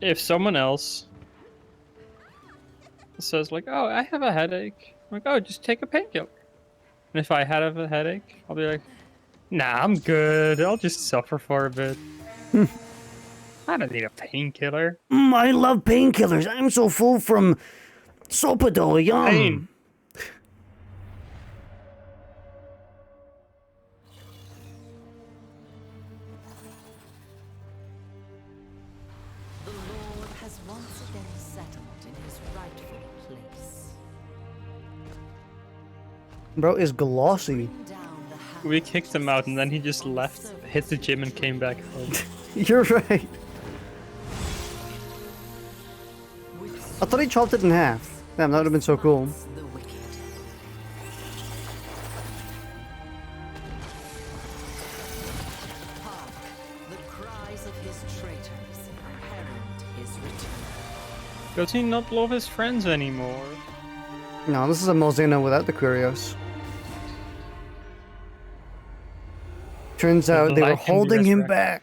If someone else says like, "Oh, I have a headache," I'm like, "Oh, just take a painkiller." And if I have a headache, I'll be like, "Nah, I'm good. I'll just suffer for a bit. I don't need a painkiller." I love painkillers. I'm so full from Sopadol. Pain. Yum. The Lord has once again settled in his rightful place. Bro is glossy. Bring down the house We kicked him out, and then he just left, hit the gym, and came back home. You're right. I thought he chopped it in half. Damn, that would have been so cool. the wicked. Hark, the cries of his traitors herald his return. Does he not love his friends anymore? No, this is a Molzeno without the Curios. Turns out they were Life can be holding him resurrected. back.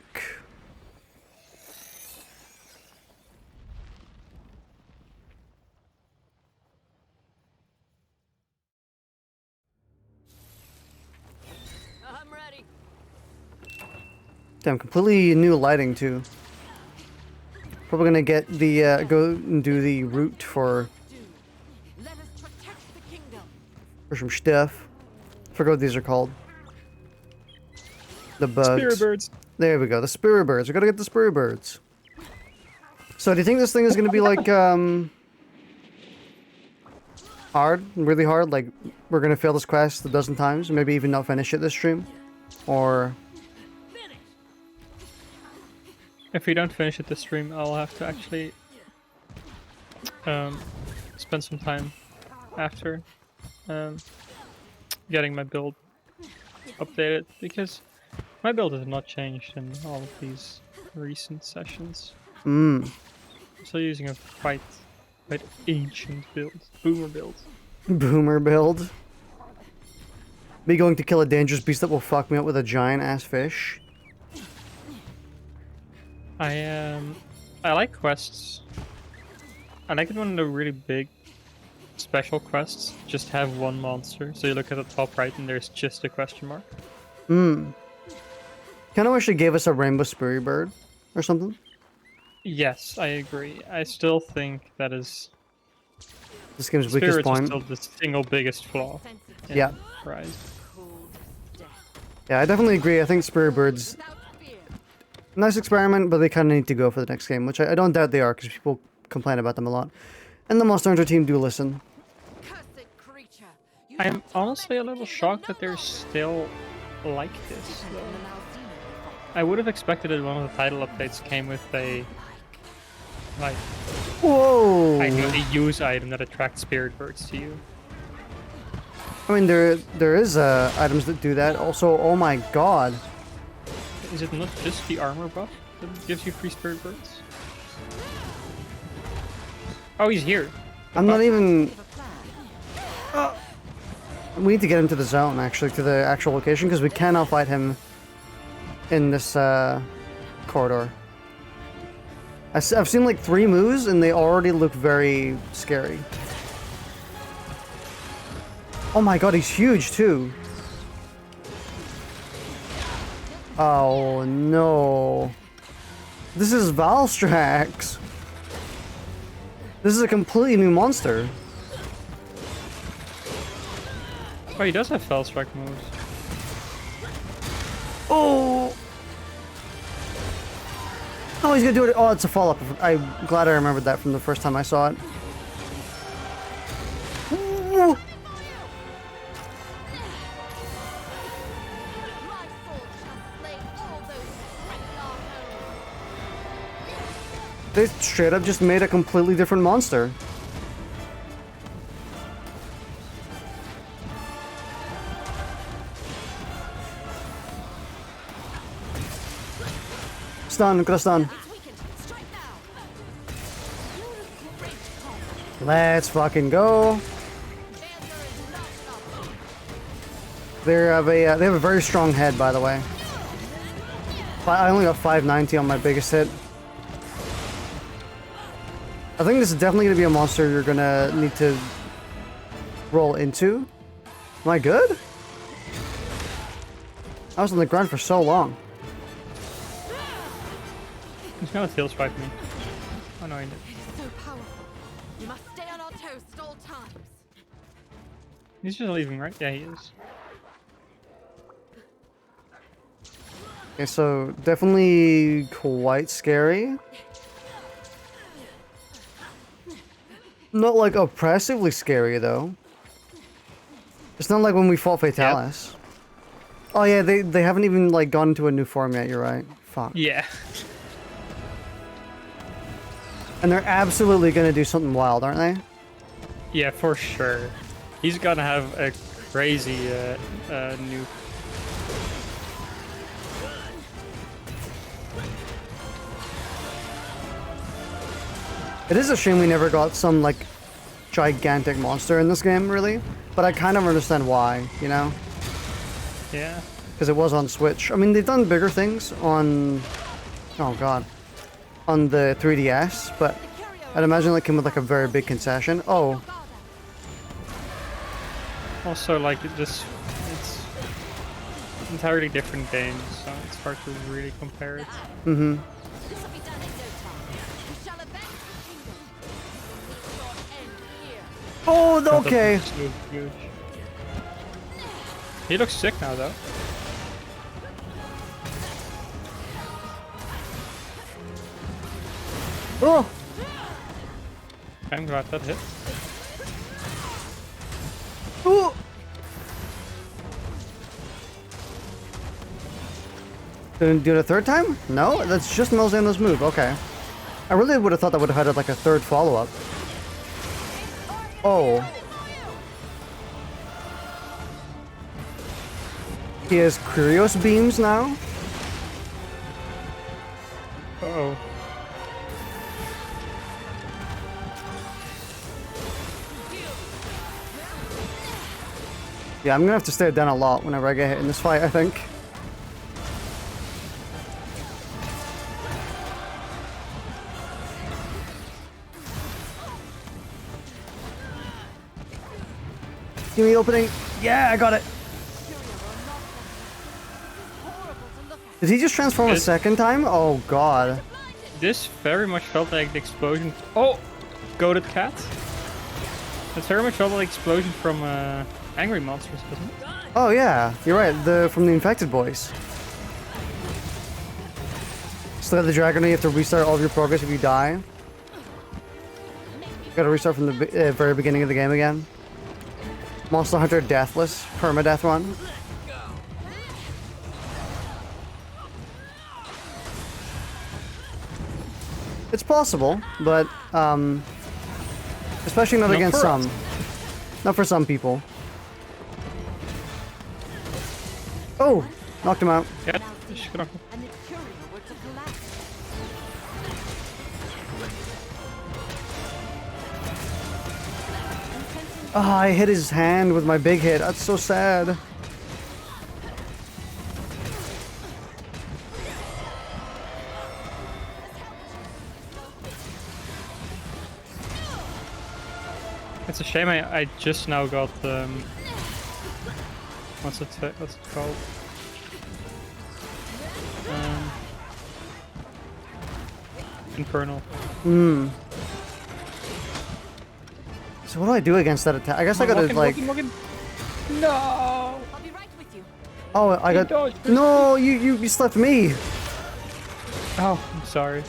I'm ready. Damn, completely new lighting too. Probably gonna get the go and do the route for Let us protect the kingdom. some stuff. Forgot what these are called. The bugs. Spirit birds. There we go. The spirit birds. We gotta get the spirit birds. So, do you think this thing is gonna be like hard, really hard? Like we're gonna fail this quest a dozen times, maybe even not finish it this stream, or If we don't finish it this stream, I'll have to actually spend some time after getting my build updated, because my build has not changed in all of these recent sessions. I'm still using a quite ancient build, boomer build. boomer build. Me going to kill a dangerous beast that will fuck me up with a giant ass fish. I like quests. I like it when they're really big special quests just have one monster. So you look at the top right and there's just a question mark. Kinda wish they gave us a rainbow spirit bird or something. Yes, I agree. I still think that is This game's weakest spirits are point. still the single biggest flaw. in Yeah. Rise. Cold death. Yeah, I definitely agree. I think spirit birds, Without fear. nice experiment, but they kind of need to go for the next game, which I don't doubt they are, because people complain about them a lot. And the Monster Hunter team do listen. Cursed creature. You I'm have honestly a tormented little the shocked kingdom that they're no still like this, longer. though. And the Malzeno I would have expected that one of the title updates came with a, like, Whoa! I know, a use item that attracts spirit birds to you. I mean, there is items that do that. Also, oh my god. Is it not just the armor buff that gives you free spirit birds? Oh, he's here. I'm not even... have a plan. We need to get him to the zone, actually, to the actual location, because we cannot fight him in this corridor. I've seen like 3 moves, and they already look very scary. Oh my god, he's huge, too. Oh no. This is Valstrax. This is a completely new monster. Oh, he does have fell strike moves. Oh! Oh, he's gonna do it. Oh, it's a follow-up. I'm glad I remembered that from the first time I saw it. Ooh. My sword shall slay all those who threaten our home. They straight up just made a completely different monster. Stun, got a stun. It's weakened. Strike now. Great call. Let's fucking go. Failure is not an option. They have a very strong head, by the way. I only got 590 on my biggest hit. I think this is definitely going to be a monster you're going to need to roll into. Am I good? I was on the ground for so long. He's gonna tail swipe me. Oh no, he did. It is so powerful. You must stay on our toes at all times. He's just leaving, right? Yeah, he is. Okay, so definitely quite scary. Not like oppressively scary though. It's not like when we fought Fatalis. Yep. Oh yeah, they haven't even like gone into a new form yet, you're right. Fuck. Yeah. And they're absolutely gonna do something wild, aren't they? Yeah, for sure. He's gonna have a crazy new. It is a shame we never got some like gigantic monster in this game, really. But I kind of understand why, you know? Yeah. Because it was on Switch. I mean, they've done bigger things on... Oh, God. On the 3DS, but I'd imagine it came with like a very big concession. Oh. Also, like, it's entirely different games, so it's hard to really compare it. Mm-hmm. This will be done in no time. We shall avenge the kingdom. This will end here. Oh, okay. So huge. He looks sick now, though. Oh! I'm glad that hit. Oh! Didn't do it a third time? No? That's just Malzano's move. Okay. I really would have thought that would have had like a third follow-up. Oh. He has Curios beams now? Uh-oh. Yeah, I'm gonna have to stay down a lot whenever I get hit in this fight, I think. Give me opening. Yeah, I got it. Did he just transform a second time? Oh god. This very much felt like the explosion. Oh! Goated cat. It very much felt like the explosion from Angry Monsters, wasn't it? Oh yeah, you're right. From the infected boys. So the dragon, you have to restart all of your progress if you die. You gotta restart from the very beginning of the game again. Monster Hunter Deathless permadeath run. It's possible, but especially not against some. Not for some people. Oh, knocked him out. Yeah, just gonna... And the curio were to collapse. Ah, I hit his hand with my big hit. That's so sad. It's a shame I just now got what's it called? Infernal. Hmm. So what do I do against that attack? I guess I gotta like. No. I'll be right with you. Oh, I got. dodged. No, you slapped me. Oh, I'm sorry.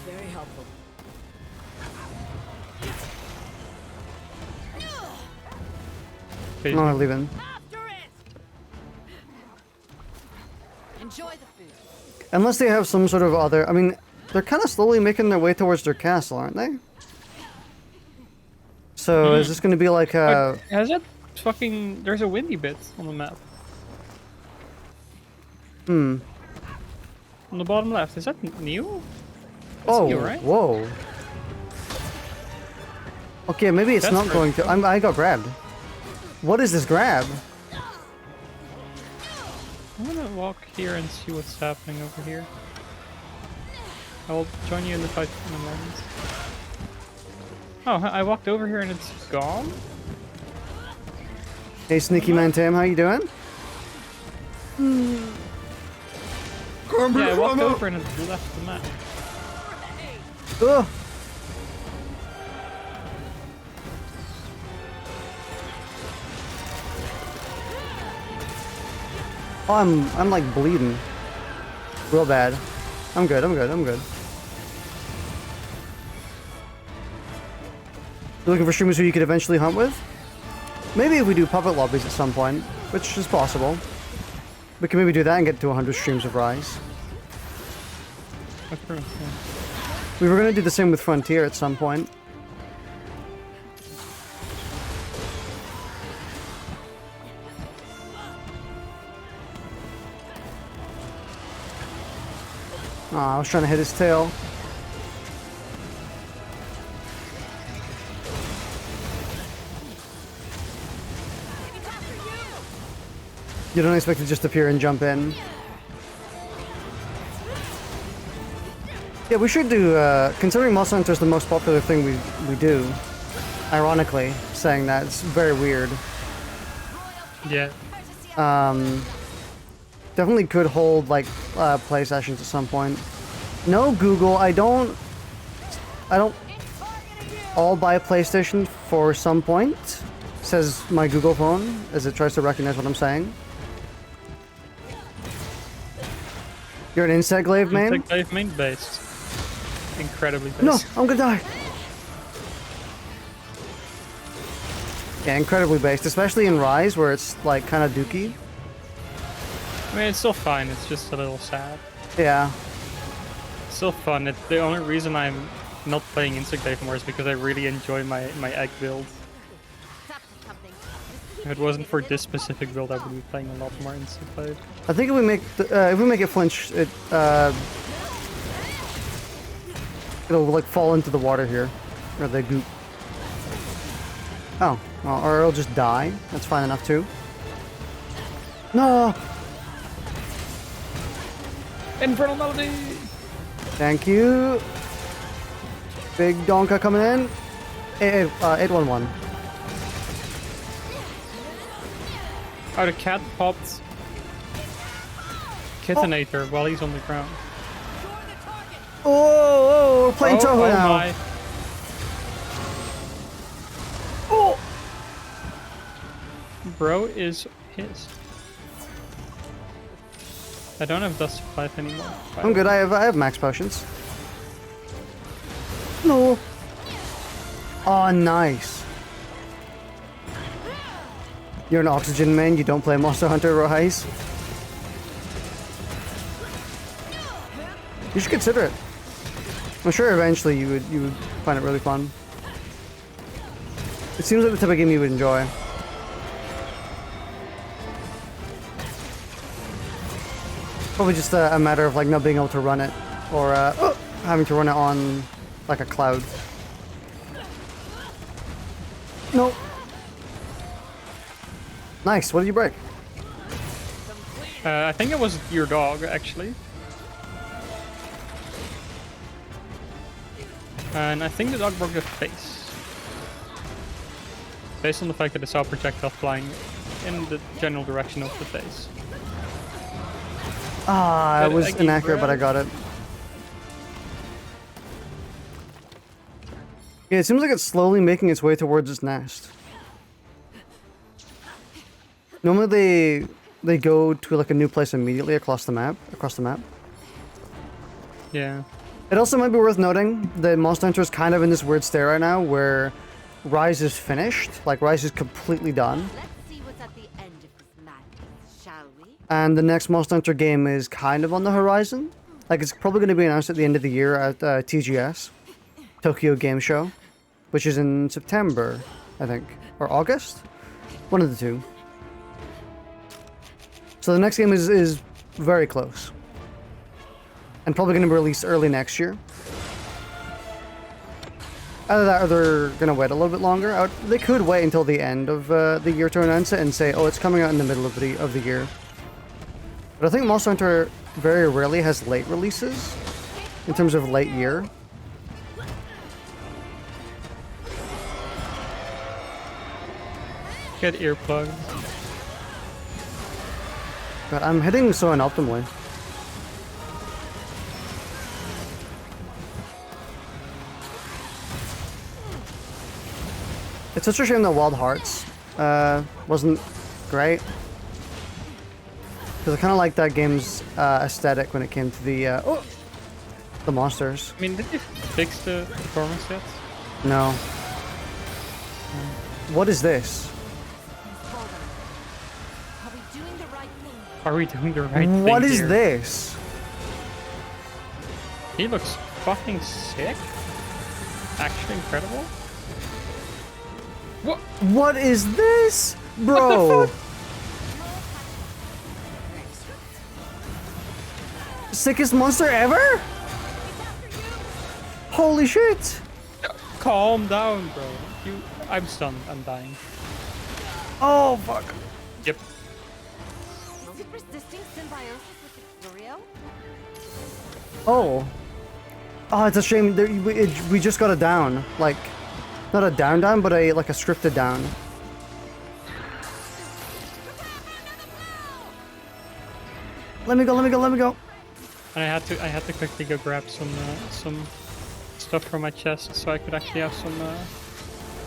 Very helpful. No, I'm leaving. After it. Enjoy the food. Unless they have some sort of other. I mean, they're kind of slowly making their way towards their castle, aren't they? So is this going to be like a? Has it fucking? There's a windy bit on the map. Hmm. On the bottom left. Is that new? That's Oh, new, right? whoa. Okay, maybe it's That's not going to. I got grabbed. What is this grab? I'm gonna walk here and see what's happening over here. I'll join you in the fight in a moment. Oh, I walked over here and it's gone? Hey, Sneaky Man Tim, how you doing? Yeah, I walked over and it left the map. Ugh. Oh, I'm like bleeding. Real bad. I'm good. You looking for streamers who you could eventually hunt with? Maybe if we do puppet lobbies at some point, which is possible. We can maybe do that and get to 100 streams of Rise. Okay. We were going to do the same with Frontier at some point. Oh, I was trying to hit his tail. You don't expect to just appear and jump in. Yeah, we should do, considering Monster Hunter is the most popular thing we do. Ironically, saying that, it's very weird. Yeah. Definitely could hold, like, play sessions at some point. No, Google, I don't all buy a PlayStation for some point, says my Google phone, as it tries to recognize what I'm saying. You're an insect glaive main? Insect glaive main based. Incredibly based. No, I'm gonna die. Yeah, incredibly based, especially in Rise, where it's, like, kind of dookie. I mean, it's still fine, it's just a little sad. Yeah. It's still fun. The only reason I'm not playing Insect Glaive more is because I really enjoy my egg build. If it wasn't for this specific build, I would be playing a lot more Insect Glaive. I think if we make it flinch, it'll like fall into the water here, or the goop. Oh, well, or it'll just die. That's fine enough too. No. Infernal Melody. Thank you. Big Donka coming in. 811. Oh, the cat popped Kittinator while he's on the ground. Oh, we're playing Toho now. My. Oh. Bro is pissed. I don't have Dust of Life anymore. I'm good. I have max potions. No. Oh, nice. You're an oxygen main. You don't play Monster Hunter Rise. You should consider it. I'm sure eventually you would find it really fun. It seems like the type of game you would enjoy. Probably just a matter of like not being able to run it, or having to run it on like a cloud. Nope. Nice. What did you break? I think it was your dog, actually. And I think the dog broke the face. Based on the fact that I saw a projectile flying in the general direction of the face. Ah, it was inaccurate, but I got it. Yeah, it seems like it's slowly making its way towards its nest. Normally they go to like a new place immediately across the map. Yeah. It also might be worth noting that Monster Hunter is kind of in this weird state right now where Rise is finished, like Rise is completely done. Let's see what's at the end of this madness, shall we? And the next Monster Hunter game is kind of on the horizon. Like it's probably going to be announced at the end of the year at TGS, Tokyo Game Show, which is in September, I think, or August? One of the two. So the next game is very close. And probably going to be released early next year. Either that or they're going to wait a little bit longer. They could wait until the end of the year to announce it and say, oh, it's coming out in the middle of the year. But I think Monster Hunter very rarely has late releases. in terms of late year. Get earplugged. But I'm hitting so inoptimally. It's such a shame that Wild Hearts wasn't great. Because I kind of like that game's aesthetic when it came to the monsters. I mean, did they fix the performance yet? No. What is this? Are we doing the right thing? Are we doing the right thing What is here? this? He looks fucking sick. Actually incredible. What? What is this? Bro! Sickest monster ever? Holy shit! Calm down, bro. I'm stunned. I'm dying. Oh, fuck. Yep. Is it resisting symbiosis with Victorio? Oh. Oh, it's a shame. We just got a down. Like, not a down, but like a scripted down. Let me go. And I had to quickly go grab some stuff from my chest so I could actually have some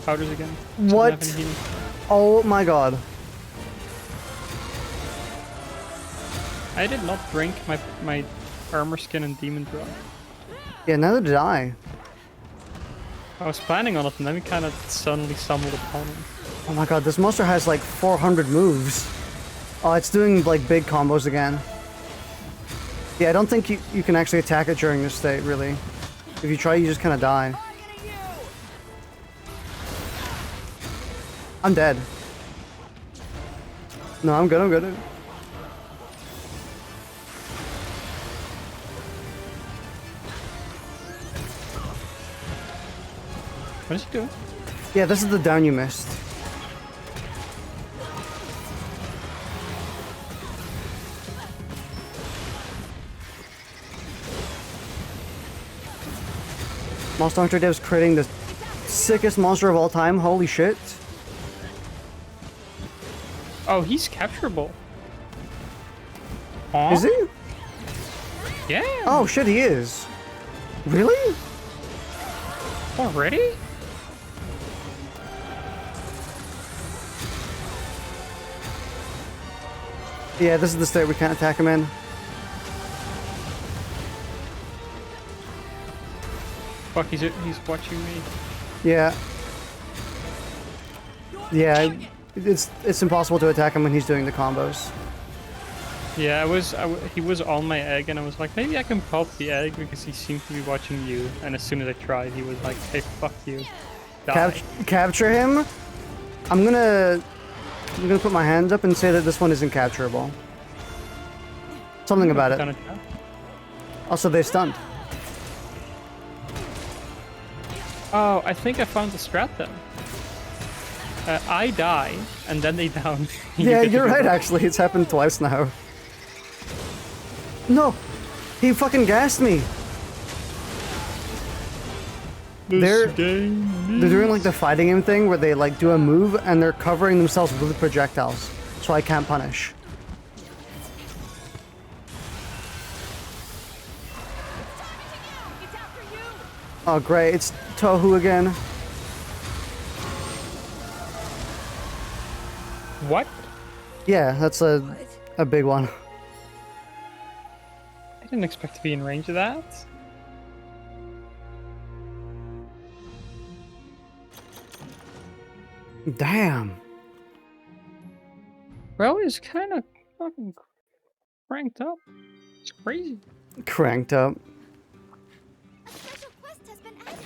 powders again. So I didn't What? have any healing. Oh my god. I did not drink my armor skin and demon drug. Yeah, neither did I. I was planning on it and then we kind of suddenly stumbled upon it. Oh my god, this monster has like 400 moves. Oh, it's doing like big combos again. Yeah, I don't think you can actually attack it during this state, really. If you try, you just kind of die. I'm dead. No, I'm good. What is he doing? Yeah, this is the down you missed. Monster Hunter Dev's creating the sickest monster of all time. Holy shit. Oh, he's capturable. Huh? Is he? Yeah. Oh shit, he is. Really? Already? Yeah, this is the state we can't attack him in. Fuck, he's watching me. Yeah. Yeah, it's impossible to attack him when he's doing the combos. Yeah, he was on my egg, and I was like, maybe I can pop the egg because he seemed to be watching you. And as soon as I tried, he was like, hey, fuck you. Die. Capture him? I'm gonna put my hands up and say that this one isn't capturable. Something about it. Also, they stunned. Oh, I think I found the strat then. I die, and then they down. Yeah, you're right, actually. It's happened twice now. No! He fucking gassed me! They're doing like the fighting game thing where they like do a move and they're covering themselves with projectiles, so I can't punish. Oh great, it's Tohu again. What? Yeah, that's a big one. I didn't expect to be in range of that. Damn. Bro is kind of fucking cranked up. It's crazy. Cranked up. A special quest has been added.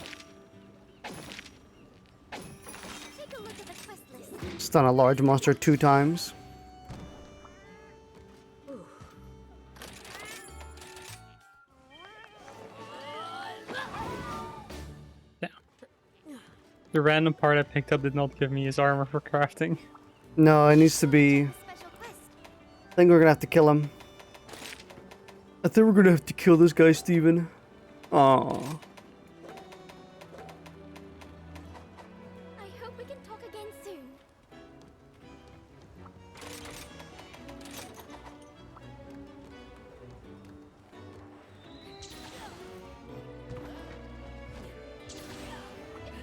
Take a look at the quest list. Stun a large monster 2 times. Yeah. The random part I picked up did not give me his armor for crafting. No, it needs to be... Special quest. I think we're gonna have to kill him. I think we're gonna have to kill this guy, Steven. Oh. I hope we can talk again soon.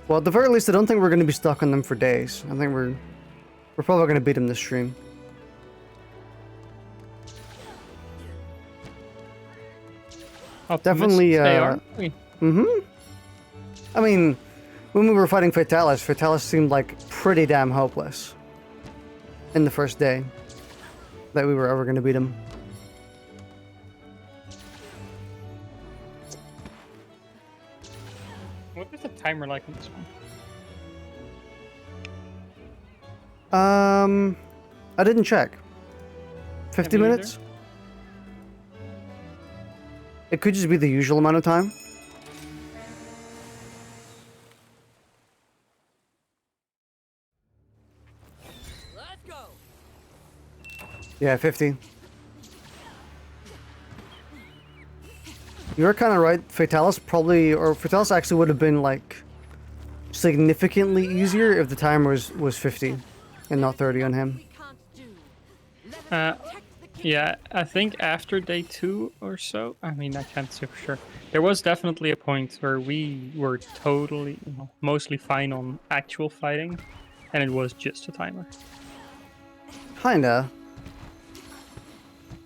Well, at the very least, I don't think we're going to be stuck on them for days. I think we're probably going to beat them this stream. Definitely, Optimists they are. I mean, when we were fighting Fatalis, Fatalis seemed like pretty damn hopeless in the first day that we were ever going to beat him. What is the timer like on this one? I didn't check. 50 Me minutes? It could just be the usual amount of time. Let's go. Yeah, 50. You're kind of right. Fatalis actually would have been like significantly easier if the timer was 50 and not 30 on him. We can't do. Let us protect the king. Yeah, I think after day 2 or so, I mean, I can't say for sure. There was definitely a point where we were totally, mostly fine on actual fighting, and it was just a timer. Kinda.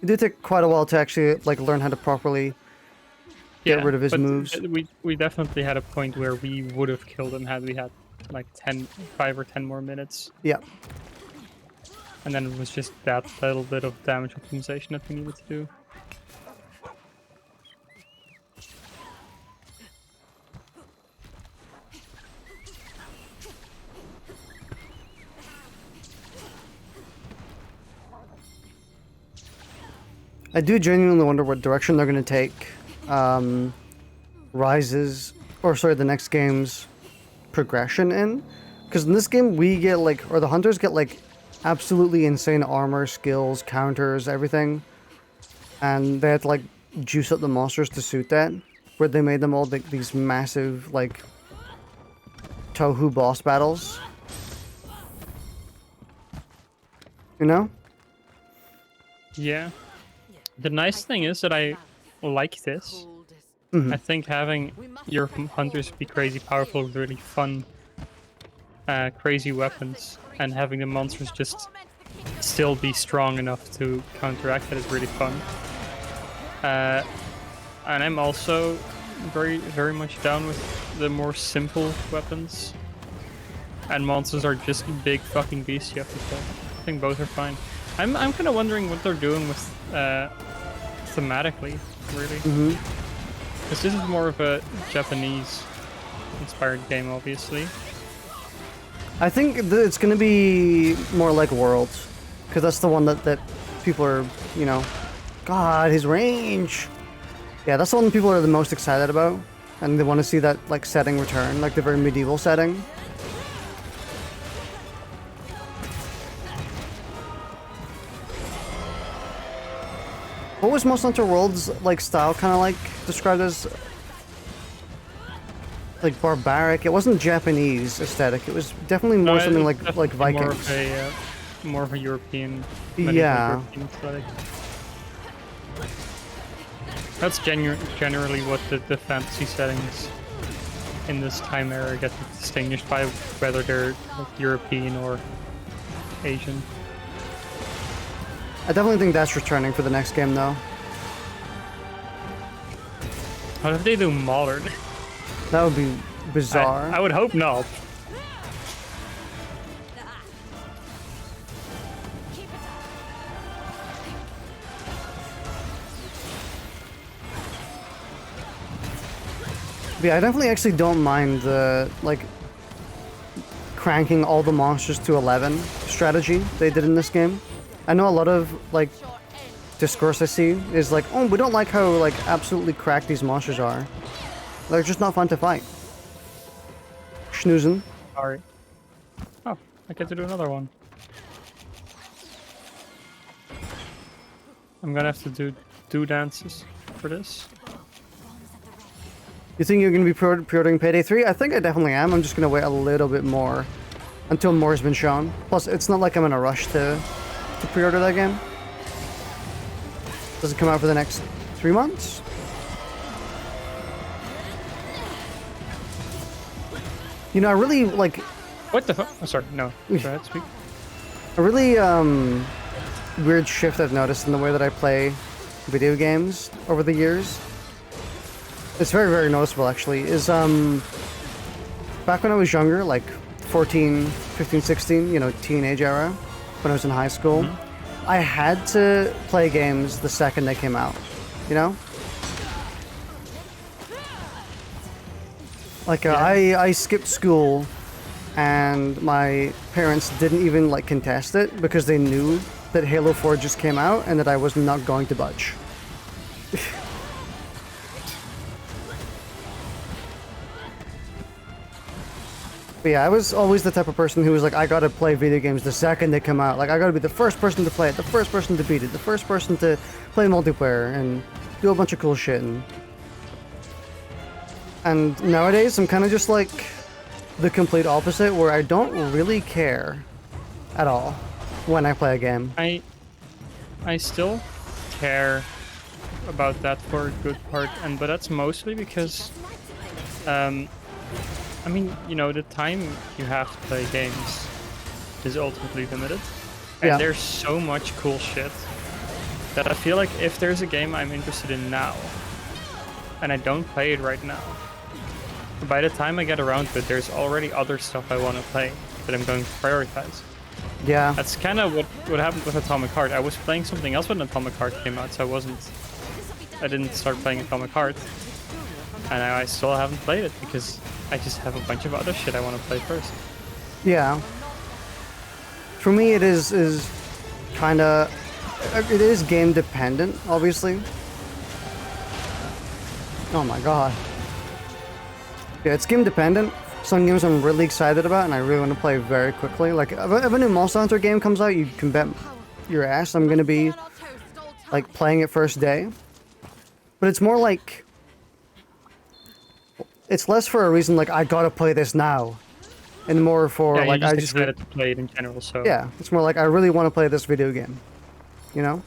It did take quite a while to actually like learn how to properly get rid of his but moves. We definitely had a point where we would have killed him had we had like 5 or 10 more minutes. Yeah. And then it was just that little bit of damage optimization that we needed to do. I do genuinely wonder what direction they're going to take the next game's progression in. Because in this game, we get like, or the hunters get like absolutely insane armor, skills, counters, everything. And they had to like juice up the monsters to suit that. Where they made them all like these massive like Tohu boss battles. You know? Yeah. The nice thing is that I like this. I think having your hunters be crazy powerful with really fun, crazy weapons, and having the monsters just still be strong enough to counteract that is really fun. And I'm also very much down with the more simple weapons. And monsters are just big fucking beasts you have to kill. I think both are fine. I'm kind of wondering what they're doing with thematically, really. Because this is more of a Japanese-inspired game, obviously. I think it's going to be more like Worlds. Because that's the one that people are, you know... God, his range! Yeah, that's the one people are the most excited about. And they want to see that, like, setting return. Like, the very medieval setting. What was Monster Hunter World's like style kind of like described as like barbaric? It wasn't Japanese aesthetic. It was definitely more something like Vikings. More of a European. Yeah. European aesthetic. That's generally what the fantasy settings in this time era get distinguished by, whether they're like European or Asian. I definitely think that's returning for the next game, though. What if they do modern? That would be bizarre. I would hope not. But yeah, I definitely actually don't mind the, like, cranking all the monsters to 11 strategy they did in this game. I know a lot of, like, discourse I see is like, oh, we don't like how, like, absolutely cracked these monsters are. They're just not fun to fight. Schnoozing. Sorry. Oh, I get to do another one. I'm gonna have to do dances for this. You think you're going to be pre-ordering Payday 3? I think I definitely am. I'm just going to wait a little bit more until more has been shown. Plus, it's not like I'm in a rush to pre-order that game. Does it come out for the next 3 months? You know, I really like... What the fuck? Oh, sorry, no. Go ahead, speak. A really weird shift I've noticed in the way that I play video games over the years. It's very, very noticeable, actually. Is back when I was younger, like 14, 15, 16, you know, teenage era, when I was in high school, I had to play games the second they came out, you know? Like, I skipped school, and my parents didn't even, like, contest it, because they knew that Halo 4 just came out, and that I was not going to budge. But yeah, I was always the type of person who was like, I gotta play video games the second they come out. Like, I gotta be the first person to play it, the first person to beat it, the first person to play multiplayer, and do a bunch of cool shit. And nowadays, I'm kind of just like the complete opposite, where I don't really care at all when I play a game. I still care about that for a good part, but that's mostly because, I mean, you know, the time you have to play games is ultimately limited, and there's so much cool shit that I feel like if there's a game I'm interested in now, and I don't play it right now, by the time I get around to it, there's already other stuff I want to play that I'm going to prioritize. Yeah. That's kind of what happened with Atomic Heart. I was playing something else when Atomic Heart came out, so I didn't start playing Atomic Heart. And I still haven't played it because I just have a bunch of other shit I want to play first. Yeah. For me, it is kind of... It is game dependent, obviously. Oh my god. Yeah, it's game dependent. Some games I'm really excited about and I really want to play very quickly. Like, if a new Monster Hunter game comes out, you can bet your ass I'm going to be, like, playing it first day. But it's more like... It's less for a reason like, I gotta play this now. And more for, yeah, like, I just excited to play it in general, so... Yeah, it's more like, I really want to play this video game. You know?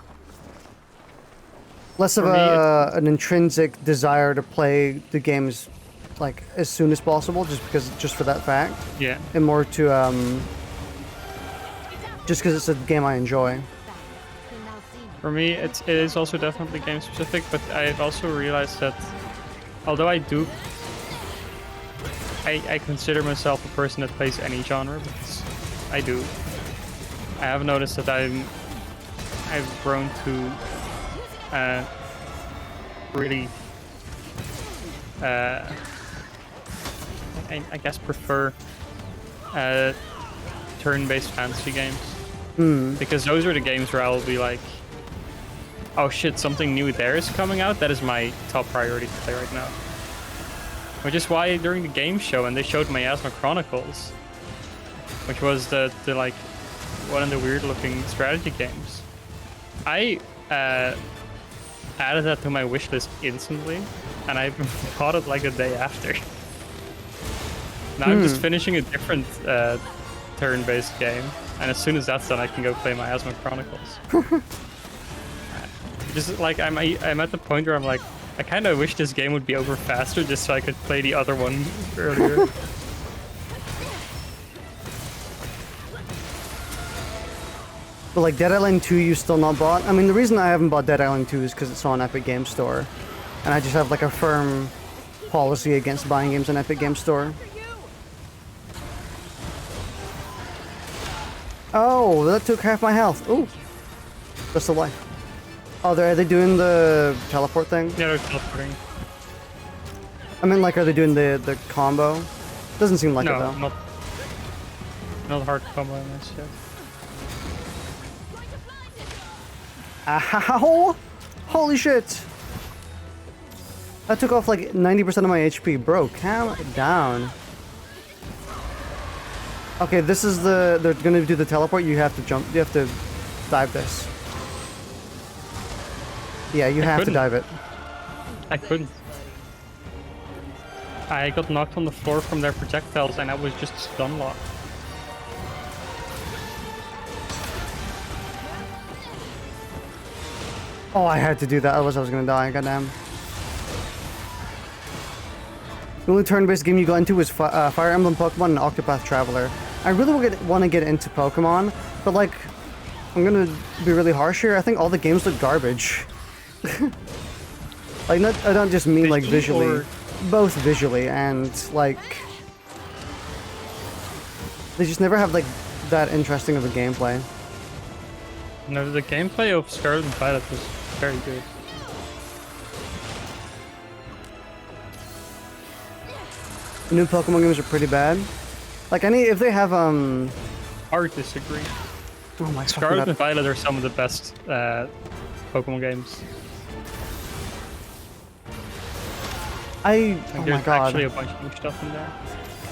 Less of an intrinsic desire to play the games, like, as soon as possible, just for that fact. Yeah. And more to, just because it's a game I enjoy. For me, it is also definitely game specific, but I've also realized that although I consider myself a person that plays any genre, because I do. I have noticed that I've grown to really I guess prefer turn-based fantasy games. Because those are the games where I'll be like, oh shit, something new there is coming out. That is my top priority to play right now. Which is why during the game show, and they showed Miasma Chronicles, which was the like one of the weird looking strategy games, I added that to my wish list instantly, and I bought it like a day after. Now I'm just finishing a different turn-based game, and as soon as that's done, I can go play Miasma Chronicles. Just like I'm at the point where I'm like, I kind of wish this game would be over faster just so I could play the other one earlier. But like Dead Island 2 you still not bought? I mean, the reason I haven't bought Dead Island 2 is because it's on Epic Games Store. And I just have like a firm policy against buying games on Epic Games Store. Oh, that took half my health. Ooh. That's the life. Oh, are they doing the teleport thing? Yeah, they're teleporting. I mean, like, are they doing the combo? Doesn't seem like it, though. No, not hard combo in this yet. Ow! Holy shit! That took off like 90% of my HP. Bro, calm down. Okay, this is they're gonna do the teleport. You have to jump, you have to dive this. Yeah, you have to dive it. I couldn't. I got knocked on the floor from their projectiles and I was just stun locked. Oh, I had to do that, otherwise I was gonna die, goddamn. The only turn-based game you got into was Fire Emblem Pokemon and Octopath Traveler. I really want to get into Pokemon, but like, I'm gonna be really harsh here. I think all the games look garbage. Like, I don't just mean like visually, both visually and like, they just never have like that interesting of a gameplay. No, the gameplay of Scarlet and Violet was very good. The new Pokemon games are pretty bad. Like if they have Hard disagree. oh my Scarlet god. and Violet are some of the best Pokemon games. Oh my There's god. actually a bunch of new stuff in there.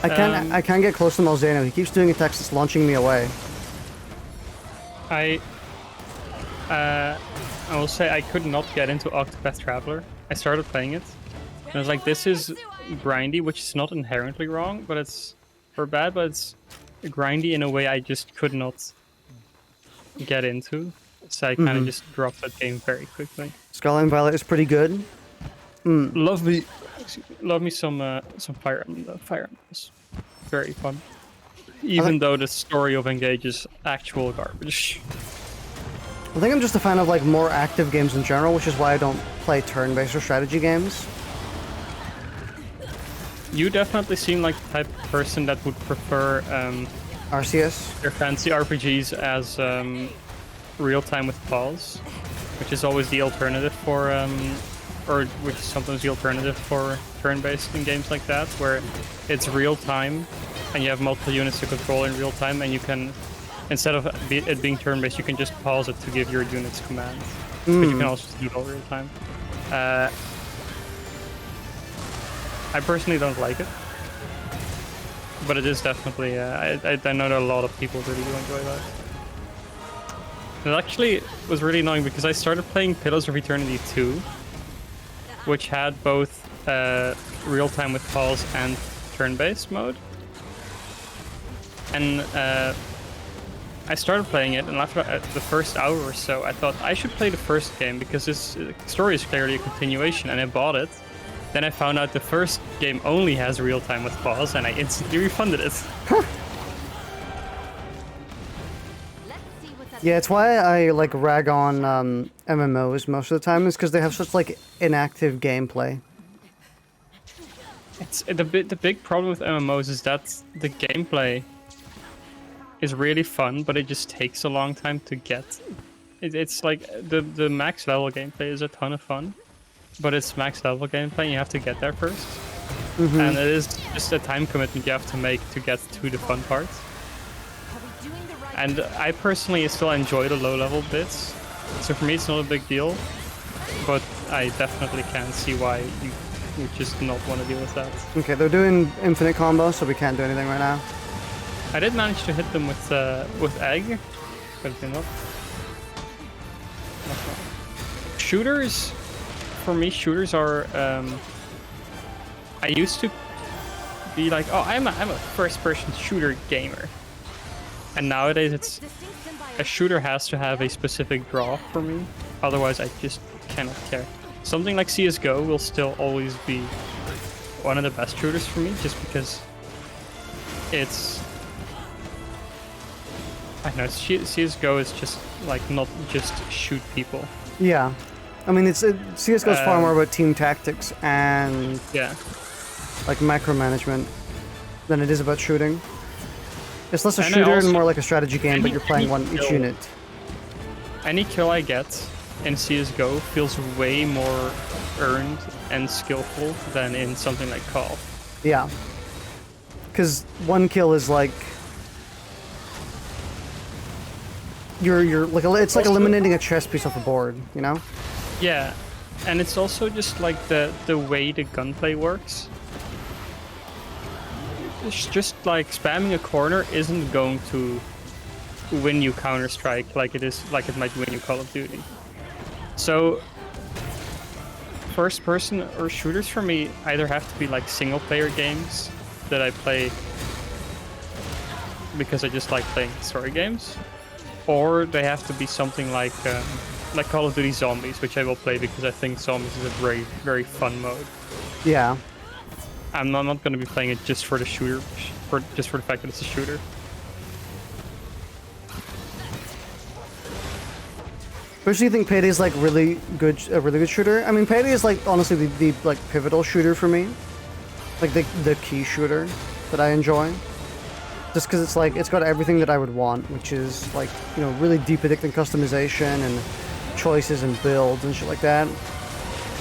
I can't get close to Malzeno. He keeps doing attacks that's launching me away. I will say I could not get into Octopath Traveler. I started playing it, and I was like, this is grindy, which is not inherently wrong, but it's bad, but it's grindy in a way I just could not get into. So I kind of just dropped that game very quickly. Scarlet and Violet is pretty good. Love me some Fire Emblem. Though. Fire Emblem is very fun, even though the story of Engage is actual garbage. I think I'm just a fan of like more active games in general, which is why I don't play turn-based or strategy games. You definitely seem like the type of person that would prefer RCS. their fancy RPGs as real-time with pause, which is always the alternative for or which is sometimes the alternative for turn-based in games like that, where it's real-time and you have multiple units to control in real-time, and you can, instead of it being turn-based, you can just pause it to give your units commands. But you can also do it all real-time. I personally don't like it, but it is definitely. I know that a lot of people really do enjoy that. It actually was really annoying because I started playing Pillars of Eternity 2, which had both real-time with pause and turn-based mode. And I started playing it, and after the first hour or so, I thought I should play the first game because this story is clearly a continuation, and I bought it. Then I found out the first game only has real-time with pause, and I instantly refunded it. Yeah, it's why I like rag on MMOs most of the time, is because they have such like inactive gameplay. It's the big problem with MMOs is that the gameplay is really fun, but it just takes a long time to get. It's like the max level gameplay is a ton of fun, but it's max level gameplay and you have to get there first. And it is just a time commitment you have to make to get to the fun part. And I personally still enjoy the low level bits, so for me it's not a big deal, but I definitely can see why you just not want to deal with that. Okay, they're doing infinite combo, so we can't do anything right now. I did manage to hit them with egg, but it did not. Shooters, for me, shooters are. I used to be like, oh, I'm a first-person shooter gamer, and nowadays it's a shooter has to have a specific draw for me, otherwise I just cannot care. Something like CS:GO will still always be one of the best shooters for me, just because it's. I know CS:GO is just like not just shoot people. Yeah, I mean CS:GO is far more about team tactics and like micromanagement than it is about shooting. It's less a And shooter also, and more like a strategy game, but you're playing each unit. Any kill I get in CS:GO feels way more earned and skillful than in something like Call. Yeah, because one kill is like you're like it's like eliminating a chess piece off a board, you know? Yeah, and it's also just like the way the gunplay works. It's just like spamming a corner isn't going to win you Counter-Strike like it might win you Call of Duty. So first person or shooters for me either have to be like single player games that I play because I just like playing story games, or they have to be something like Call of Duty Zombies, which I will play because I think Zombies is a very, very fun mode. Yeah. I'm not going to be playing it just for the shooter, just for the fact that it's a shooter. Especially, you think Payday's like a really good shooter. I mean, Payday is like honestly the like pivotal shooter for me, like the key shooter that I enjoy. Just because it's like it's got everything that I would want, which is like, you know, really deep addicting customization and choices and builds and shit like that.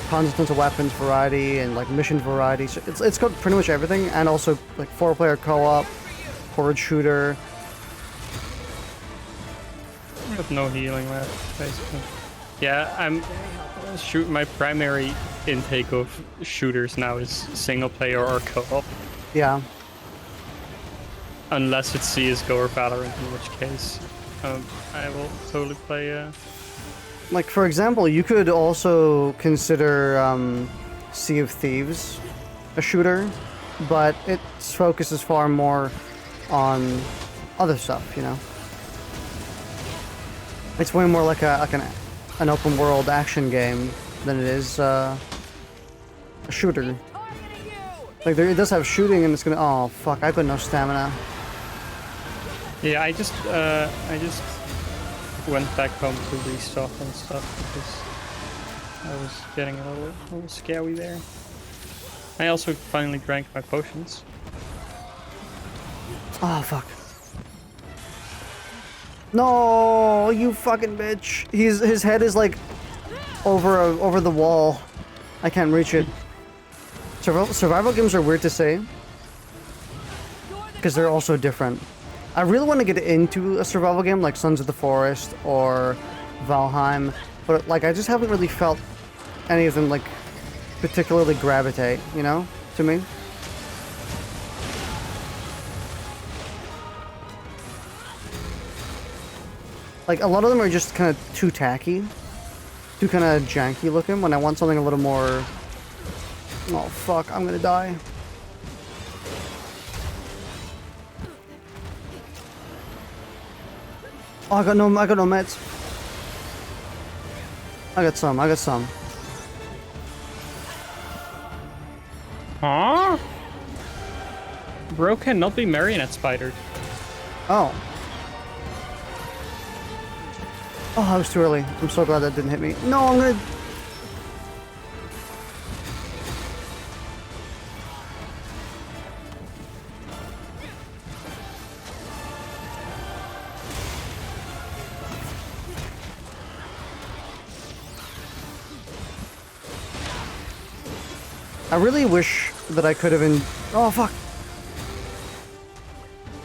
Tons of weapons variety and like mission variety. So it's got pretty much everything, and also like 4-player co-op, horde shooter. I have no healing left, basically. Yeah, my primary intake of shooters now is single player or co-op. Yeah. Unless it's CSGO or Valorant, in which case I will totally play. Like, for example, you could also consider Sea of Thieves a shooter, but its focus is far more on other stuff, you know? It's way more like an open world action game than it is a shooter. Like, it does have shooting, and it's gonna... Oh, fuck, I've got no stamina. Yeah, I just went back home to restock and stuff because I was getting a little scary there. I also finally drank my potions. Oh, fuck. No, you fucking bitch. His head is like over the wall. I can't reach it. Survival games are weird to say because they're also different. I really want to get into a survival game like Sons of the Forest or Valheim, but like I just haven't really felt any of them like particularly gravitate, you know, to me. Like a lot of them are just kind of too tacky, too kind of janky looking when I want something a little more... Oh fuck, I'm gonna die. Oh, I got no meds. I got some. Huh? Bro cannot be marionette spidered. Oh. Oh, I was too early. I'm so glad that didn't hit me. No, I'm gonna... I really wish that I could have Oh, fuck.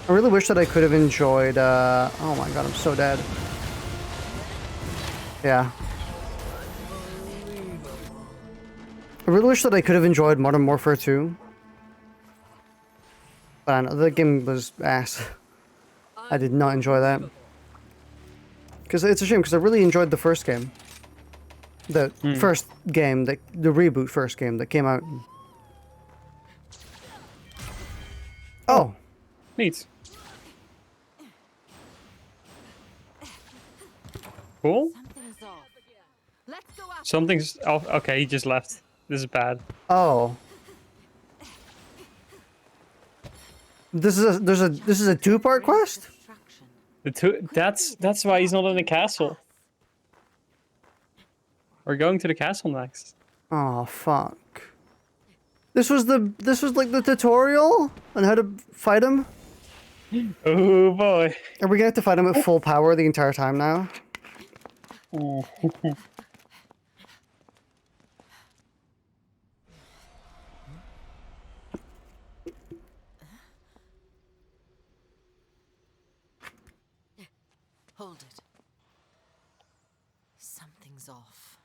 I really wish that I could have enjoyed, Oh my god, I'm so dead. Yeah. I really wish that I could have enjoyed Modern Warfare 2. But I know, the game was ass. I did not enjoy that. Because it's a shame, because I really enjoyed the first game. The first game, the reboot first game that came out. Oh! Neat. Cool. Something's off. Let's go after Something's off. Okay, he just left. This is bad. Oh. This is a two-part quest? destruction. The two. That's why he's not in the castle. We're going to the castle next. Oh fuck. This was like the tutorial on how to fight him? Oh boy. Are we gonna have to fight him at full power the entire time now? Oh. Hold it. Something's off.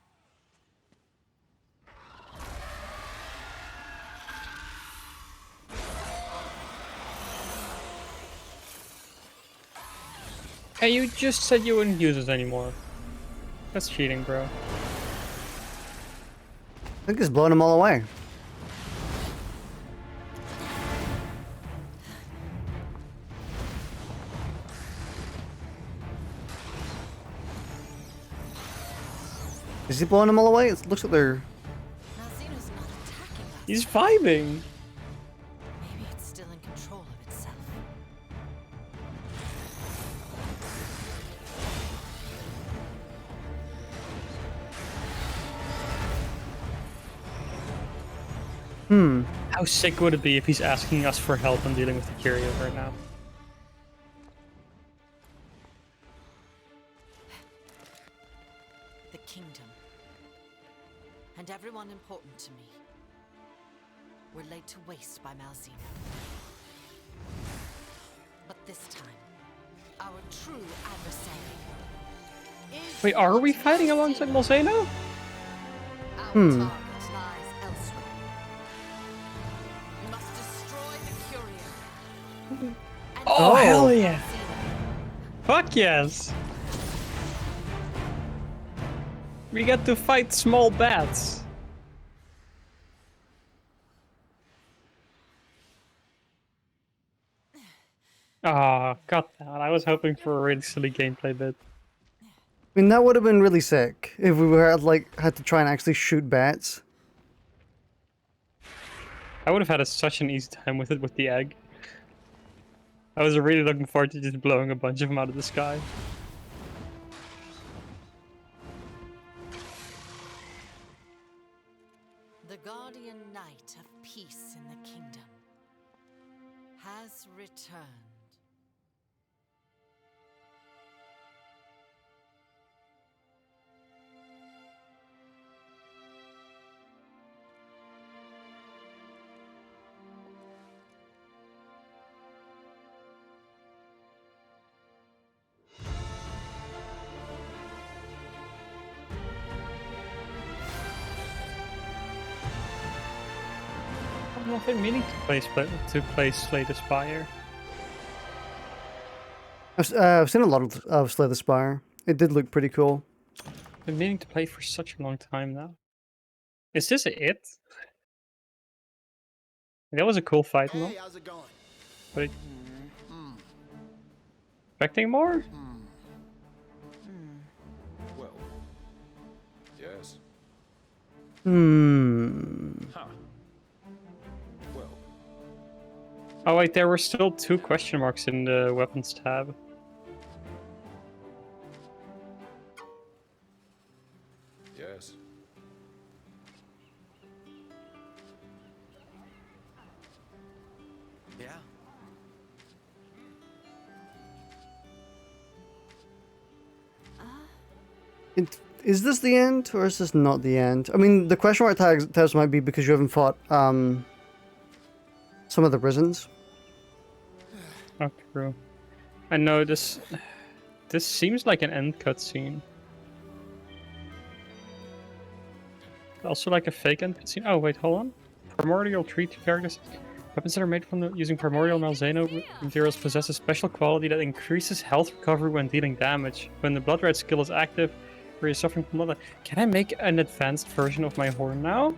Hey, you just said you wouldn't use it anymore. That's cheating, bro. I think he's blowing them all away. Is he blowing them all away? It looks like they're... Malzeno's not attacking us. He's vibing. Maybe it's still in control of itself. How sick would it be if he's asking us for help in dealing with the Curio right now? The kingdom. And everyone important to me were laid to waste by Malzeno. But this time, our true adversary is... Wait, are we fighting alongside Malzeno? Our target lies elsewhere. We must destroy the Curio. And Oh, hell save yeah. Malzeno. Fuck yes! We get to fight small bats. Ah, got that. I was hoping for a really silly gameplay bit. I mean, that would have been really sick if we were like had to try and actually shoot bats. I would have had such an easy time with it with the egg. I was really looking forward to just blowing a bunch of them out of the sky. The guardian knight of peace in the kingdom has returned. I've been meaning to play Slay the Spire. I've seen a lot of Slay the Spire. It did look pretty cool. I've been meaning to play for such a long time now. Is this it? That was a cool fight, no? Hey, how's it going? But expecting more? Well, yes. Huh. Well, Oh wait, there were still 2 question marks in the weapons tab. yes. Yeah. Is this the end, or is this not the end? I mean, the question mark tabs might be because you haven't fought some of the prisons. Oh, true. I know this. This seems like an end cutscene. Also, like a fake end cutscene. Oh wait, hold on. Primordial treat characters. Weapons that are made from using primordial Malzeno materials possess a special quality that increases health recovery when dealing damage. When the blood red skill is active, or you're suffering from blood. Can I make an advanced version of my horn now?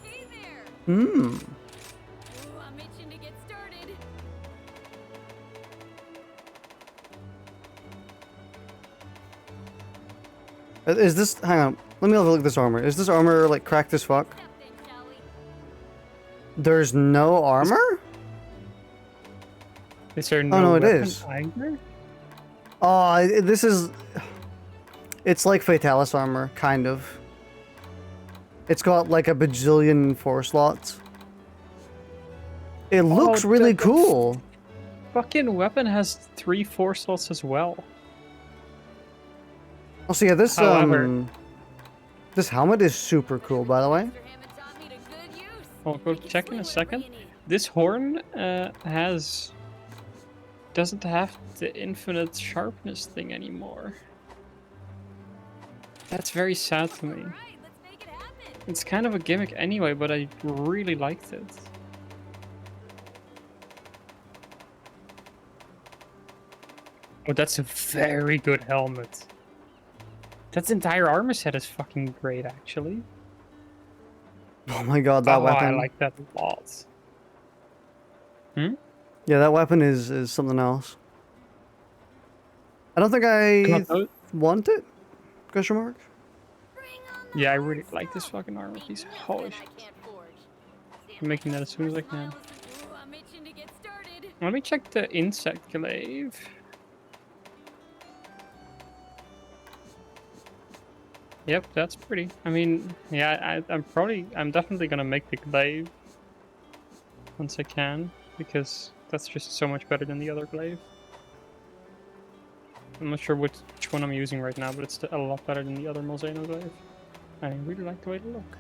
Hey there! Hmm. Ooh, I'm itching to get started. Is this... Hang on. Let me have a look at this armor. Is this armor, like, cracked as fuck? Step in, shall we? There's no armor? Is there no, no, it weapon is. either? Oh, this is... It's like Fatalis armor, kind of. It's got, like, a bajillion 4 slots. It looks really the cool. Fucking weapon has 3 4 slots as well. Oh, so yeah, this, However- this helmet is super cool, by the way. Mr. Hammond taught me to good use. I'll go check in a second. This horn doesn't have the infinite sharpness thing anymore. That's very sad to me. Alright, let's make it happen. It's kind of a gimmick anyway, but I really liked it. Oh, that's a very good helmet. That entire armor set is fucking great, actually. Oh my god, that Oh, weapon. I like that a lot. Hmm? Yeah, that weapon is something else. I don't think I God, no- want it? Question mark? Yeah, I really like this fucking armor piece. Holy shit. I'm making that as soon as I can. I'm itching to get started. Let me check the insect glaive. Yep, that's pretty. I mean, yeah, I'm definitely gonna make the glaive once I can, because that's just so much better than the other glaive. I'm not sure which one I'm using right now, but it's a lot better than the other Mosano glaive. I really like the way they look.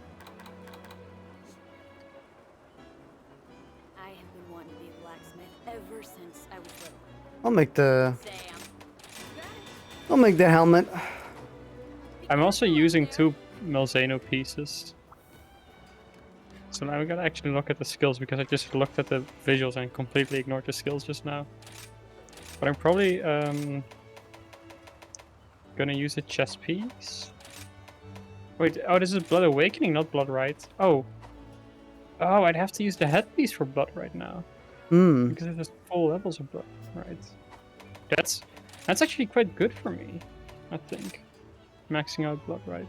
I have been wanting to be a blacksmith ever since I was little. I'll make the Sam. helmet. I'm also using 2 Mosano pieces. So now we gotta actually look at the skills, because I just looked at the visuals and completely ignored the skills just now. But I'm probably gonna use a chest piece. Wait, oh, this is Blood Awakening, not Blood Right. Oh. Oh, I'd have to use the headpiece for Blood Right now. Hmm. Because it has full levels of Blood Right. That's actually quite good for me, I think. Maxing out Blood Right.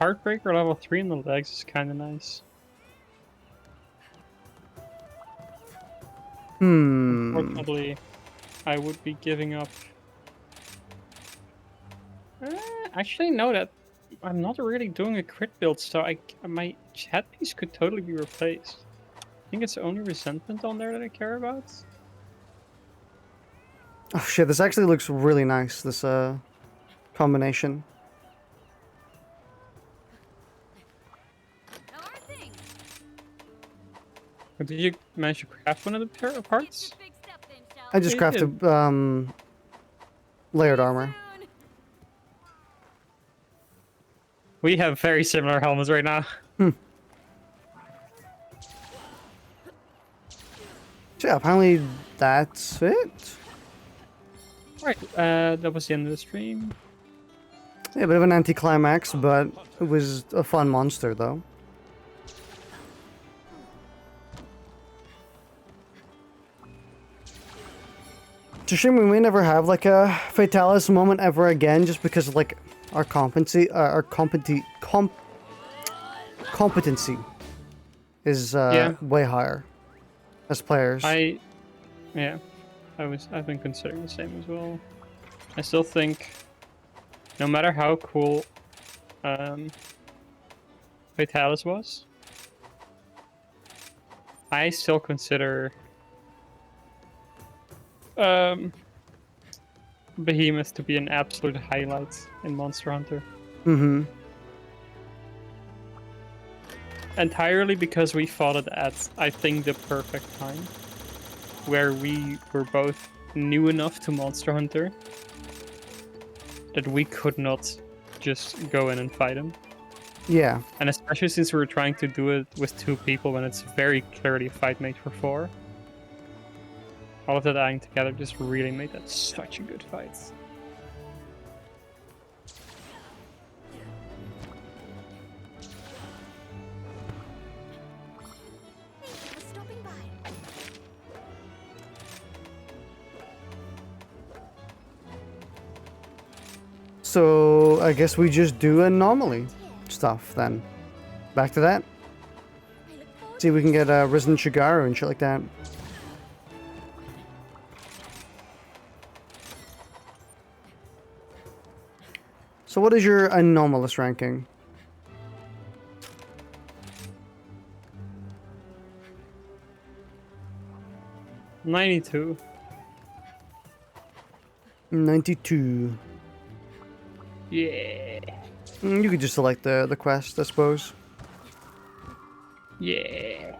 Heartbreaker level 3 in the legs is kind of nice. Unfortunately, I would be giving up. Actually, no, that I'm not really doing a crit build, so my headpiece could totally be replaced. I think it's only resentment on there that I care about. Oh shit, this actually looks really nice, this combination. How are things? Did you manage to craft one of the parts? Get your big step then, shall I just Yeah, you crafted layered armor. soon. We have very similar helmets right now. So yeah, apparently that's it. Right, that was the end of the stream. Yeah, a bit of an anticlimax, but it was a fun monster though. It's a shame we may never have like a Fatalis moment ever again, just because like our competency is way higher as players. I've been considering the same as well. I still think, no matter how cool Fatalis was, I still consider Behemoth to be an absolute highlight in Monster Hunter. Mm-hmm. Entirely because we fought it at, I think, the perfect time, where we were both new enough to Monster Hunter that we could not just go in and fight him. Yeah. And especially since we were trying to do it with 2 people when it's very clearly a fight made for 4. All of that adding together just really made that such a good fight. Thank you for stopping by. So I guess we just do anomaly stuff then. Back to that. I look forward See if we can get Resident Shigaru and shit like that. So what is your anomalous ranking? '92. 92. Yeah. You could just select the quest, I suppose. Yeah.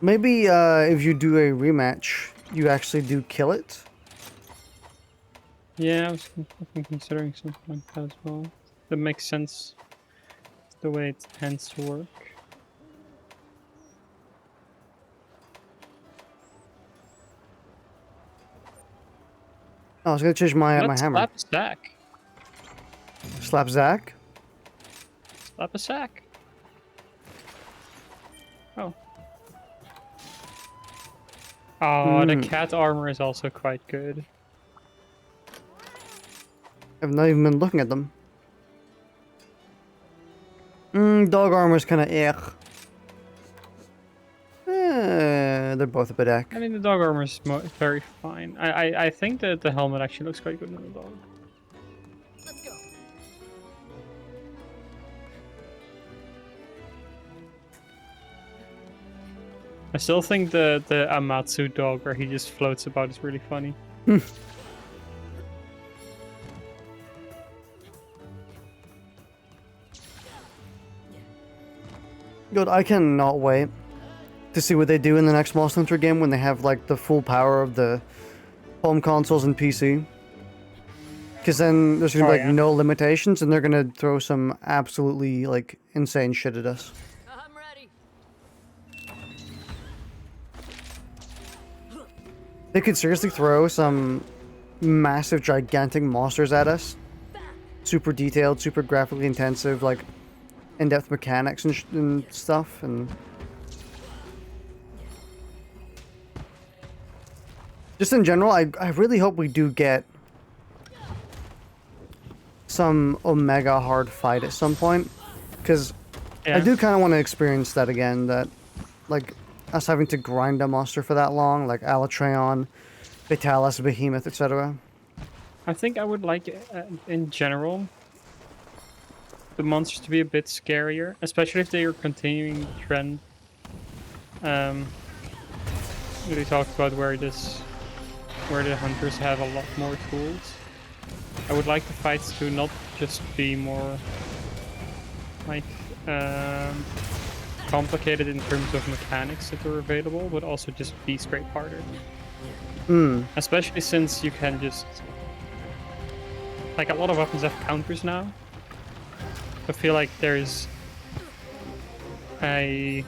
Maybe if you do a rematch, you actually do kill it. Yeah, I was fucking considering something like that as well. That makes sense. The way it tends to work. Oh, I was gonna change my Let's hammer. slap a stack. Slap Zach. Slap a sack. Oh. Oh, the cat armor is also quite good. I've not even been looking at them. Dog armor's kind of they're both a bit eck. I mean, the dog armor is very fine. I think that the helmet actually looks quite good on the dog. Let's go. I still think the Amatsu dog where he just floats about is really funny. Good, I cannot wait to see what they do in the next Monster Hunter game when they have like the full power of the home consoles and PC. Because then there's gonna be like no limitations, and they're gonna throw some absolutely like insane shit at us. I'm ready. They could seriously throw some massive, gigantic monsters at us. Super detailed, super graphically intensive, like in-depth mechanics and stuff, and just in general, I really hope we do get some Omega hard fight at some point, because I do kind of want to experience that again, that like us having to grind a monster for that long, like Alatreon, Vitalis, Behemoth, etc. I think I would like, in general, the monsters to be a bit scarier, especially if they are continuing the trend. We talked about where the hunters have a lot more tools. I would like the fights to not just be more like complicated in terms of mechanics that are available, but also just be scrape harder. Especially since you can just, like, a lot of weapons have counters now. I feel like there's a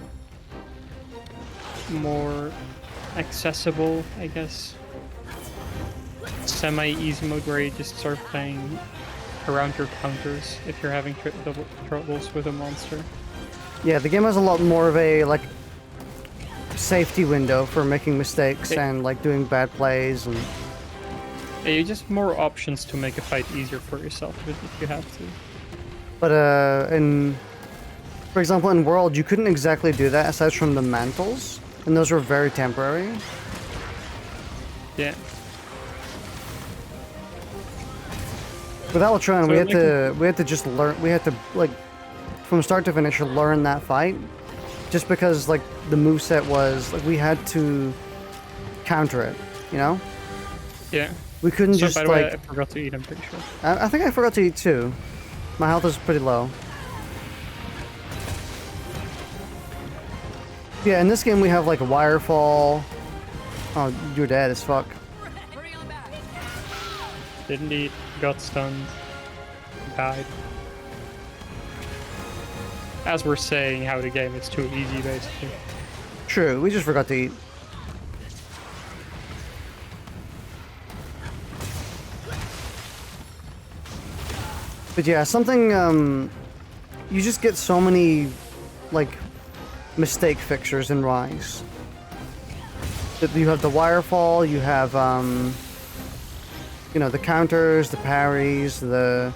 more accessible, I guess, semi-easy mode where you just start playing around your counters if you're having troubles with a monster. Yeah, the game has a lot more of a like safety window for making mistakes and like doing bad plays, and yeah, you just more options to make a fight easier for yourself if you have to. But for example, in World, you couldn't exactly do that aside from the mantles, and those were very temporary. Yeah. With Alatreon, So we had to just learn. We had to like from start to finish learn that fight, just because like the moveset was like we had to counter it, you know? Yeah. We couldn't So just by the like. way, I forgot to eat, I'm pretty sure. I think I forgot to eat too. My health is pretty low. Yeah, in this game we have like a wirefall. Oh, you're dead as fuck. Hurry on back. Didn't eat, got stunned, died. As we're saying how the game is too easy, basically. True, we just forgot to eat. But yeah, something, you just get so many, like, mistake fixers in Rise. You have the wirefall, you have, you know, the counters, the parries, the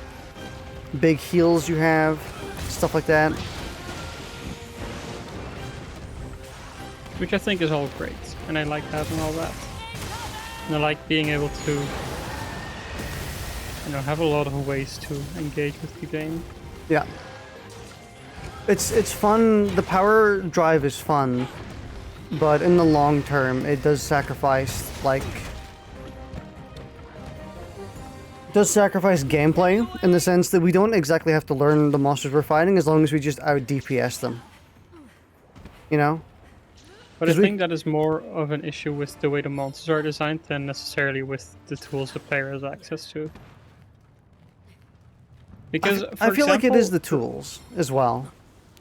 big heals you have, stuff like that. Which I think is all great, and I like having all that. And I like being able to, you know, have a lot of ways to engage with the game. Yeah. It's fun, the power drive is fun, but in the long term, it does sacrifice, like... It does sacrifice gameplay, in the sense that we don't exactly have to learn the monsters we're fighting, as long as we just out-DPS them. You know? But I 'Cause we- think that is more of an issue with the way the monsters are designed than necessarily with the tools the player has access to. Because, I for feel like it is the example, tools as well.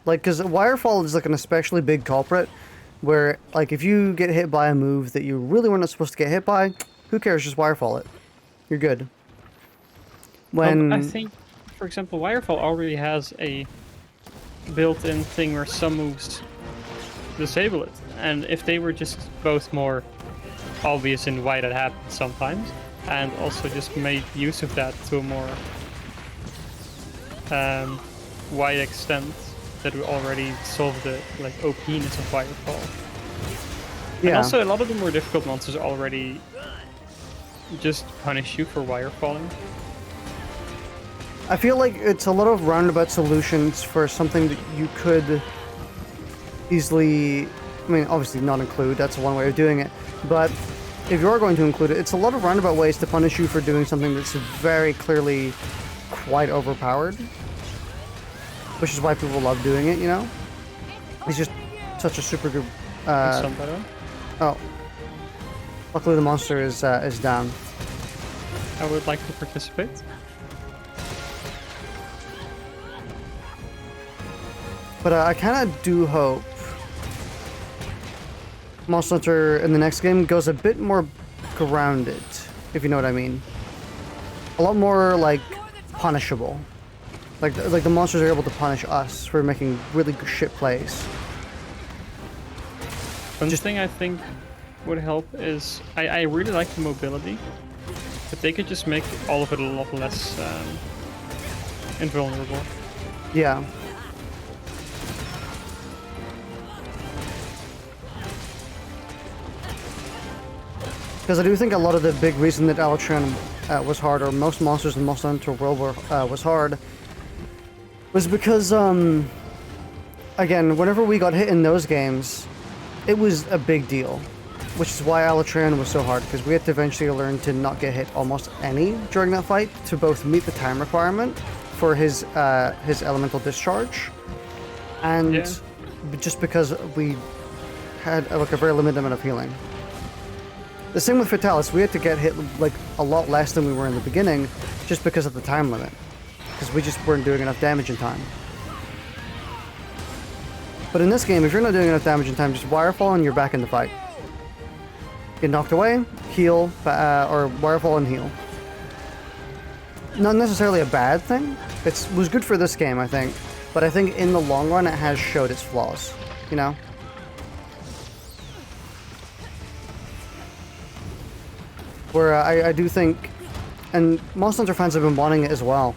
Like, because Wirefall is like an especially big culprit, where like if you get hit by a move that you really weren't supposed to get hit by, who cares? Just Wirefall it. You're good. When I think, for example, Wirefall already has a built-in thing where some moves disable it, and if they were just both more obvious in why that happens sometimes, and also just made use of that to a more wide extent, that we already solved the like OP-ness of Wirefall. And yeah, also, a lot of the more difficult monsters already just punish you for wirefalling. I feel like it's a lot of roundabout solutions for something that you could easily, I mean, obviously not include, that's one way of doing it, but if you are going to include it, it's a lot of roundabout ways to punish you for doing something that's very clearly quite overpowered, which is why people love doing it, you know? It's just such a super good, Somebody. oh. Luckily the monster is down. I would like to participate. But I kind of do hope Monster Hunter in the next game goes a bit more grounded, if you know what I mean. A lot more, like, punishable. Like the monsters are able to punish us for making really good shit plays. One thing I think would help is I really like the mobility, but they could just make all of it a lot less invulnerable. Yeah. Because I do think a lot of the big reason that Alatran was hard, or most monsters in Monster Hunter World was hard, was because, again, whenever we got hit in those games, it was a big deal. Which is why Alatran was so hard, because we had to eventually learn to not get hit almost any during that fight, to both meet the time requirement for his elemental discharge, and just because we had like a very limited amount of healing. The same with Fatalis, we had to get hit like a lot less than we were in the beginning, just because of the time limit. Because we just weren't doing enough damage in time. But in this game, if you're not doing enough damage in time, just Wirefall and you're back in the fight. Get knocked away, heal, or Wirefall and heal. Not necessarily a bad thing. It was good for this game, I think. But I think in the long run, it has showed its flaws. You know? Where I do think, and Monster Hunter fans have been wanting it as well,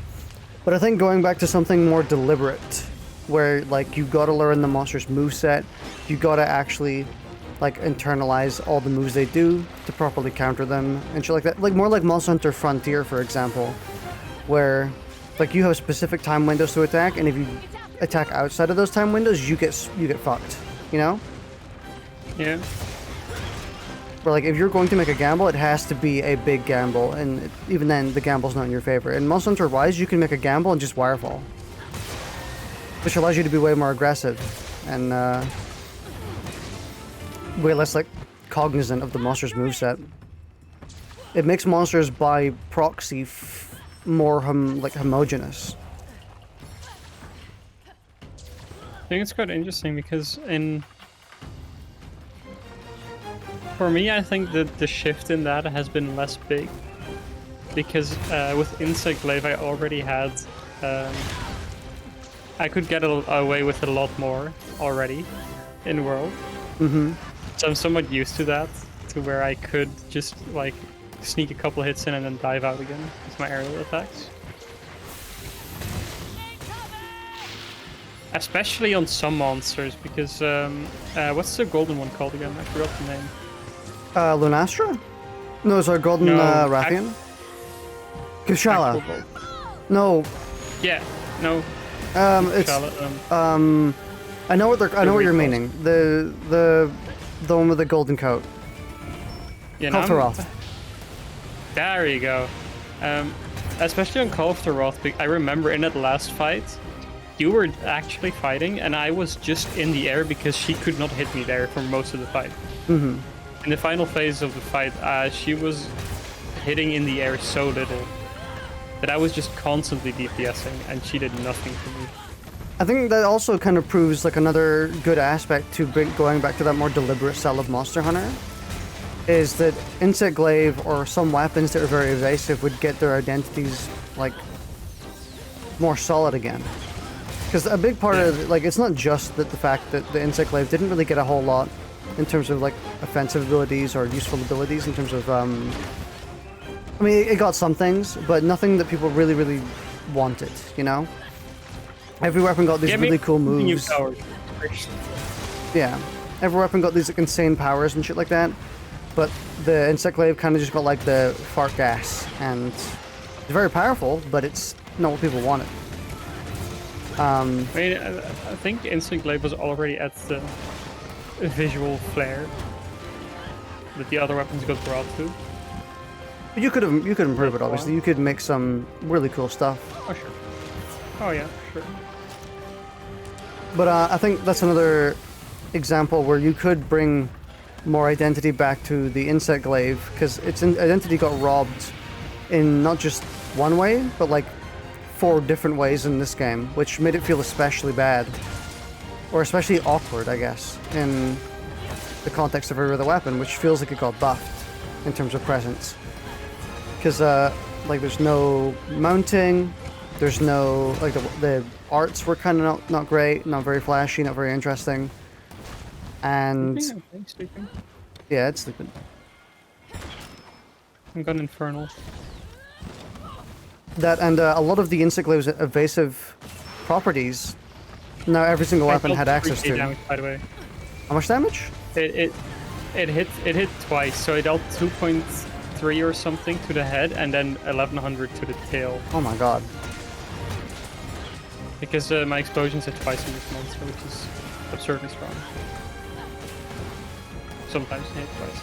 but I think going back to something more deliberate, where like you gotta learn the monster's moveset, you gotta actually like internalize all the moves they do to properly counter them and shit like that. Like more like Monster Hunter Frontier, for example, where like you have specific time windows to attack, and if you attack outside of those time windows, you get fucked. You know? Yeah. Where like if you're going to make a gamble, it has to be a big gamble, and even then the gamble's not in your favor. In Monster Hunter Rise, you can make a gamble and just Wirefall, which allows you to be way more aggressive and way less like cognizant of the monster's moveset. It makes monsters by proxy more homogeneous. I think it's quite interesting because for me, I think that the shift in that has been less big, because with Insect Glaive I already had, I could get away with it a lot more already in World. Mm-hmm. So I'm somewhat used to that, to where I could just like sneak a couple hits in and then dive out again with my aerial attacks. Especially on some monsters, because what's the golden one called again? I forgot the name. Lunastra? No, sorry, Golden No, Rathian? Kushala. Actual gold. No. Yeah, no. It's Kushala, I know what you're meaning. The one with the golden coat. yeah, Call of the Wrath. There you go. Especially on Call of the Wrath, I remember in that last fight, you were actually fighting, and I was just in the air because she could not hit me there for most of the fight. Mm-hmm. In the final phase of the fight, she was hitting in the air so little that I was just constantly DPSing, and she did nothing for me. I think that also kind of proves like another good aspect to going back to that more deliberate style of Monster Hunter, is that Insect Glaive or some weapons that are very evasive would get their identities like more solid again. Because a big part of like it's not just that the fact that the Insect Glaive didn't really get a whole lot in terms of like offensive abilities or useful abilities in terms of I mean it got some things, but nothing that people really wanted, you know? Every weapon got these really cool moves. Yeah. Every weapon got these like insane powers and shit like that. But the Insect Glaive kind of just got like the fart gas, and it's very powerful, but it's not what people wanted. I mean, I think Insect Glaive was already at the visual flair that the other weapons got brought to. But you could improve it, obviously. You could make some really cool stuff. Oh, sure. Oh, yeah, sure. But I think that's another example where you could bring more identity back to the Insect Glaive, because its identity got robbed in not just one way, but like 4 different ways in this game, which made it feel especially bad. Or especially awkward, I guess, in the context of every other weapon, which feels like it got buffed in terms of presence. Because, like, there's no mounting, there's no, like, the arts were kind of not great, not very flashy, not very interesting. And... Sleeping. Yeah, it's sleeping. I'm gone Infernal. That, and a lot of the Insect Glaive's evasive properties, now every single weapon had access to. Damage, by the way. How much damage? It hit twice, so it dealt 2.3 or something to the head, and then 1100 to the tail. Oh my god. Because my explosions hit twice in this monster, which is absurdly strong. Sometimes they hit twice.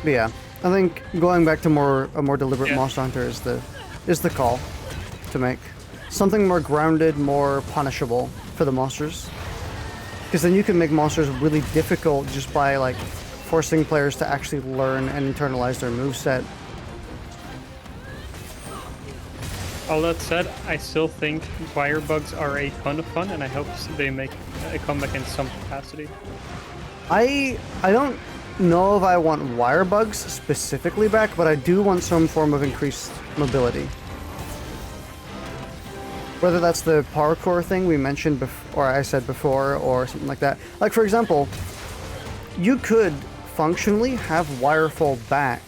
But yeah, I think going back to a more deliberate Monster Hunter is the call to make. Something more grounded, more punishable for the monsters. Because then you can make monsters really difficult just by like forcing players to actually learn and internalize their moveset. All that said, I still think wire bugs are a ton of fun, and I hope they make a comeback in some capacity. I don't know if I want wire bugs specifically back, but I do want some form of increased mobility. Whether that's the parkour thing we mentioned before, or I said before, or something like that. Like, for example, you could functionally have wirefall back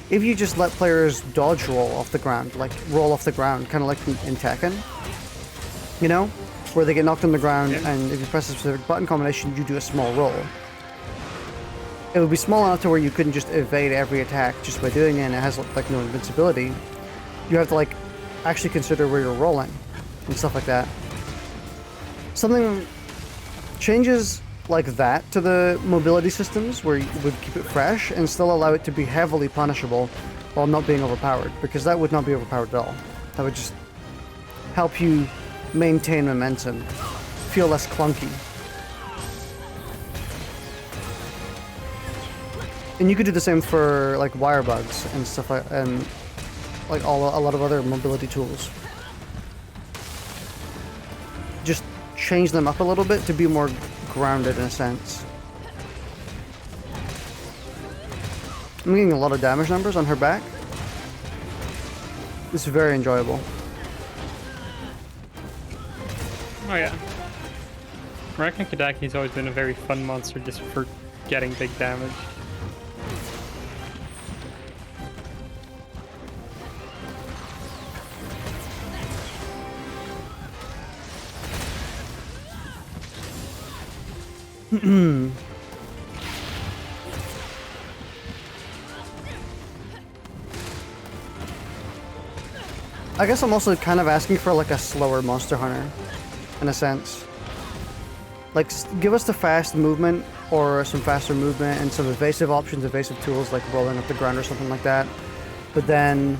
if you just let players dodge roll off the ground, like roll off the ground, kind of like in Tekken. You know? Where they get knocked on the ground, and if you press a specific button combination, you do a small roll. It would be small enough to where you couldn't just evade every attack just by doing it, and it has like no invincibility. You have to like actually consider where you're rolling and stuff like that. Something changes like that to the mobility systems where you would keep it fresh and still allow it to be heavily punishable while not being overpowered, because that would not be overpowered at all. That would just help you maintain momentum, feel less clunky. And you could do the same for like wire bugs and stuff like, and like a lot of other mobility tools. Just change them up a little bit to be more grounded in a sense. I'm getting a lot of damage numbers on her back. It's very enjoyable. Oh yeah. Rakan Kadaki's always been a very fun monster just for getting big damage. I guess I'm also kind of asking for like a slower Monster Hunter, in a sense. Like, give us the fast movement, or some faster movement, and some evasive options, evasive tools like rolling up the ground or something like that. But then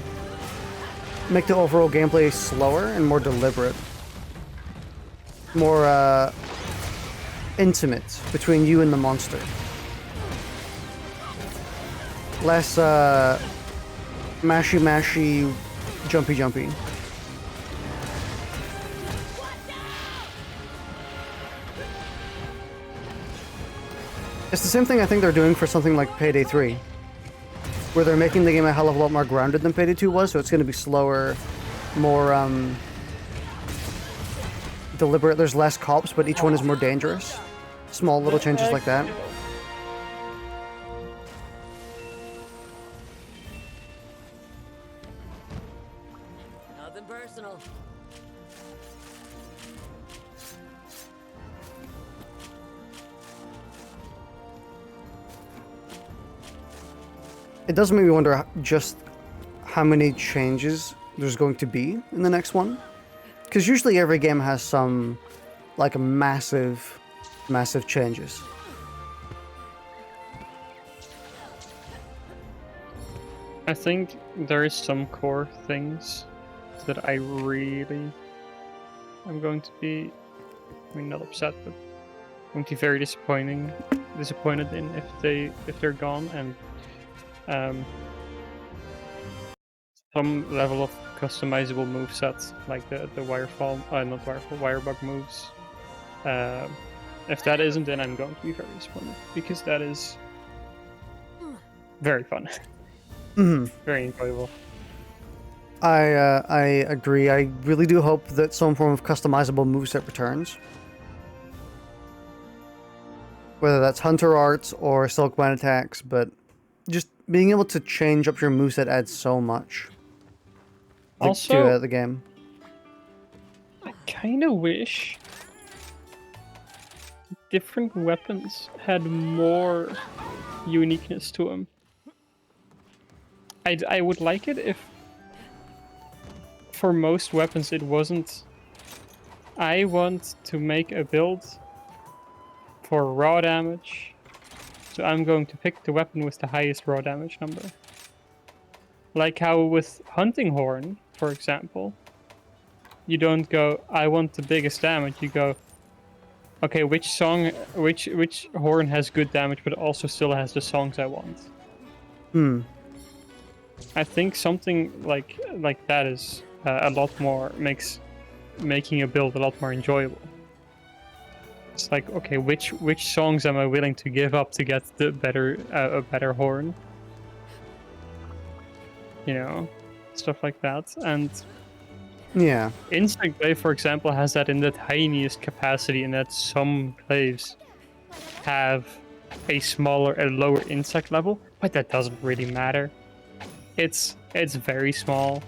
make the overall gameplay slower and more deliberate. more intimate between you and the monster. Less mashy, jumpy. It's the same thing I think they're doing for something like Payday 3, where they're making the game a hell of a lot more grounded than Payday 2 was, so it's going to be slower, more deliberate. There's less cops, but each one is more dangerous. Small little changes like that. Nothing personal. It does make me wonder just how many changes there's going to be in the next one. Because usually every game has some, like, massive changes. I think there is some core things that I really am going to be, I mean, not upset, but going to be very disappointed in if they're gone, and some level of customizable movesets, like the wirebug moves. If that isn't, then I'm going to be very disappointed, because that is very fun. Very enjoyable. I agree. I really do hope that some form of customizable moveset returns. Whether that's Hunter Arts or Silkbind attacks, but just being able to change up your moveset adds so much Also, to the game. I kind of wish different weapons had more uniqueness to them. I would like it if, for most weapons, it wasn't, I want to make a build for raw damage, so I'm going to pick the weapon with the highest raw damage number. Like how with Hunting Horn, for example, you don't go, I want the biggest damage. You go, okay, which horn has good damage but also still has the songs I want. I think something like that is a lot more, makes making a build a lot more enjoyable. It's like, okay, which songs am I willing to give up to get the a better horn? You know, stuff like that. And Yeah. Insect Glaive, for example, has that in the tiniest capacity, in that some glaives have a lower insect level, but that doesn't really matter. It's very small.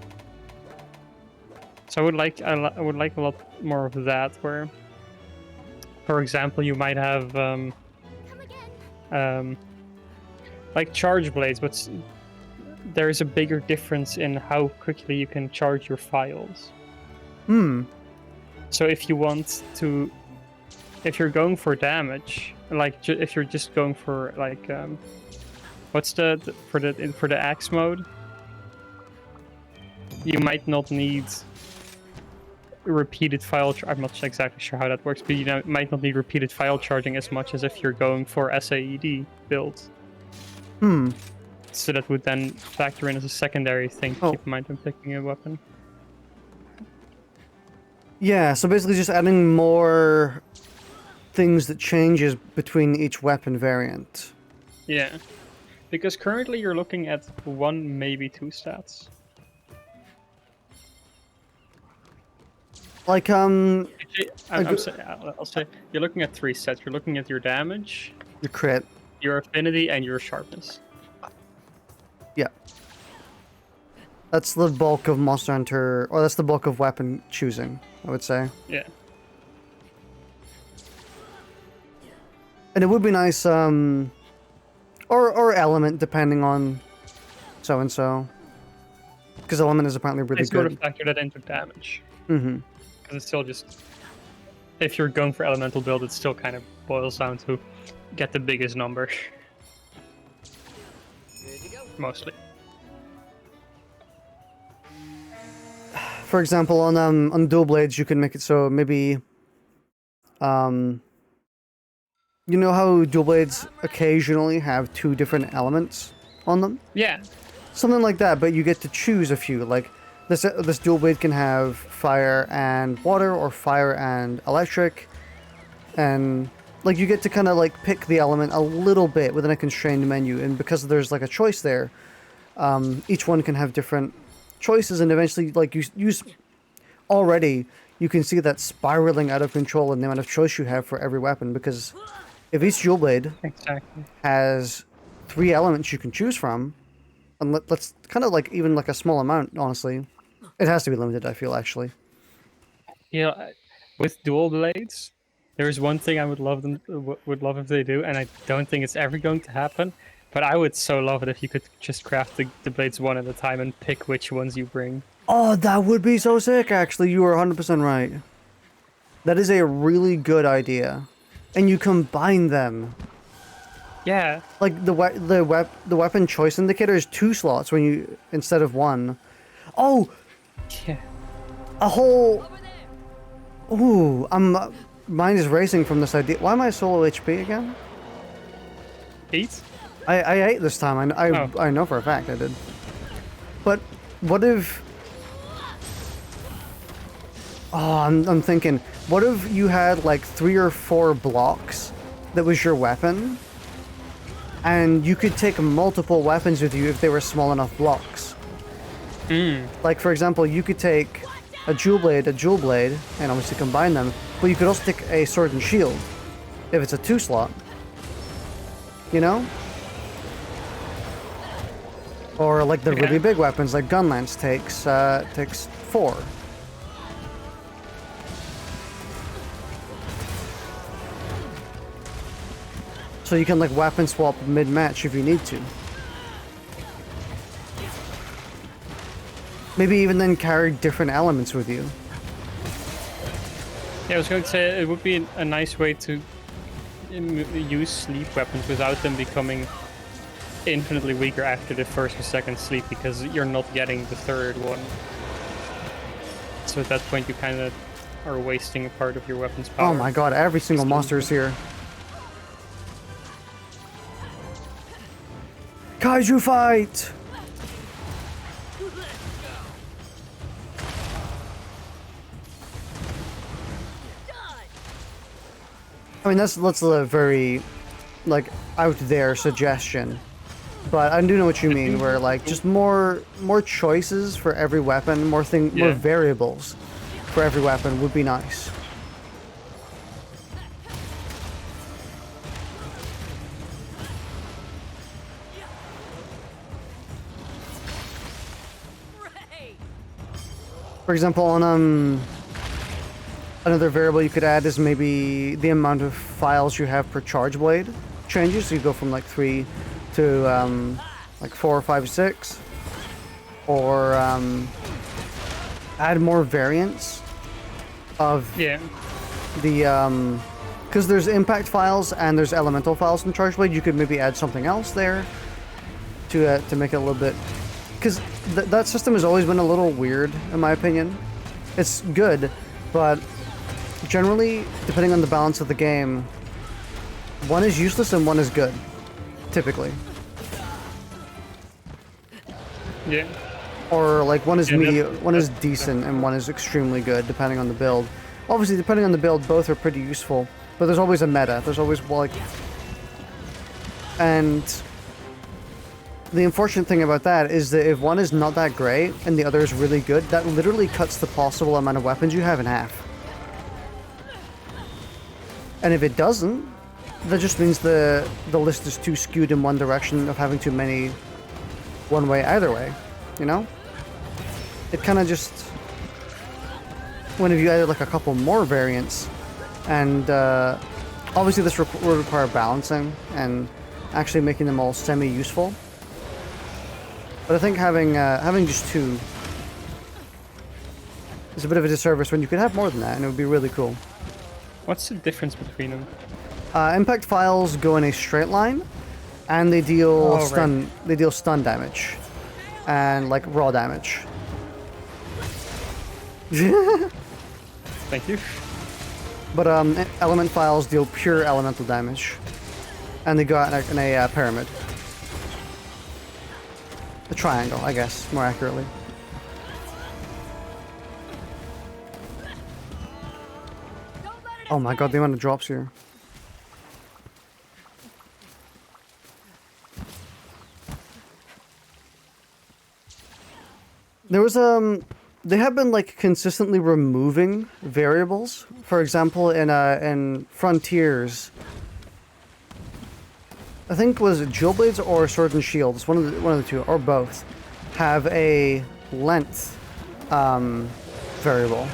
So I would like a lot more of that, where, for example, you might have like charge blades, but there is a bigger difference in how quickly you can charge your files. So if you want to, if you're going for damage, like if you're just going for like what's for the axe mode, you might not need repeated file. I'm not exactly sure how that works, but you might not need repeated file charging as much as if you're going for SAED build. So that would then factor in as a secondary thing to keep in mind when picking a weapon. Yeah, so basically just adding more things that changes between each weapon variant. Yeah, because currently you're looking at 1, maybe 2 stats. Like, I'll say you're looking at 3 sets. You're looking at your damage, your crit. your affinity, and your sharpness. Yeah. That's the bulk of Monster Hunter, or that's the bulk of weapon choosing, I would say. Yeah. And it would be nice, or element, depending on so-and-so. Because element is apparently really They sort good. of factor that into damage. Because it's still just, if you're going for elemental build, it still kind of boils down to get the biggest number. Mostly. For example, on dual blades, you can make it so maybe You know how dual blades occasionally have 2 different elements on them? Yeah. Something like that, but you get to choose a few. Like this dual blade can have fire and water, or fire and electric, and like you get to kind of like pick the element a little bit within a constrained menu. And because there's like a choice there, each one can have different choices, and eventually, like you use already, you can see that spiraling out of control in the amount of choice you have for every weapon. Because if each dual blade Exactly. has 3 elements you can choose from, and let's kind of like even like a small amount, honestly, it has to be limited. I feel actually. You know, with dual blades, there's one thing I would love would love if they do, and I don't think it's ever going to happen. But I would so love it if you could just craft the blades one at a time and pick which ones you bring. Oh, that would be so sick. Actually, you are 100% right. That is a really good idea, and you combine them. Yeah. Like the weapon choice indicator is 2 slots when you instead of 1. Oh, Yeah. a whole. Ooh, mind is racing from this idea. Why am I solo HP again? 8? I ate this time. I know for a fact I did. But what if? Oh, I'm thinking. What if you had like 3 or 4 blocks that was your weapon, and you could take multiple weapons with you if they were small enough blocks. Like for example, you could take a dual blade, and obviously combine them. But you could also take a sword and shield if it's a 2 slot. You know? Or like the really big weapons, like Gunlance takes 4. So you can like weapon swap mid-match if you need to. Maybe even then carry different elements with you. Yeah, I was going to say it would be a nice way to use sleep weapons without them becoming infinitely weaker after the first or second sleep, because you're not getting the third one. So at that point you kind of are wasting a part of your weapon's power. Oh my god, every single monster is here. Kaiju fight! I mean, that's a very, like, out there suggestion. But I do know what you mean, where, like, just more choices for every weapon, more variables for every weapon would be nice. For example, on another variable you could add is maybe the amount of files you have per charge blade changes. So you go from like 3 to like 4, 5, 6, or add more variants of the because there's impact files and there's elemental files in charge blade. You could maybe add something else there to make it a little bit. Because that system has always been a little weird, in my opinion. It's good, but generally, depending on the balance of the game, one is useless and one is good, typically. Yeah. Or like one is one is decent and one is extremely good, depending on the build. Obviously, depending on the build, both are pretty useful, but there's always a meta. There's always like, and the unfortunate thing about that is that if one is not that great and the other is really good, that literally cuts the possible amount of weapons you have in half. And if it doesn't, that just means the list is too skewed in one direction of having too many one way either way, you know? It kind of just, when if you added like a couple more variants, and obviously this will require balancing and actually making them all semi-useful. But I think having just 2 is a bit of a disservice when you could have more than that, and it would be really cool. What's the difference between them? Impact files go in a straight line, and they deal stun. Right. They deal stun damage, and like raw damage. Thank you. But element files deal pure elemental damage, and they go out in a pyramid. A triangle, I guess, more accurately. Oh my god, the amount of drops here. There was they have been like consistently removing variables. For example, in Frontiers, I think was it Jewel Blades or Sword and Shields, one of the two or both, have a length variable.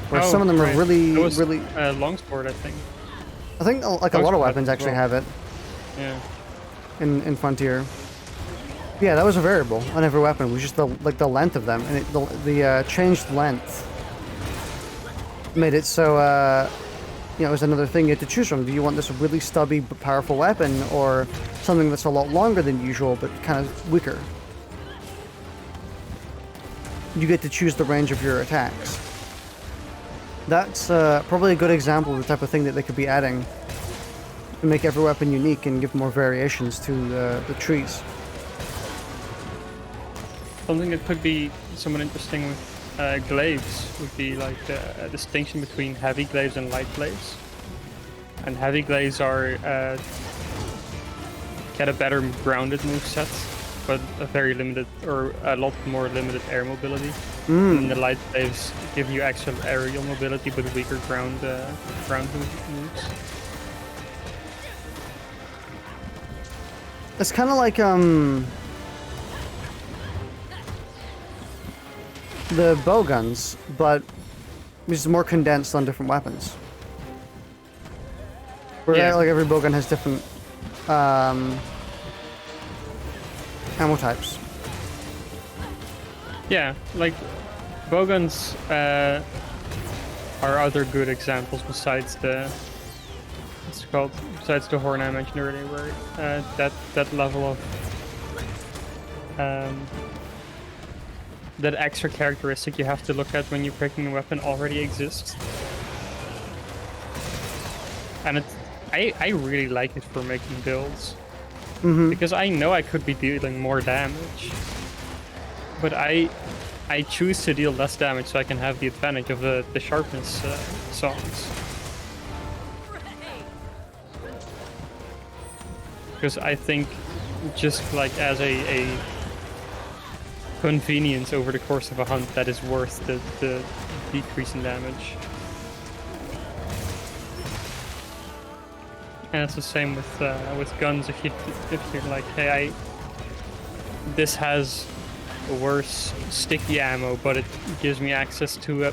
Where some of them are really longsword, I think. I think like a lot of weapons actually have it. Yeah. In Frontier. Yeah, that was a variable on every weapon. It was just the length of them, and the changed length made it so it was another thing you had to choose from. Do you want this really stubby but powerful weapon, or something that's a lot longer than usual but kind of weaker? You get to choose the range of your attacks. That's probably a good example of the type of thing that they could be adding to make every weapon unique and give more variations to the trees. Something that could be somewhat interesting with glaives would be like a distinction between heavy glaives and light glaives. And heavy glaives are get a better grounded moveset, but a very limited or a lot more limited air mobility. And the light glaives give you extra aerial mobility but weaker ground moves. It's kind of like the bow guns, but it's more condensed on different weapons. Where like every bowgun has different ammo types. Yeah, like bowguns are other good examples besides the besides the horn I mentioned earlier, where that level of that extra characteristic you have to look at when you're picking a weapon already exists. And I really like it for making builds. Because I know I could be dealing more damage. But I choose to deal less damage so I can have the advantage of the sharpness songs. Because I think just like as a convenience over the course of a hunt, that is worth the decrease in damage. And it's the same with guns. If you're like, hey, this has worse sticky ammo, but it gives me access to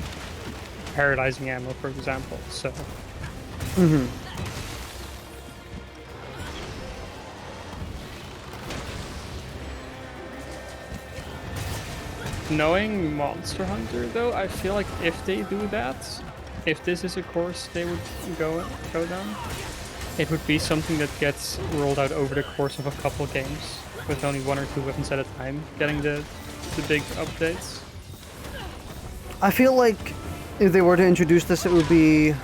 paralyzing ammo, for example. So. Knowing Monster Hunter, though, I feel like if they do that, if this is a course they would go down, it would be something that gets rolled out over the course of a couple games, with only 1 or 2 weapons at a time getting the big updates. I feel like if they were to introduce this, it would be...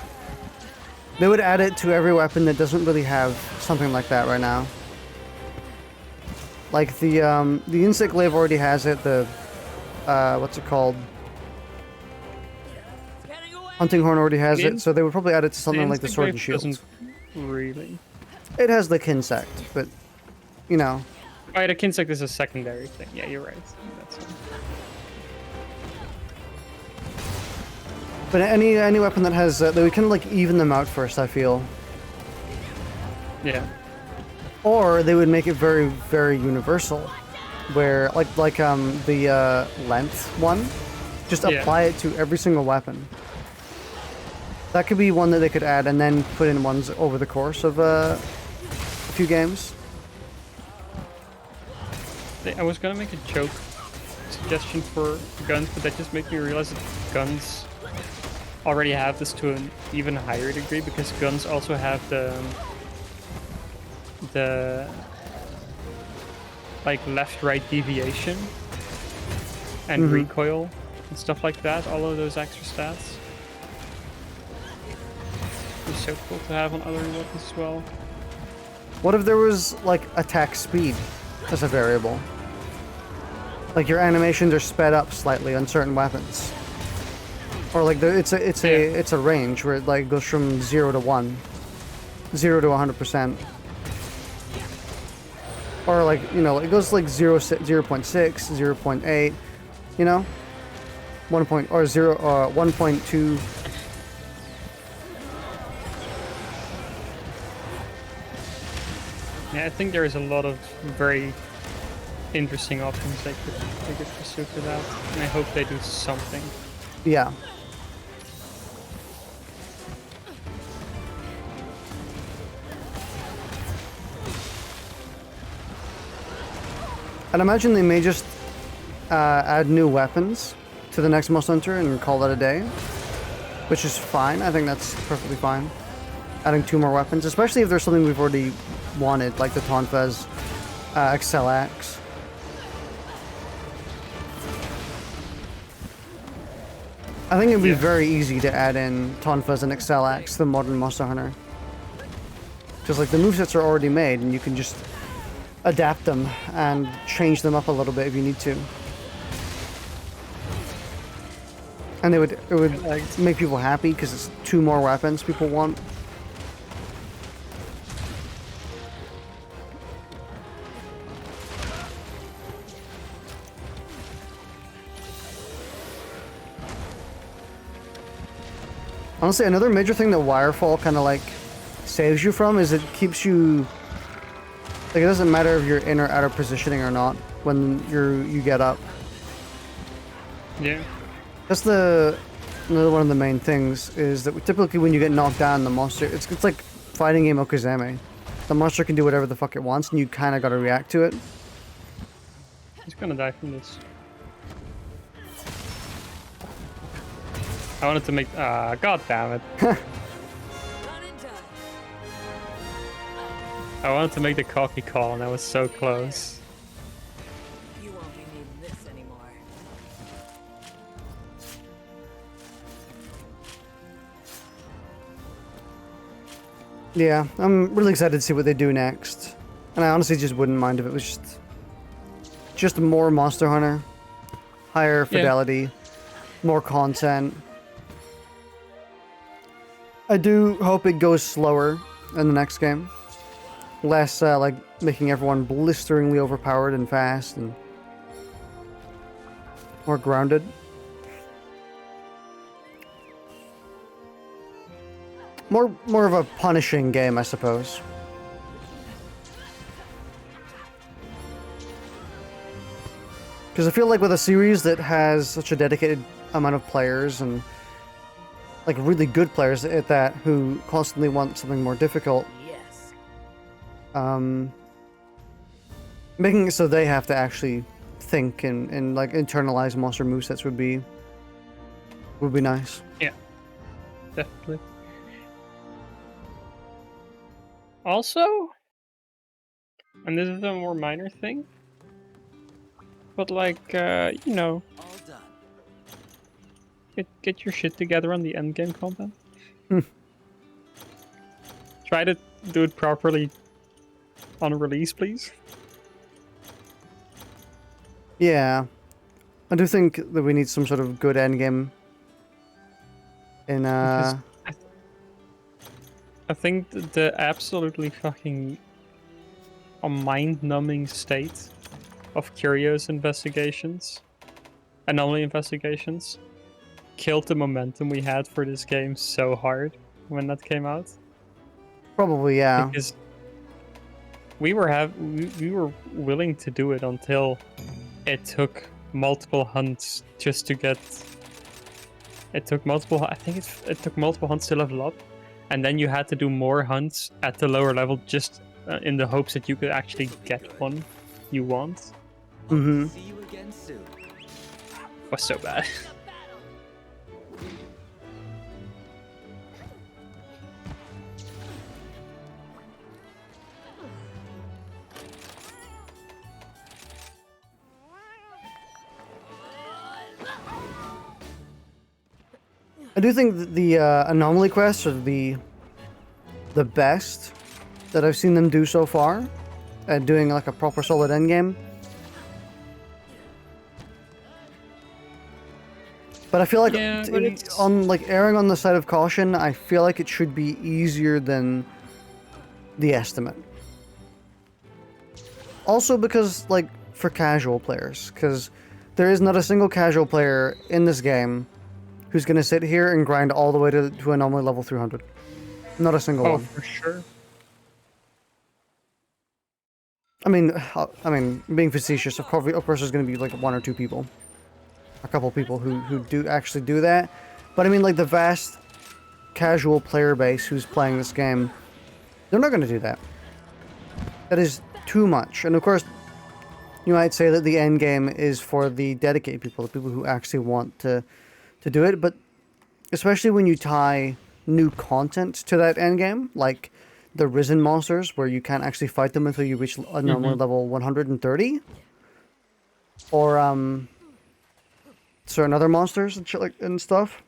They would add it to every weapon that doesn't really have something like that right now. Like the Insect Glaive already has it, the... what's it called? Hunting Horn already has it, so they would probably add it to something like the Sword and Shield. Doesn't really. It has the Kinsect, but, you know... Right, a Kinsect is a secondary thing. Yeah, you're right. That's But any weapon that has... they would kind of like even them out first, I feel. Yeah. Or they would make it very, very universal. Where, like the length one, just apply it to every single weapon. That could be one that they could add and then put in ones over the course of a few games. I was gonna make a joke suggestion for guns, but that just made me realize that guns already have this to an even higher degree, because guns also have the like left-right deviation and recoil and stuff like that, all of those extra stats. be so cool to have on other weapons as well. What if there was like attack speed as a variable? Like your animations are sped up slightly on certain weapons, or like it's a range where it like goes from 0 to 1, 0 to 100%, or like it goes like 0.6, 0.8, 1 point or 1.2. Yeah, I think there is a lot of very interesting options they could pursue for that, and I hope they do something. Yeah. I'd imagine they may just add new weapons to the next Monster Hunter and call that a day, which is fine. I think that's perfectly fine. Adding 2 more weapons, especially if there's something we've already wanted, like the Tonfez Excel Axe. I think it'd be very easy to add in Tonfez and Excel Axe to the modern Monster Hunter. Because like the movesets are already made and you can just adapt them and change them up a little bit if you need to. And it would make people happy because it's 2 more weapons people want. Honestly, another major thing that Wirefall kind of like saves you from is it keeps you like it doesn't matter if you're in or out of positioning or not when you get up. Yeah. That's another one of the main things is that typically when you get knocked down, the monster it's like fighting game Okazeme. The monster can do whatever the fuck it wants, and you kind of got to react to it. He's gonna die from this. I wanted to make. God damn it! I wanted to make the cocky call, and I was so close. You won't be needing this anymore. Yeah, I'm really excited to see what they do next. And I honestly just wouldn't mind if it was just more Monster Hunter, higher fidelity, more content. I do hope it goes slower in the next game. Less like making everyone blisteringly overpowered and fast and more grounded. More of a punishing game, I suppose. Because I feel like with a series that has such a dedicated amount of players and like really good players at that who constantly want something more difficult, Yes. making it so they have to actually think and like internalize monster movesets would be nice. Yeah, definitely. Also, and this is a more minor thing, but like, All done. get your shit together on the endgame content. Hmm. Try to do it properly on release, please. Yeah, I do think that we need some sort of good endgame in Because I think the absolutely fucking mind-numbing state of Curious investigations, anomaly investigations, killed the momentum we had for this game so hard when that came out. probably, yeah. Because we were willing to do it until it took multiple hunts just to get. It took multiple. I think it took multiple hunts to level up, and then you had to do more hunts at the lower level just in the hopes that you could actually get one you want. Mm-hmm. See you again soon. Was so bad. I do think that the anomaly quests or the the best that I've seen them do so far at doing like a proper solid endgame. But I feel like Yeah, but it's... on like erring on the side of caution, I feel like it should be easier than the estimate. Also because like for casual players, because there is not a single casual player in this game who's going to sit here and grind all the way to anomaly level 300. Not a single Oh, one. for sure. I mean, being facetious, of course there's going to be like one or two people. A couple people who do actually do that. But I mean, like the vast casual player base who's playing this game, they're not going to do that. That is too much. And of course, you might say that the end game is for the dedicated people, the people who actually want to do it. But especially when you tie new content to that end game, like the Risen monsters, where you can't actually fight them until you reach a normal level 130, or certain other monsters and shit and stuff.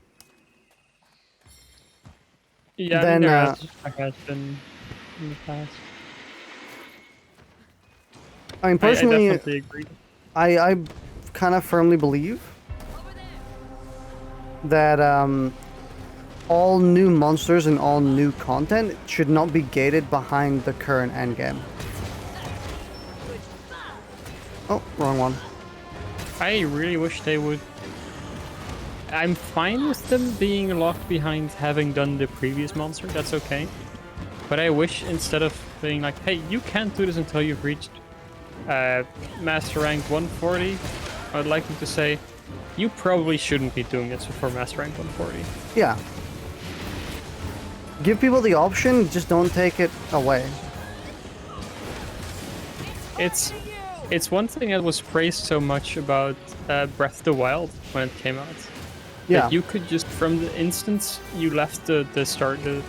Yeah, Then, I think there has been in the past. I mean, personally, I definitely agree. I kind of firmly believe that all new monsters and all new content should not be gated behind the current endgame. Oh, wrong one. I really wish they would. I'm fine with them being locked behind having done the previous monster, that's okay. But I wish instead of being like, hey, you can't do this until you've reached Master Rank 140, I would like them to say, you probably shouldn't be doing this before Master Rank 140. Yeah. Give people the option, just don't take it away. It's one thing that was praised so much about Breath of the Wild when it came out. Yeah. That you could just, from the instance you left the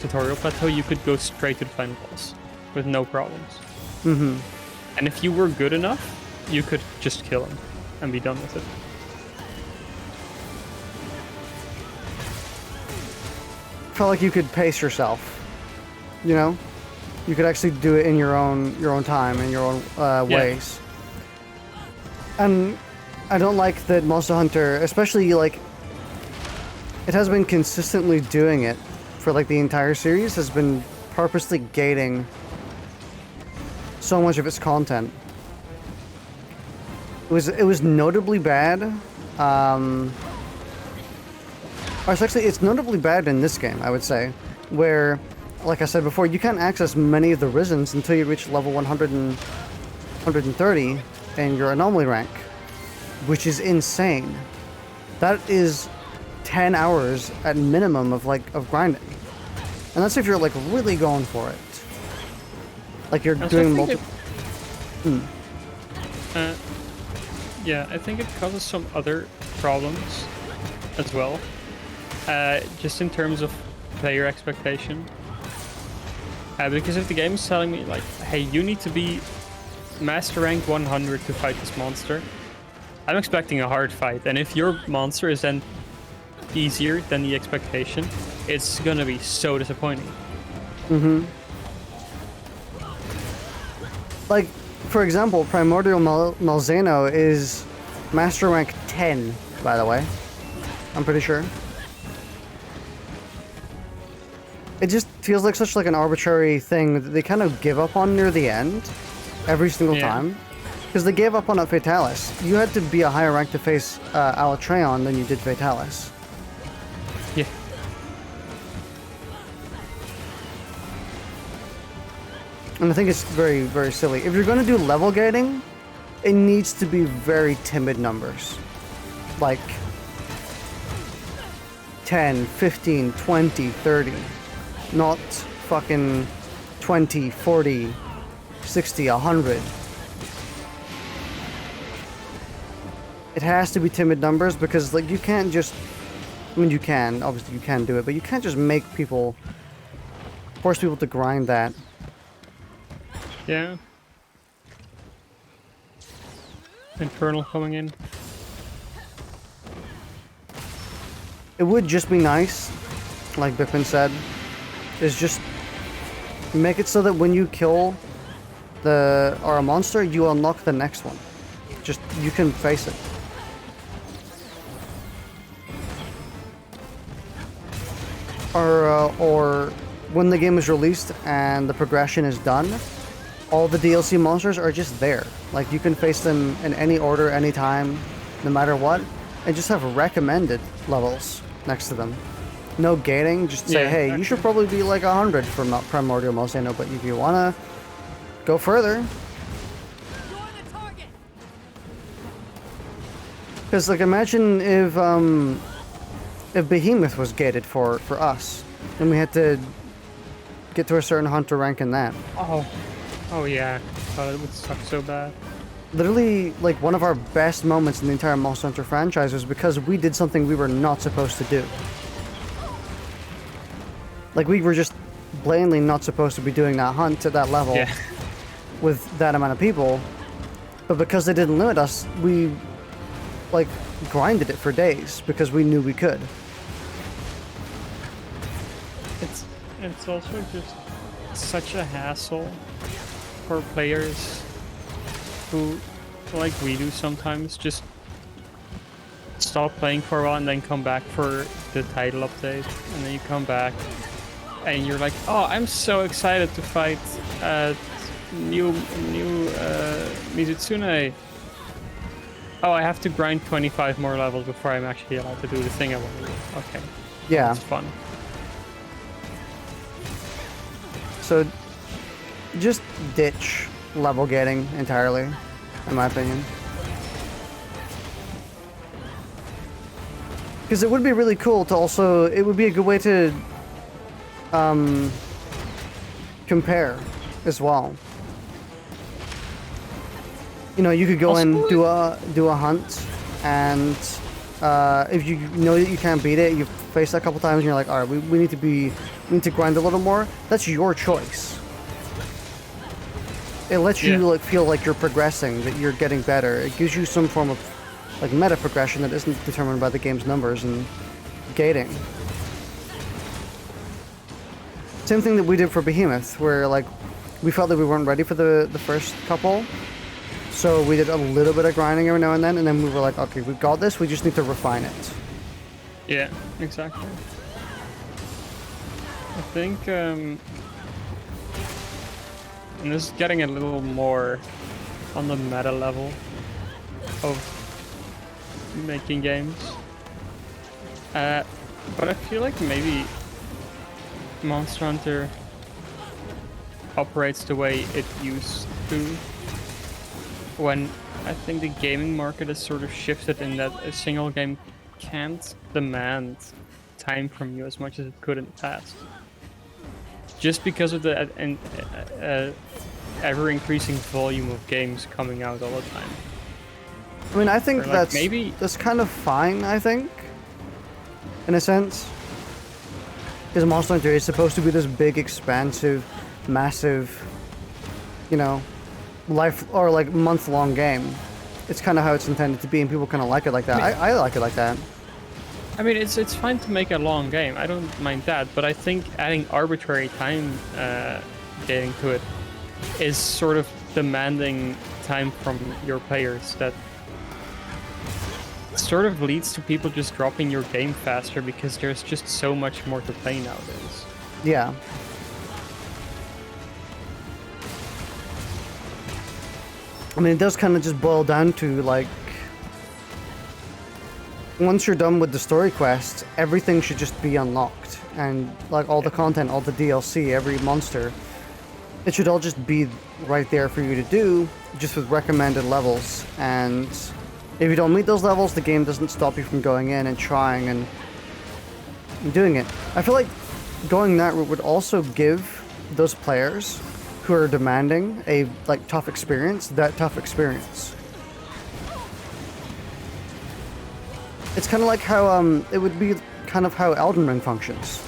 tutorial plateau, you could go straight to the final boss with no problems. Mm-hmm. And if you were good enough, you could just kill him and be done with it. Felt like you could pace yourself. You know? You could actually do it in your own time, in your own ways. And I don't like that Monster Hunter, especially like, it has been consistently doing it for like the entire series, has been purposely gating so much of its content. It was notably bad. It's notably bad in this game, I would say, where, like I said before, you can't access many of the Risens until you reach level 100 and 130 in your anomaly rank, which is insane. That is 10 hours at minimum of grinding, and that's if you're like really going for it. Like you're doing multiple. Yeah, I think it causes some other problems as well. Just in terms of player expectation. Because if the game is telling me like, hey, you need to be Master Rank 100 to fight this monster, I'm expecting a hard fight, and if your monster is then easier than the expectation, it's gonna be so disappointing. Mm-hmm. Like, for example, Primordial Malzeno is Master Rank 10, by the way. I'm pretty sure. It just feels like such like an arbitrary thing that they kind of give up on near the end, every single time. Because they gave up on it Fatalis. You had to be a higher rank to face Alatreon than you did Fatalis. Yeah. And I think it's very, very silly. If you're going to do level gating, it needs to be very timid numbers. Like 10, 15, 20, 30. Not fucking 20, 40, 60, 100. It has to be timid numbers because like you can't just... I mean, you can. Obviously you can do it, but you can't just make people... force people to grind that. Yeah. Infernal coming in. It would just be nice, like Bipin said, is just Make it so that when you kill a monster, you unlock the next one. Just, you can face it. Or when the game is released and the progression is done, all the DLC monsters are just there. Like, you can face them in any order, anytime, no matter what, and just have recommended levels next to them. No gating, just say, Yeah, hey, actually. you should probably be like 100 for Primordial Mosano, but if you wanna go further. Because, like, imagine if Behemoth was gated for us, and we had to get to a certain hunter rank in that. Oh yeah. Oh, it would suck so bad. Literally, like, one of our best moments in the entire Monster Hunter franchise was because we did something we were not supposed to do. Like, we were just blatantly not supposed to be doing that hunt at that level Yeah. with that amount of people, but because they didn't limit us, we, like, grinded it for days because we knew we could. It's also just such a hassle for players who, like we do sometimes, just stop playing for a while and then come back for the title update, and then you come back and you're like, oh, I'm so excited to fight new Mizutsune. Oh, I have to grind 25 more levels before I'm actually allowed to do the thing I want to do. Okay, Yeah. it's fun. So, just ditch level gating entirely, in my opinion. Because it would be really cool to also, it would be a good way to compare as well. You know, you could go and do a hunt, and if you know that you can't beat it, you face that a couple times, and you're like, all right, we need to grind a little more. That's your choice. It lets you like feel like you're progressing, that you're getting better. It gives you some form of like meta progression that isn't determined by the game's numbers and gating. Same thing that we did for Behemoth, where like we felt that we weren't ready for the first couple, so we did a little bit of grinding every now and then we were like, okay, we've got this, we just need to refine it. Yeah, exactly. I think, and this is getting a little more on the meta level of making games. But I feel like maybe Monster Hunter operates the way it used to, when I think the gaming market has sort of shifted in that a single game can't demand time from you as much as it could in the past. Just because of the ever-increasing volume of games coming out all the time. I mean, I think Or, like, that's kind of fine, I think, in a sense. Because Monster Hunter is supposed to be this big, expansive, massive, you know, life or like month-long game. It's kind of how it's intended to be, and people kind of like it like that. I like it like that. I mean, it's fine to make a long game. I don't mind that, but I think adding arbitrary time getting to it is sort of demanding time from your players that sort of leads to people just dropping your game faster because there's just so much more to play nowadays. Yeah. I mean, it does kind of just boil down to, like, once you're done with the story quest, everything should just be unlocked. And, like, all the content, all the DLC, every monster, it should all just be right there for you to do, just with recommended levels. And if you don't meet those levels, the game doesn't stop you from going in and trying and doing it. I feel like going that route would also give those players who are demanding a like tough experience, that tough experience. It's kind of like how it would be kind of how Elden Ring functions,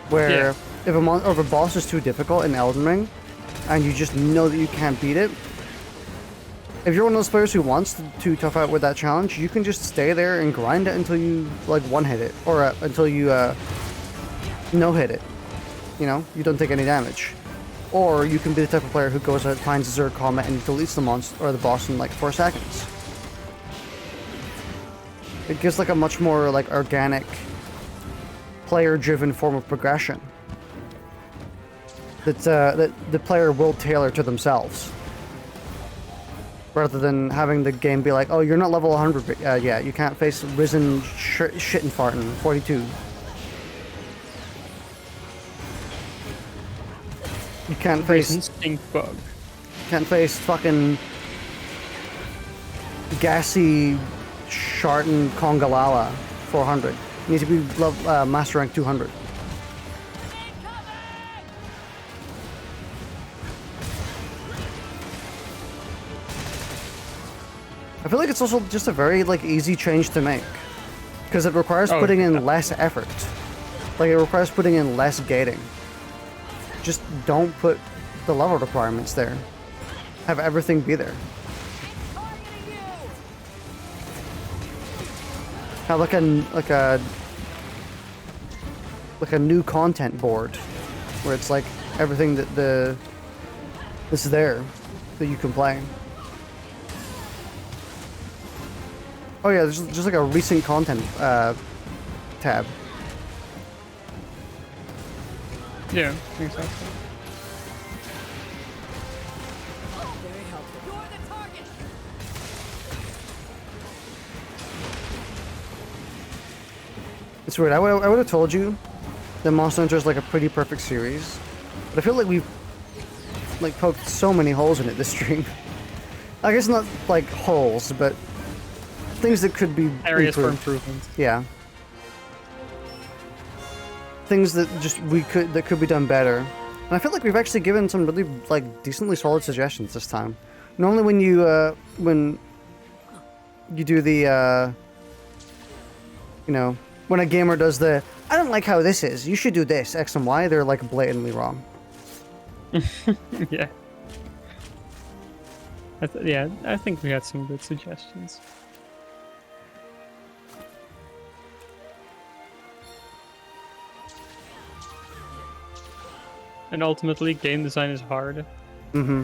where if a boss is too difficult in Elden Ring, and you just know that you can't beat it, if you're one of those players who wants to tough out with that challenge, you can just stay there and grind it until you like one hit it, or until you no hit it. you know, you don't take any damage. Or you can be the type of player who goes out, finds a Zerg combat, and deletes the monster or the boss in like 4 seconds. It gives like a much more like organic, player-driven form of progression that the player will tailor to themselves, rather than having the game be like, oh, you're not level 100 yet, you can't face Risen shit and farting 42. You can't face Stink bug. can't face fucking gassy Shartan Kongalala 400. You need to be master rank 200. I feel like it's also just a very like easy change to make, because it requires putting in less effort. Like it requires putting in less gating. Just don't put the level requirements there. Have everything be there. Have like a new content board where it's like everything that this is there that you can play. Oh yeah, there's just like a recent content tab. Yeah, exactly. Very helpful. You're the target. It's weird. I would have told you that Monster Hunter is like a pretty perfect series, but I feel like we've like poked so many holes in it this stream. I guess not like holes, but things that could be Areas for improved. improvement. Yeah. Things that that could be done better. And I feel like we've actually given some really like decently solid suggestions this time. Normally when you do the you know, when a gamer does the I don't like how this is, you should do this, X and Y, they're like blatantly wrong. Yeah. I think we had some good suggestions. And ultimately, game design is hard. Mm-hmm.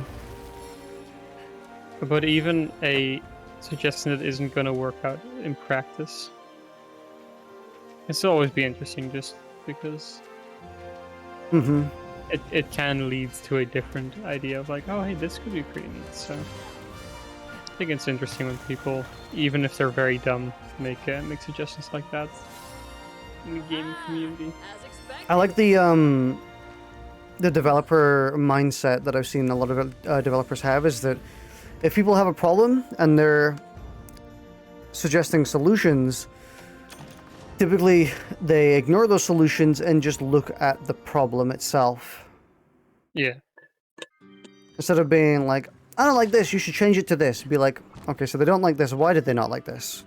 But even a suggestion that isn't going to work out in practice, it's always be interesting just because Mm-hmm. it can lead to a different idea of like, oh, hey, this could be pretty neat. So I think it's interesting when people, even if they're very dumb, make suggestions like that in the game community. As expected. I like the developer mindset that I've seen a lot of developers have, is that if people have a problem and they're suggesting solutions, typically they ignore those solutions and just look at the problem itself. Yeah. Instead of being like, I don't like this, you should change it to this. Be like, okay, so they don't like this, why did they not like this?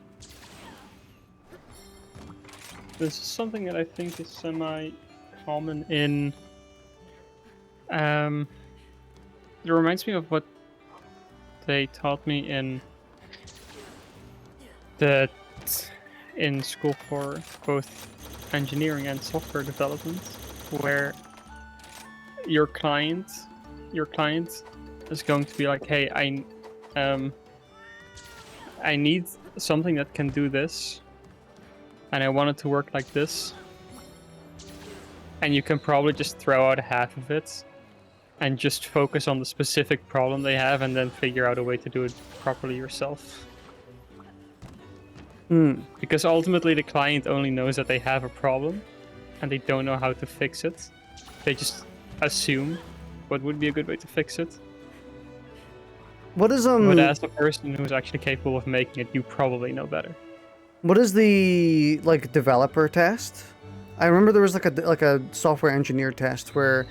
This is something that I think is semi-common in... it reminds me of what they taught me in school for both engineering and software development, where your client is going to be like, hey, I need something that can do this, and I want it to work like this, and you can probably just throw out half of it and just focus on the specific problem they have, and then figure out a way to do it properly yourself. Because ultimately the client only knows that they have a problem and they don't know how to fix it. They just assume what would be a good way to fix it. What is But as the person who's actually capable of making it, you probably know better. What is the like developer test? I remember there was like a software engineer test where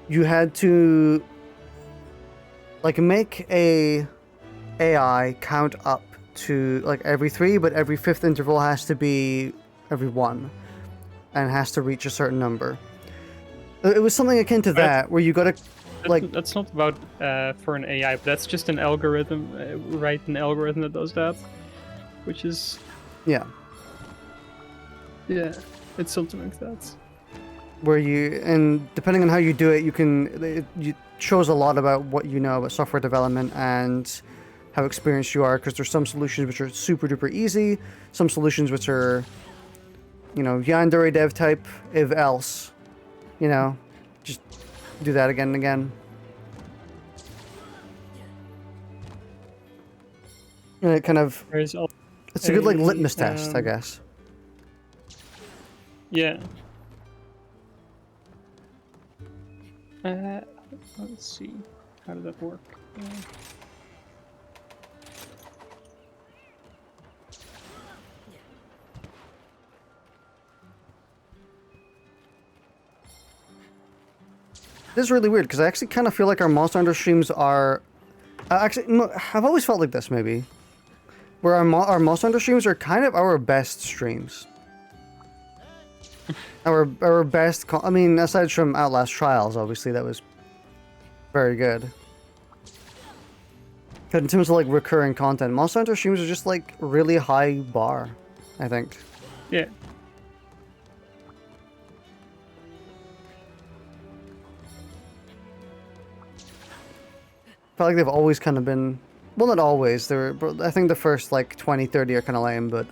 you had to like make a AI count up to like every 3, but every 5th interval has to be every 1 and has to reach a certain number. It was something akin to that, where you gotta like... That's not about for an AI, but that's just an algorithm, write an algorithm that does that, which is... Yeah. Yeah, it's something like that. where and depending on how you do it, it shows a lot about what you know about software development and how experienced you are, because there's some solutions which are super duper easy, some solutions which are, you know, Yandere dev type, if else, you know, just do that again and again. And it kind of, There's it's a good like litmus test, I guess. Yeah. Let's see. How does that work? This is really weird because I actually kind of feel like our Monster Hunter streams are. I've always felt like this maybe, where our Monster Hunter streams are kind of our best streams. our best. I mean, aside from Outlast Trials, obviously that was very good. But in terms of like recurring content, Monster Hunter streams are just like really high bar, I think. Yeah. I feel like they've always kind of been, well, not always. I think the first like 20, 30 are kind of lame, but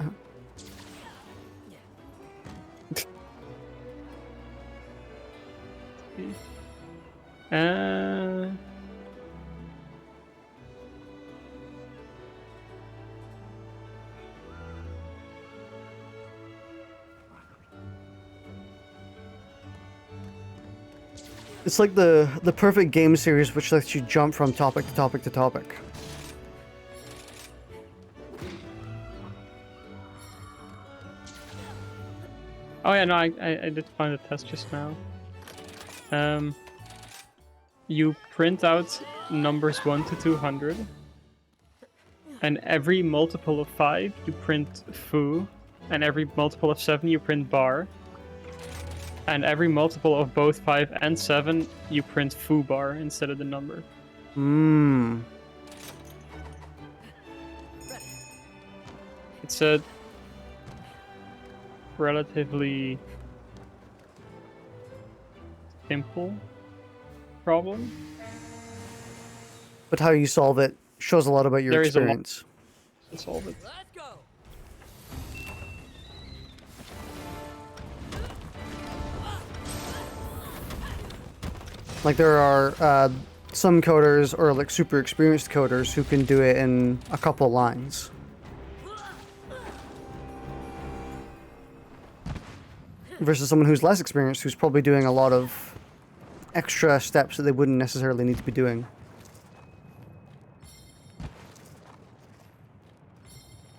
it's like the perfect game series which lets you jump from topic to topic to topic. Oh yeah, no, I did find a test just now. You print out numbers 1 to 200, and every multiple of 5 you print foo, and every multiple of 7 you print bar, and every multiple of both 5 and 7 you print foo bar instead of the number. Mmm. It's a relatively simple problem. But how you solve it shows a lot about your There is a lot experience. to solve it. Like there are some coders or like super experienced coders who can do it in a couple lines. Versus someone who's less experienced, who's probably doing a lot of extra steps that they wouldn't necessarily need to be doing.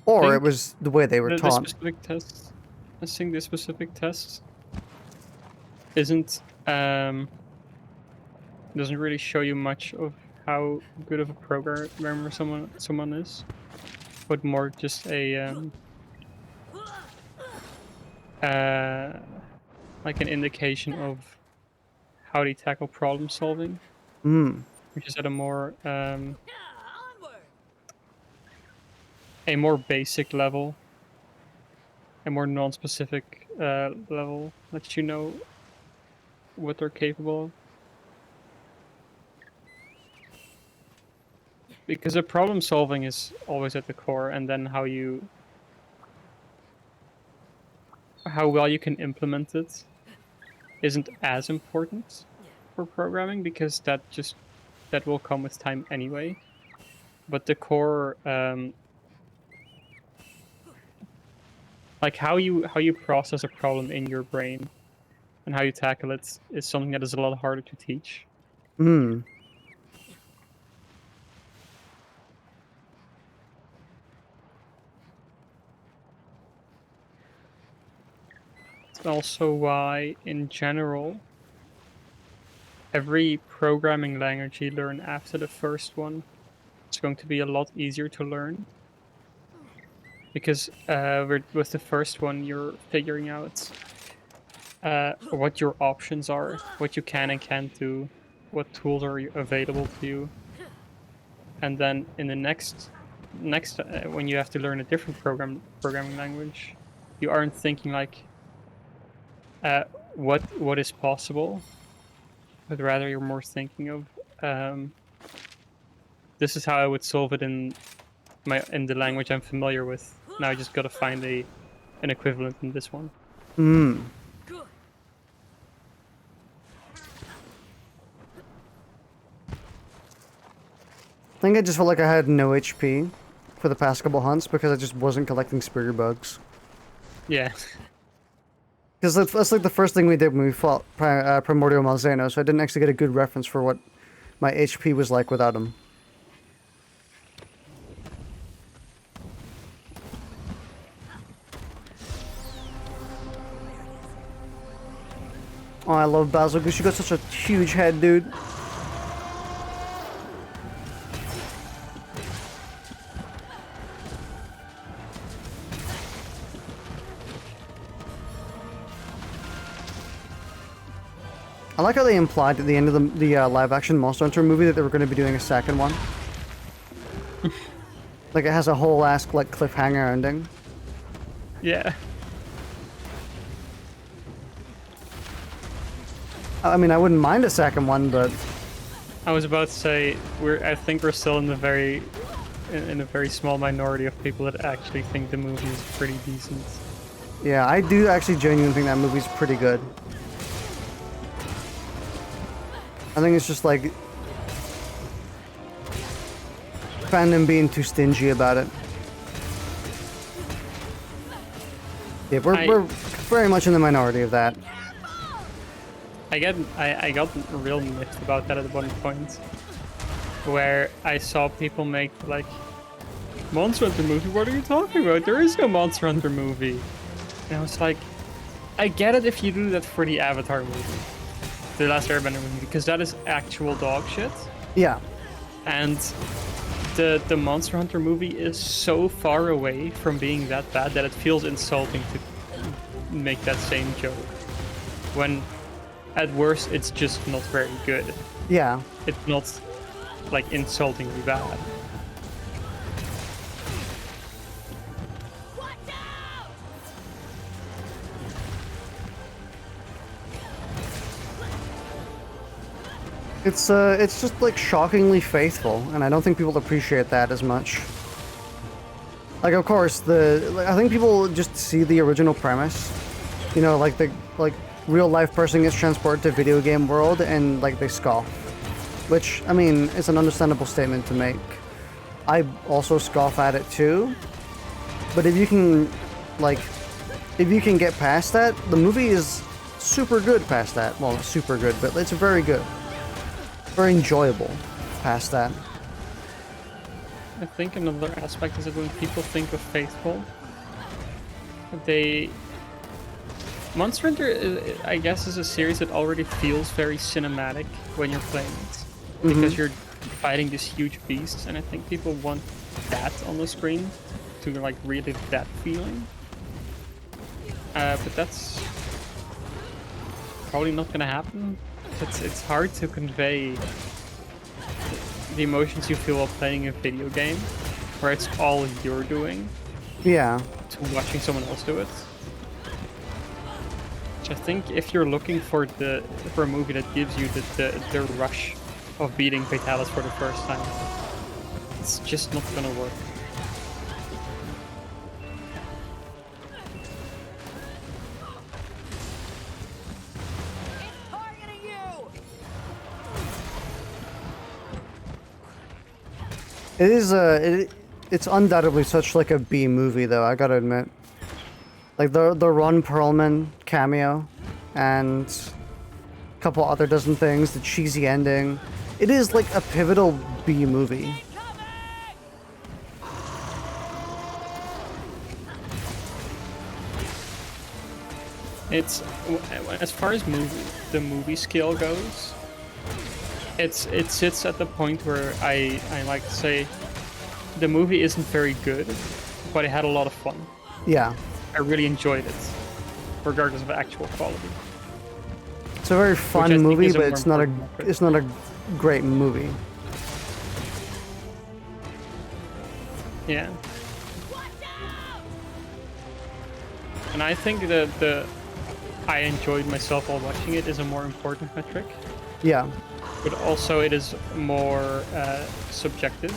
Or it was the way they were The taught. specific test, I think the specific test isn't doesn't really show you much of how good of a programmer someone is, but more just a like an indication of how they tackle problem solving, which is at a more basic level, a more non-specific level, lets you know what they're capable of. Because the problem solving is always at the core, and then how well you can implement it isn't as important for programming, because that will come with time anyway. But the core, like how you process a problem in your brain and how you tackle it is something that is a lot harder to teach. It's also why, in general, every programming language you learn after the first one is going to be a lot easier to learn. Because with the first one, you're figuring out what your options are, what you can and can't do, what tools are available to you. And then in the next when you have to learn a different programming language, you aren't thinking like, what is possible, but rather you're more thinking of this is how I would solve it in the language I'm familiar with. Now I just gotta find an equivalent in this one. Hmm. I think I just felt like I had no HP for the past couple hunts because I just wasn't collecting spear bugs. Yeah. Because that's like the first thing we did when we fought Primordial Malzeno, so I didn't actually get a good reference for what my HP was like without him. Oh, I love Basil because you got such a huge head, dude. I like how they implied at the end of the live-action Monster Hunter movie that they were going to be doing a second one. Like, it has a whole ass, like, cliffhanger ending. Yeah. I mean, I wouldn't mind a second one, but... I was about to say I think we're still in a very small minority of people that actually think the movie is pretty decent. Yeah, I do actually genuinely think that movie's pretty good. I think it's just like fandom being too stingy about it. Yeah, we're very much in the minority of that. I got real miffed about that at one point, where I saw people make like, Monster Hunter movie, what are you talking about? There is no Monster Hunter movie. And I was like, I get it if you do that for the Avatar movie, the Last Airbender movie, because that is actual dog shit. Yeah. And the Monster Hunter movie is so far away from being that bad that it feels insulting to make that same joke. When at worst it's just not very good. Yeah. It's not like insultingly bad. It's just like shockingly faithful, and I don't think people appreciate that as much. Like, of course, I think people just see the original premise, you know, like the real life person gets transported to video game world, and like they scoff, which I mean is an understandable statement to make. I also scoff at it too, but if you can get past that, the movie is super good past that. Well, not super good, but it's very good. Very enjoyable past that. I think another aspect is that when people think of faithful, Monster Hunter, I guess, is a series that already feels very cinematic when you're playing it, because you're fighting these huge beasts, and I think people want that on the screen to like relive that feeling. But that's probably not gonna happen. It's hard to convey the emotions you feel while playing a video game, where it's all you're doing. Yeah. To watching someone else do it. Which I think if you're looking for a movie that gives you the rush of beating Fatalis for the first time, it's just not gonna work. It is it's undoubtedly such like a B movie though, I gotta admit. Like the Ron Perlman cameo and a couple other dozen things, the cheesy ending. It is like a pivotal B movie. It's, as far as the movie scale goes, it sits at the point where I like to say the movie isn't very good, but it had a lot of fun. Yeah. I really enjoyed it, regardless of actual quality. It's a very fun movie, but it's not a great movie. Yeah. And I think that I enjoyed myself while watching it is a more important metric, Yeah. but also it is more subjective.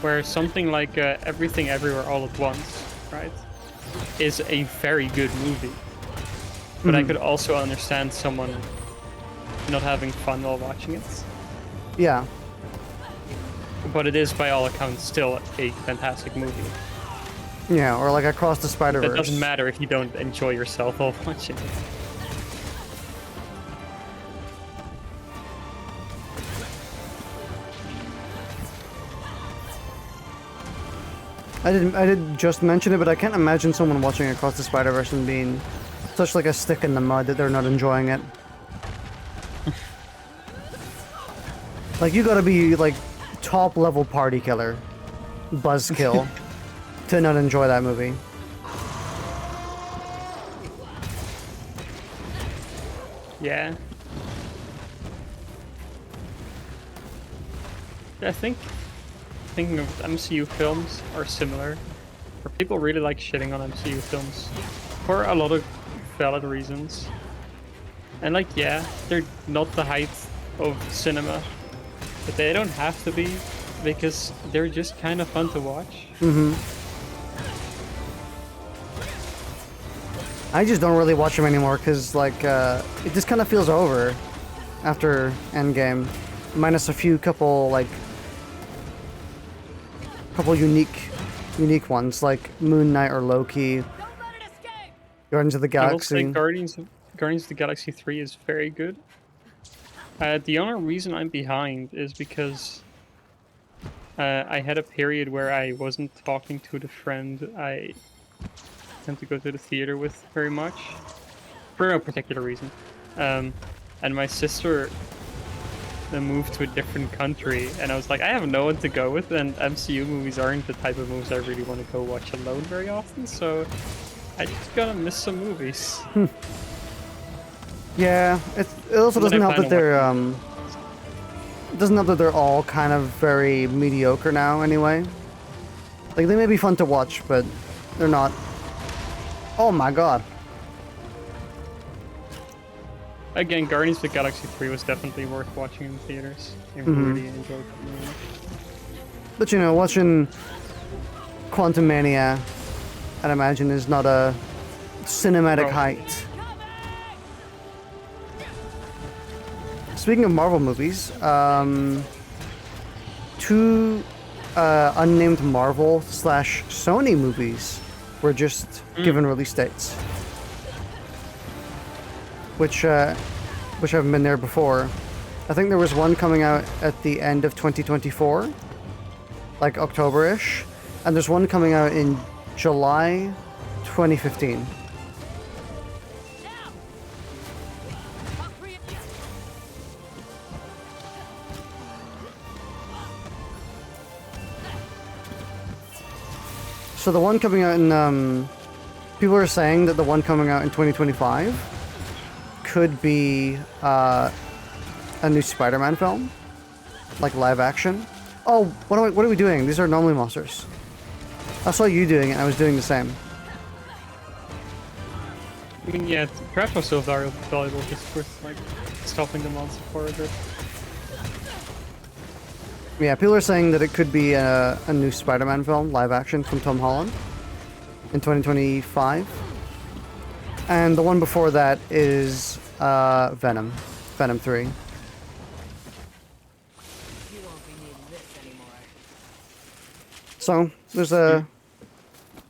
Where something like Everything Everywhere All at Once, right, is a very good movie. But I could also understand someone not having fun while watching it. Yeah. But it is, by all accounts, still a fantastic movie. Yeah, or like Across the That Spider-Verse. doesn't matter if you don't enjoy yourself while watching it. I did just mention it, but I can't imagine someone watching Across the Spider-Verse and being such like a stick in the mud that they're not enjoying it. Like, you gotta be like top level party killer, buzzkill, to not enjoy that movie. Yeah. I think thinking of MCU films are similar. Where people really like shitting on MCU films for a lot of valid reasons. And like, yeah, they're not the height of cinema, but they don't have to be because they're just kind of fun to watch. I just don't really watch them anymore because like it just kind of feels over after Endgame, minus a few couple unique ones like Moon Knight or Loki. Guardians of the I will say Galaxy. Guardians of the Galaxy 3 is very good. The only reason I'm behind is because I had a period where I wasn't talking to the friend I tend to go to the theater with very much, for no particular reason. And my sister moved to a different country, and I was like, I have no one to go with, and MCU movies aren't the type of movies I really want to go watch alone very often, so I just gotta miss some movies. Yeah, it also And then doesn't I help plan that on they're watching it doesn't help that they're all kind of very mediocre now anyway. Like, they may be fun to watch, but they're not. Oh my god. Again, Guardians of the Galaxy 3 was definitely worth watching in theaters. I really enjoyed the movie. But you know, watching Quantum Mania, I'd imagine, is not a cinematic Probably. height. Speaking of Marvel movies, two unnamed Marvel / Sony movies were just given release dates, which haven't been there before. I think there was one coming out at the end of 2024, like October-ish, and there's one coming out in July 2015. So the one coming out in, people are saying that the one coming out in 2025 could be a new Spider-Man film, like live action. Oh, what are we doing? These are anomaly monsters. I saw you doing it. I was doing the same. I mean, yeah, perhaps was still valuable just for like stopping the monster for a bit. Yeah, people are saying that it could be a new Spider-Man film, live action, from Tom Holland in 2025. And the one before that is Venom 3. You won't be needing this anymore. So there's I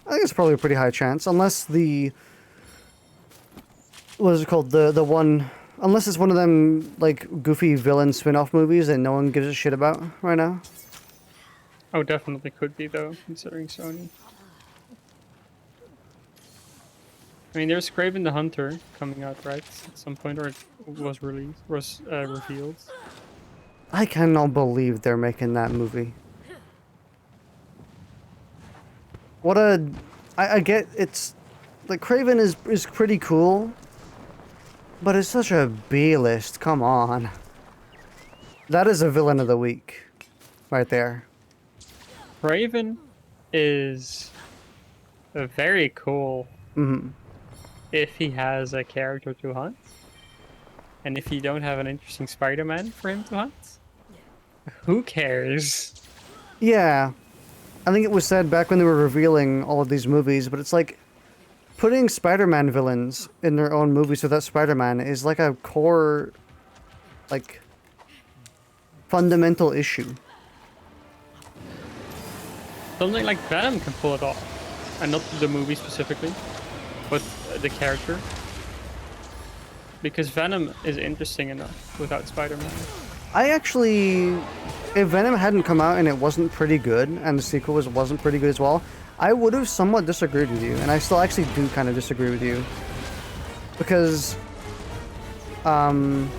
think it's probably a pretty high chance, unless what is it called? The one, unless it's one of them like goofy villain spin-off movies that no one gives a shit about right now. Oh, definitely could be though, considering Sony. I mean, there's Kraven the Hunter coming out, right? At some point, or it was revealed. I cannot believe they're making that movie. I get it's like Kraven is pretty cool, but it's such a B-list. Come on. That is a villain of the week, right there. Kraven is very cool Mm-hmm. if he has a character to hunt. And if you don't have an interesting Spider-Man for him to hunt, who cares? Yeah. I think it was said back when they were revealing all of these movies, but it's like putting Spider-Man villains in their own movies without Spider-Man is like a core, like, fundamental issue. Something like Venom can pull it off. And not the movie specifically, but the character. Because Venom is interesting enough without Spider-Man. I actually, if Venom hadn't come out and it wasn't pretty good, and the sequel wasn't pretty good as well, I would have somewhat disagreed with you, and I still actually do kind of disagree with you. Because, Venom,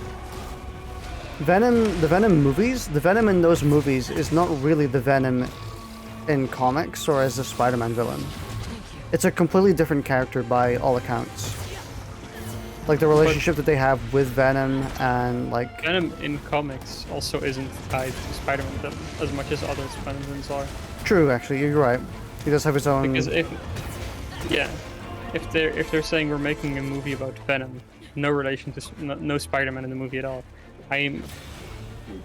the Venom movies, the Venom in those movies is not really the Venom in comics or as a Spider-Man villain. It's a completely different character by all accounts. Like the relationship that they have with Venom and like... Venom in comics also isn't tied to Spider-Man villain as much as other Spider-Man villains are. True, actually, you're right. He does have his own... Because if they're saying we're making a movie about Venom, no relation to no Spider-Man in the movie at all, I'm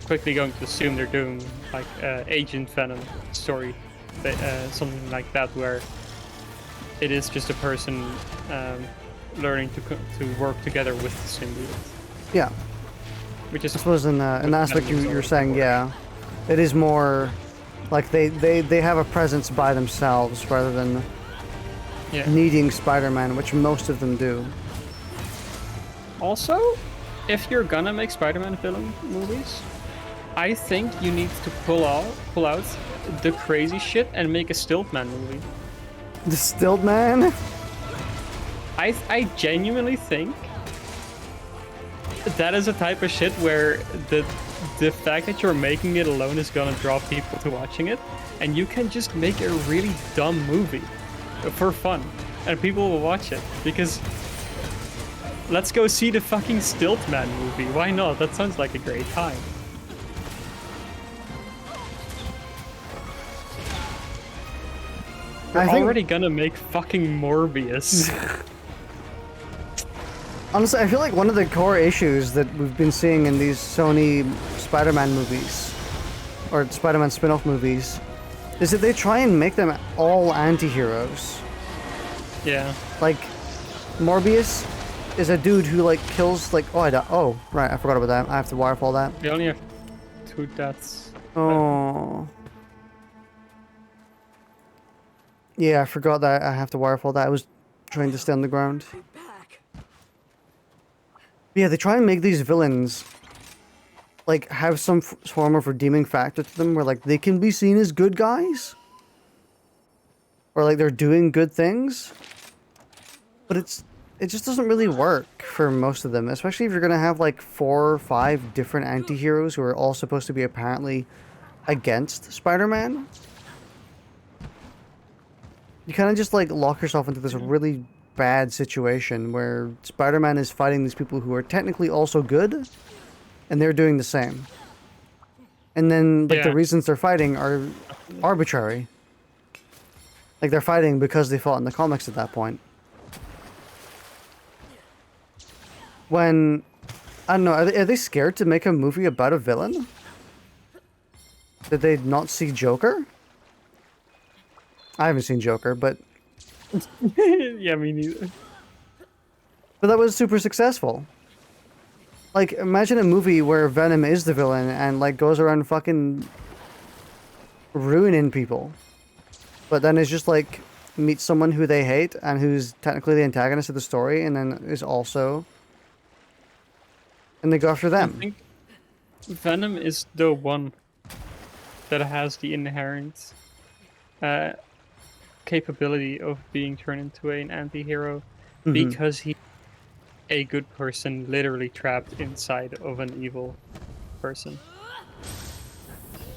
quickly going to assume they're doing like Agent Venom story, something like that, where it is just a person learning to work together with the symbiote. Yeah. Which is, I suppose in the aspect you're saying, yeah, it is more like they have a presence by themselves rather than needing Spider-Man, which most of them do. Also, if you're gonna make Spider-Man villain movies, I think you need to pull out the crazy shit and make a Stiltman movie. The Stiltman? I genuinely think that is a type of shit where the fact that you're making it alone is gonna draw people to watching it, and you can just make a really dumb movie for fun, and people will watch it because let's go see the fucking Stiltman movie. Why not? That sounds like a great time. We're already gonna make fucking Morbius. Honestly, I feel like one of the core issues that we've been seeing in these Sony Spider-Man movies, or Spider-Man spin-off movies, is that they try and make them all anti-heroes. Yeah. Like, Morbius is a dude who, like, kills, like, oh, right, I forgot about that. I have to wirefall that. We only have 2 deaths. Oh. Yeah, I forgot that I have to wirefall that. I was trying to stay on the ground. Yeah, they try and make these villains, like, have some form of redeeming factor to them where, like, they can be seen as good guys. Or, like, they're doing good things. But it just doesn't really work for most of them, especially if you're going to have, like, 4 or 5 different anti-heroes who are all supposed to be apparently against Spider-Man. You kind of just, like, lock yourself into this really bad situation where Spider-Man is fighting these people who are technically also good, and they're doing the same. And then, like, the reasons they're fighting are arbitrary. Like, they're fighting because they fought in the comics at that point. When, I don't know, are they scared to make a movie about a villain? Did they not see Joker? I haven't seen Joker, but... Yeah, me neither. But that was super successful. Like, imagine a movie where Venom is the villain and, like, goes around fucking ruining people. But then is just, like, meets someone who they hate and who's technically the antagonist of the story and then is also... And they go after them. I think Venom is the one that has the inherent capability of being turned into an anti-hero because he's a good person literally trapped inside of an evil person.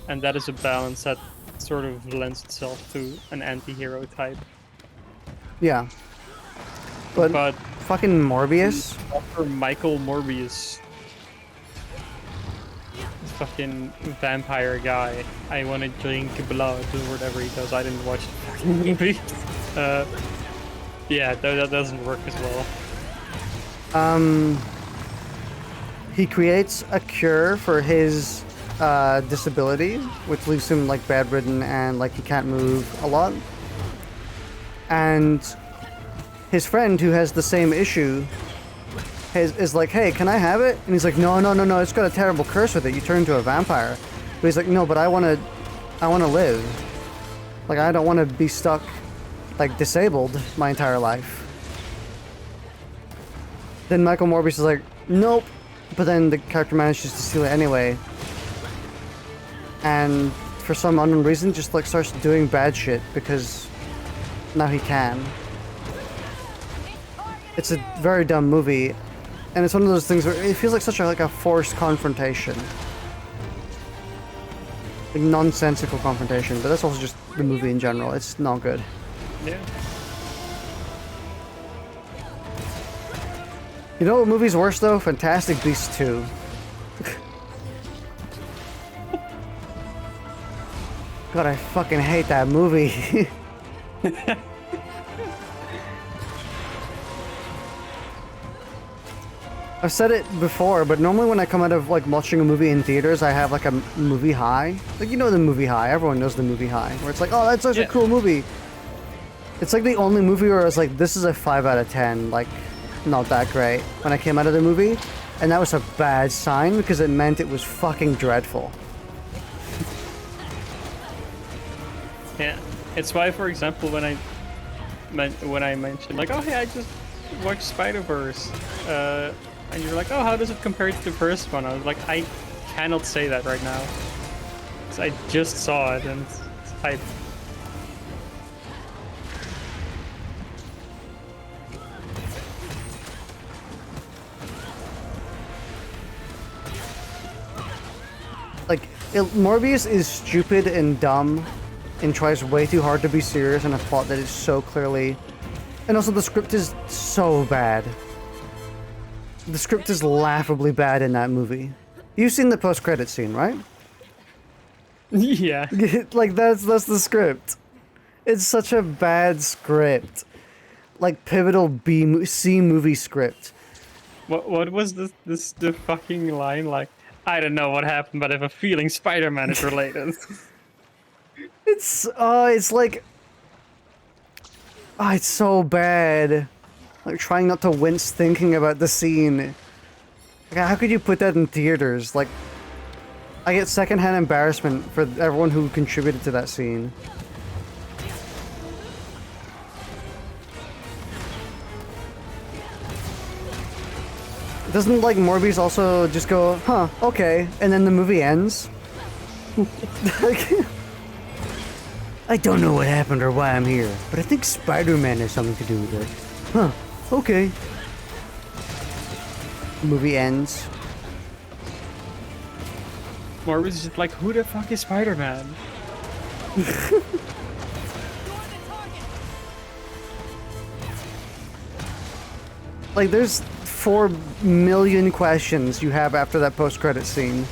And that is a balance that sort of lends itself to an anti-hero type. Yeah. But fucking Morbius? For Michael Morbius, fucking vampire guy, I want to drink blood or whatever he does. I didn't watch the fucking movie. Yeah, that doesn't work as well. He creates a cure for his disability, which leaves him like bedridden and like he can't move a lot. And his friend who has the same issue is like, hey, can I have it? And he's like, no, it's got a terrible curse with it. You turn into a vampire. But he's like, no, but I want to live. Like, I don't want to be stuck, like, disabled my entire life. Then Michael Morbius is like, nope. But then the character manages to steal it anyway. And for some unknown reason, just, like, starts doing bad shit because now he can. It's a very dumb movie. And it's one of those things where it feels like such a forced confrontation. Like nonsensical confrontation, but that's also just the movie in general. It's not good. Yeah. You know what movie's worse though? Fantastic Beasts 2. God, I fucking hate that movie. I've said it before, but normally when I come out of like watching a movie in theaters, I have like a movie high. Like, you know the movie high. Everyone knows the movie high. Where it's like, oh, that's such a cool movie. It's like the only movie where I was like, this is a 5 out of 10. Like, not that great. When I came out of the movie. And that was a bad sign because it meant it was fucking dreadful. Yeah. It's why, for example, when I mentioned like, oh hey, I just watched Spider-Verse, and you're like, oh, how does it compare to the first one? I was like, I cannot say that right now. Because I just saw it and it's hype. Like, Morbius is stupid and dumb and tries way too hard to be serious in a plot that is so clearly... And also the script is so bad. The script is laughably bad in that movie. You've seen the post-credit scene, right? Yeah. Like, that's the script. It's such a bad script. Like, pivotal C movie script. What was the fucking line like? I don't know what happened, but I have a feeling Spider-Man is related. It's like... Oh, it's so bad. Like, trying not to wince thinking about the scene. Like, how could you put that in theaters? Like, I get secondhand embarrassment for everyone who contributed to that scene. Doesn't, like, Morbius also just go, huh, okay, and then the movie ends? Like, I don't know what happened or why I'm here, but I think Spider-Man has something to do with it. Huh, okay. Movie ends. Morbius is just like, who the fuck is Spider-Man? Like, there's 4 million questions you have after that post-credit scene,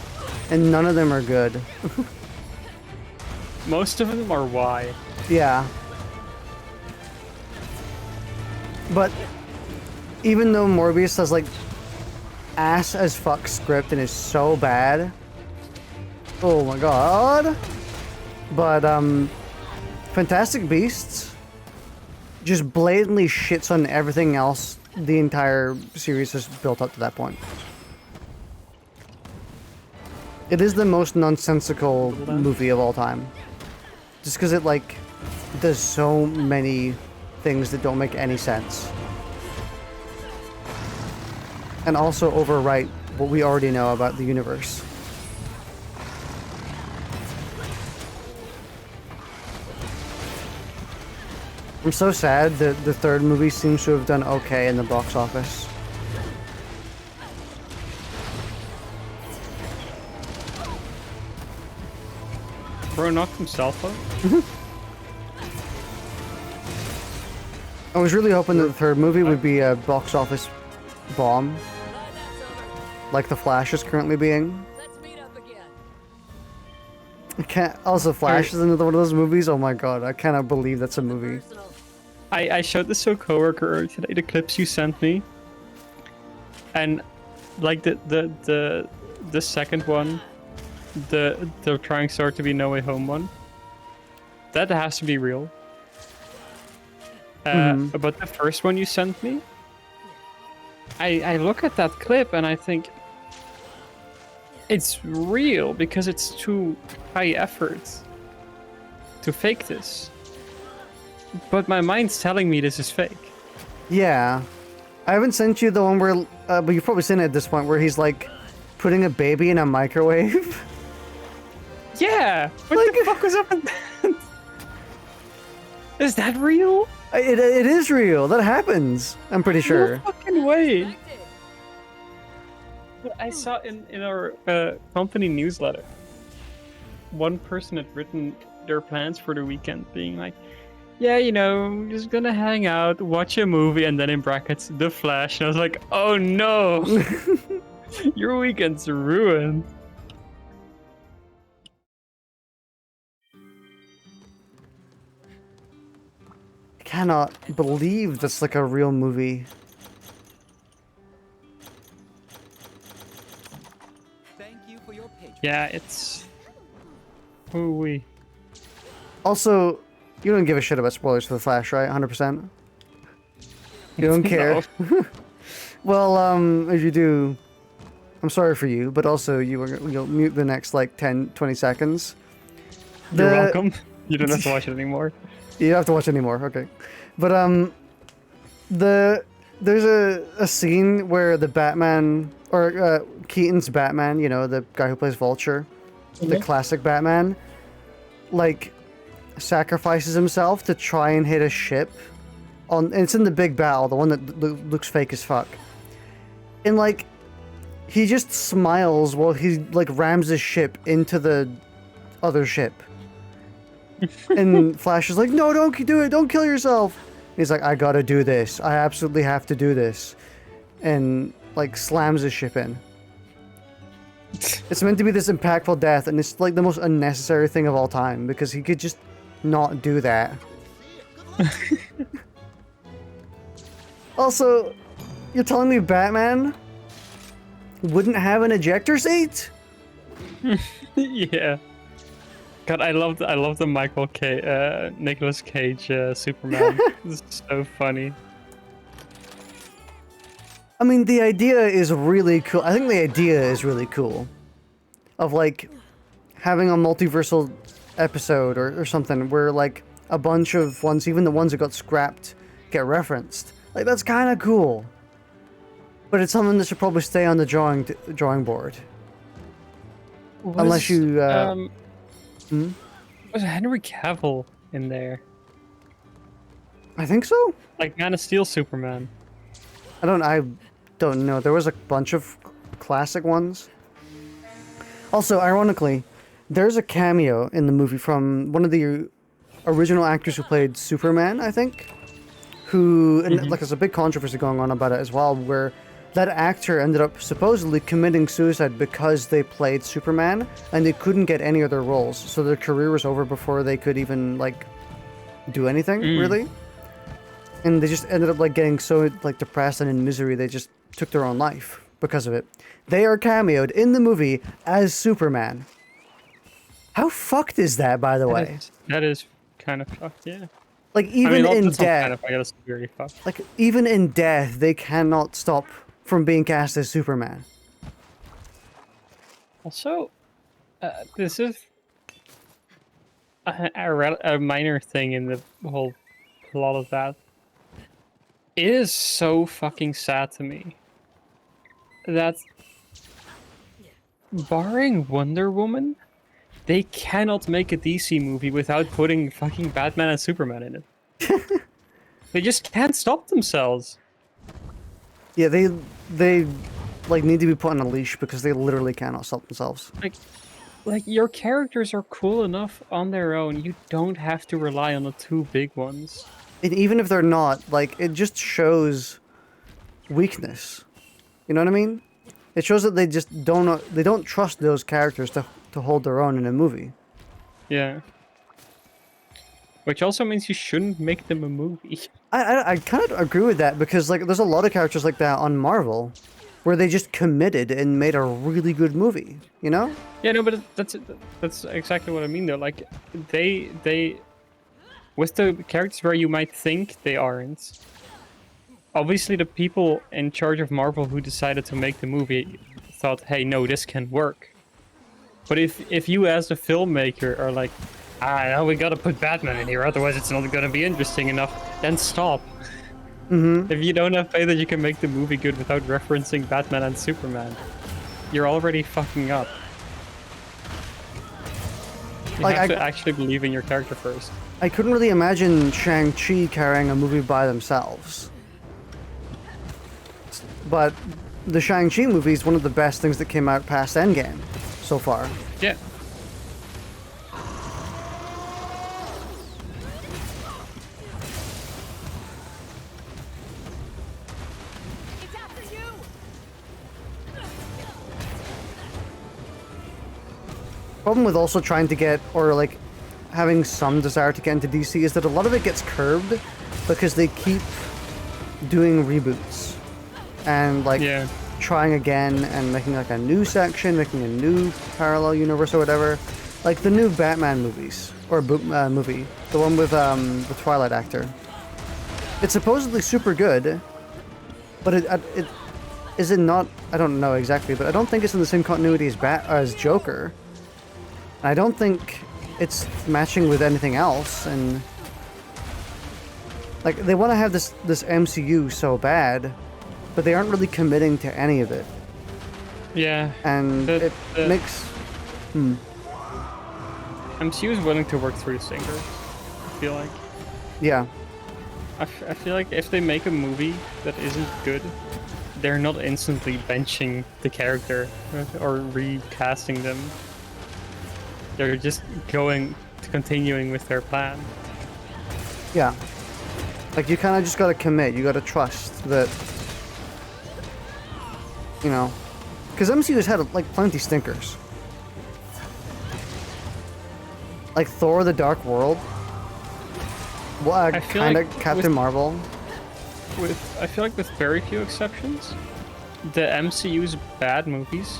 and none of them are good. Most of them are why. Yeah. But even though Morbius has like ass as fuck script and is so bad, oh my god. But Fantastic Beasts just blatantly shits on everything else the entire series has built up to that point. It is the most nonsensical movie of all time. Just because it, like, does so many things that don't make any sense. And also overwrite what we already know about the universe. I'm so sad that the third movie seems to have done okay in the box office. Bro knocked himself out? I was really hoping that the third movie would be a box office bomb. Like The Flash is currently being. Let's meet up again. I can't. Also, Flash is another one of those movies. Oh my god, I cannot believe that's a movie. Personal. I showed this to a coworker earlier today, the clips you sent me. And like the second one, the trying sword to be No Way Home one. That has to be real. But the first one you sent me, I look at that clip and I think it's real because it's too high effort to fake this. But my mind's telling me this is fake. Yeah. I haven't sent you the one where, but you've probably seen it at this point, where he's like putting a baby in a microwave. Yeah! What the fuck was up with that? Is that real? It is real. That happens. I'm pretty sure. No fucking way. I saw in our company newsletter, one person had written their plans for the weekend, being like, yeah, you know, just gonna hang out, watch a movie, and then in brackets, The Flash. And I was like, oh no! Your weekend's ruined. I cannot believe that's like a real movie. Thank you for your patience. Yeah, it's... Ooh-wee. Also, you don't give a shit about spoilers for The Flash, right? 100%? You don't care? No. Well, if you do, I'm sorry for you, but also you'll mute the next, like, 10, 20 seconds. You're welcome. You don't have to watch it anymore. You don't have to watch anymore, okay. But, there's a scene where the Batman, or Keaton's Batman, you know, the guy who plays Vulture, the classic Batman, like, sacrifices himself to try and hit a ship. It's in the big battle, the one that looks fake as fuck. And, like, he just smiles while he, like, rams his ship into the other ship. And Flash is like, no, don't do it, don't kill yourself. And he's like, I gotta do this. I absolutely have to do this. And, like, slams his ship in. It's meant to be this impactful death, and it's, like, the most unnecessary thing of all time, because he could just not do that. Also, you're telling me Batman wouldn't have an ejector seat? Yeah. God, I love the Nicolas Cage Superman. This is so funny. I mean, the idea is really cool. I think the idea is really cool. Of, like, having a multiversal episode or something where, like, a bunch of ones, even the ones that got scrapped, get referenced. Like, that's kind of cool. But it's something that should probably stay on the drawing board. Unless you... Was Henry Cavill in there? I think so? Like Man of Steel Superman. I don't know. There was a bunch of classic ones. Also, ironically, there's a cameo in the movie from one of the original actors who played Superman, I think. Who, and like, there's a big controversy going on about it as well, where that actor ended up supposedly committing suicide because they played Superman, and they couldn't get any other roles, so their career was over before they could even, like, do anything, really. And they just ended up, like, getting so, like, depressed and in misery, they just took their own life because of it. They are cameoed in the movie as Superman. How fucked is that, by the way? That is kind of fucked, yeah. Like, even in death, kind of, I guess, very fucked. like, even in death, they cannot stop from being cast as Superman. Also, this is a minor thing in the whole plot of that. It is so fucking sad to me that, barring Wonder Woman, they cannot make a DC movie without putting fucking Batman and Superman in it. They just can't stop themselves. Yeah, they like need to be put on a leash because they literally cannot stop themselves. Like your characters are cool enough on their own. You don't have to rely on the two big ones. And even if they're not, like, it just shows weakness. You know what I mean? It shows that they just don't trust those characters to hold their own in a movie. Yeah. Which also means you shouldn't make them a movie. I kind of agree with that because like there's a lot of characters like that on Marvel, where they just committed and made a really good movie. You know? Yeah, no, but that's exactly what I mean though. Like they with the characters where you might think they aren't. Obviously, the people in charge of Marvel who decided to make the movie thought, "Hey, no, this can work." But if you as the filmmaker are like, no, we gotta put Batman in here, otherwise it's not gonna be interesting enough, then stop. If you don't have faith that you can make the movie good without referencing Batman and Superman, you're already fucking up. You Like, have to actually believe in your character first. I couldn't really imagine Shang-Chi carrying a movie by themselves. But the Shang-Chi movie is one of the best things that came out past Endgame so far. Yeah. It's after you! Problem with also trying to get, or like having some desire to get into DC is that a lot of it gets curbed because they keep doing reboots and like trying again and making like a new section, making a new parallel universe or whatever. Like the new Batman movies or movie, the one with the Twilight actor. It's supposedly super good, but it is it not? I don't know exactly, but I don't think it's in the same continuity as Joker. I don't think it's matching with anything else, and like they want to have this MCU so bad, but they aren't really committing to any of it. Yeah. And it makes. MCU is willing to work through the stinger, I feel like. Yeah. I feel like if they make a movie that isn't good, they're not instantly benching the character or recasting them. They're just continuing with their plan. Yeah. Like you kind of just gotta commit. You gotta trust that. You know, because MCU has had like plenty stinkers. Like Thor: The Dark World. Well, kind of like Captain Marvel. I feel like with very few exceptions, the MCU's bad movies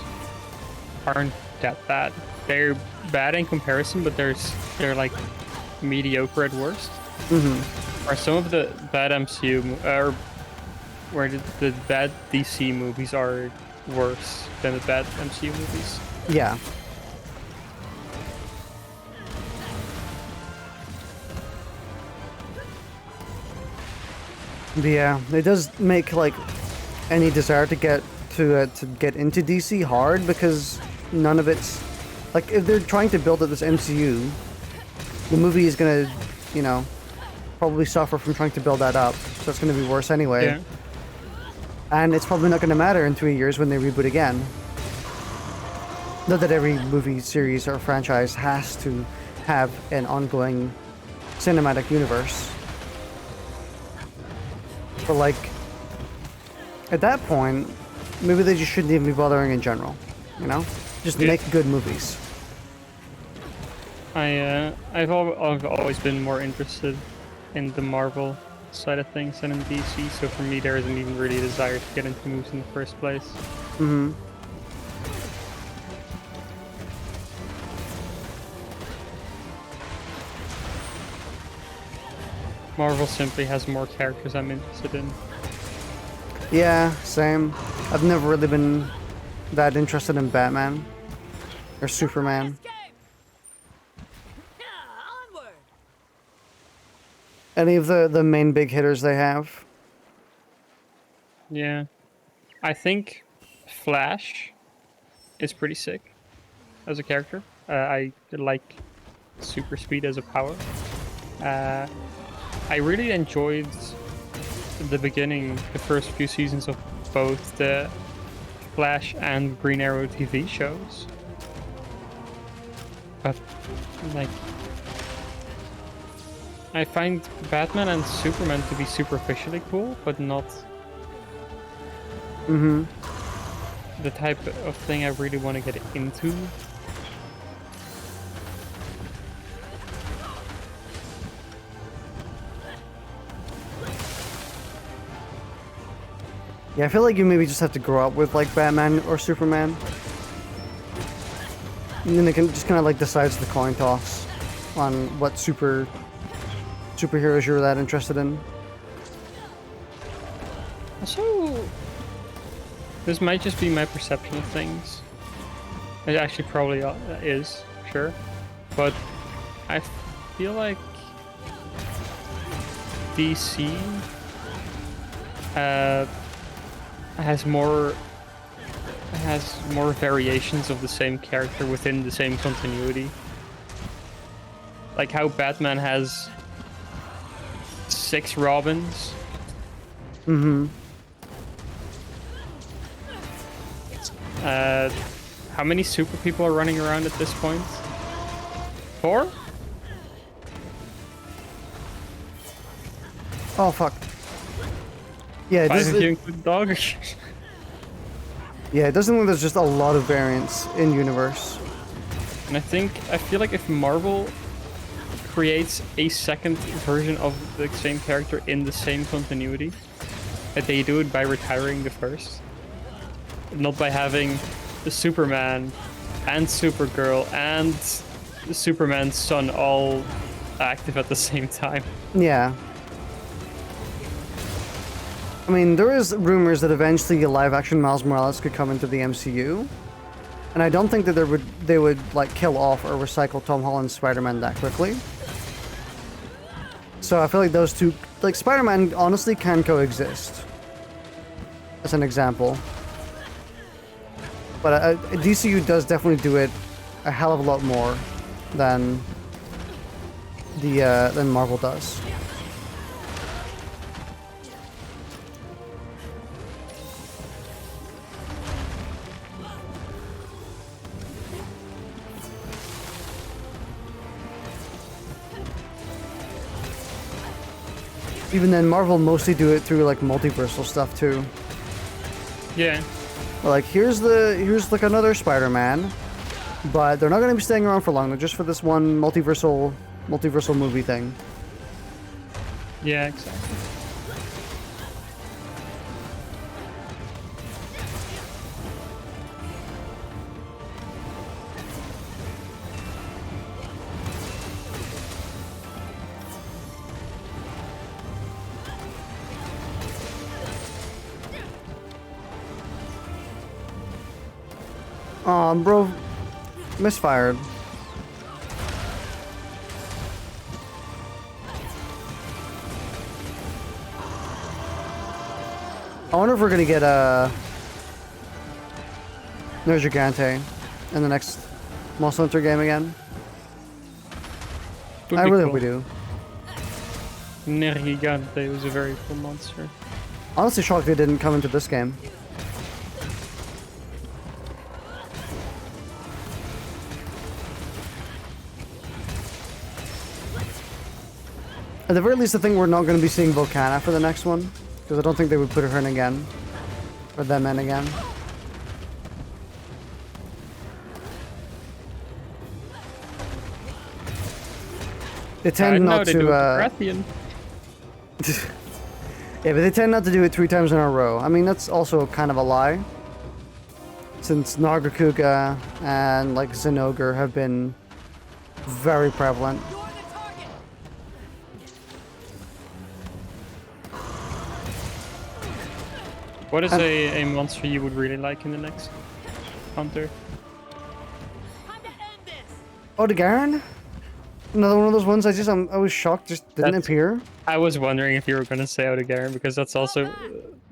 aren't that bad. They're bad in comparison, but they're like mediocre at worst. Or some of the bad MCU or where the bad DC movies are worse than the bad MCU movies. Yeah. Yeah, it does make like any desire to get into DC hard because none of it's like if they're trying to build up this MCU, the movie is gonna, you know, probably suffer from trying to build that up, so it's gonna be worse anyway. Yeah. And it's probably not gonna matter in 3 years when they reboot again. Not that every movie series or franchise has to have an ongoing cinematic universe. But like, at that point, maybe they just shouldn't even be bothering in general, you know? Just make good movies. I've always been more interested in the Marvel side of things than in DC, so for me there isn't even really a desire to get into movies in the first place. Marvel simply has more characters I'm interested in. Yeah, same. I've never really been that interested in Batman or Superman. Onward! Any of the main big hitters they have. Yeah. I think Flash is pretty sick as a character. I like super speed as a power. I really enjoyed the beginning, the first few seasons of both the Flash and Green Arrow TV shows. But, like, I find Batman and Superman to be superficially cool, but not the type of thing I really want to get into. Yeah, I feel like you maybe just have to grow up with like Batman or Superman. And then they can just kind of like decides the coin toss on what superheroes you're that interested in. Also, this might just be my perception of things. It actually probably is, sure. But I feel like DC has more variations of the same character within the same continuity. Like how Batman has 6 Robins. Mm-hmm. How many super people are running around at this point? 4? Oh fuck. Yeah, 5 if you include dog. yeah, it doesn't look like there's just a lot of variants in universe. And I feel like if Marvel creates a second version of the same character in the same continuity, that they do it by retiring the first. Not by having the Superman and Supergirl and the Superman's son all active at the same time. Yeah. I mean, there is rumors that eventually a live-action Miles Morales could come into the MCU, and I don't think that they would like kill off or recycle Tom Holland's Spider-Man that quickly. So I feel like those two, like Spider-Man, honestly can coexist. As an example, but DCU does definitely do it a hell of a lot more than than Marvel does. Even then, Marvel mostly do it through like multiversal stuff too. Yeah. Like here's like another Spider-Man, but they're not going to be staying around for long. They're just for this one multiversal movie thing. Yeah, exactly. Aw, bro, misfired. I wonder if we're gonna get a Gigante in the next Monster Hunter game again. Would I be really cool. hope we do. Gigante was a very cool monster. Honestly, shocked they didn't come into this game. At the very least, I think we're not going to be seeing Volcana for the next one, because I don't think they would put her in again, or them in again. They tend not they to. do it Baratheon. Yeah, but they tend not to do it 3 times in a row. I mean, that's also kind of a lie, since Nargacuga and like Zinogre have been very prevalent. What is a monster you would really like in the next Hunter? Waddicker? Another one of those ones I was shocked just didn't appear. I was wondering if you were gonna say Waddicker because that's also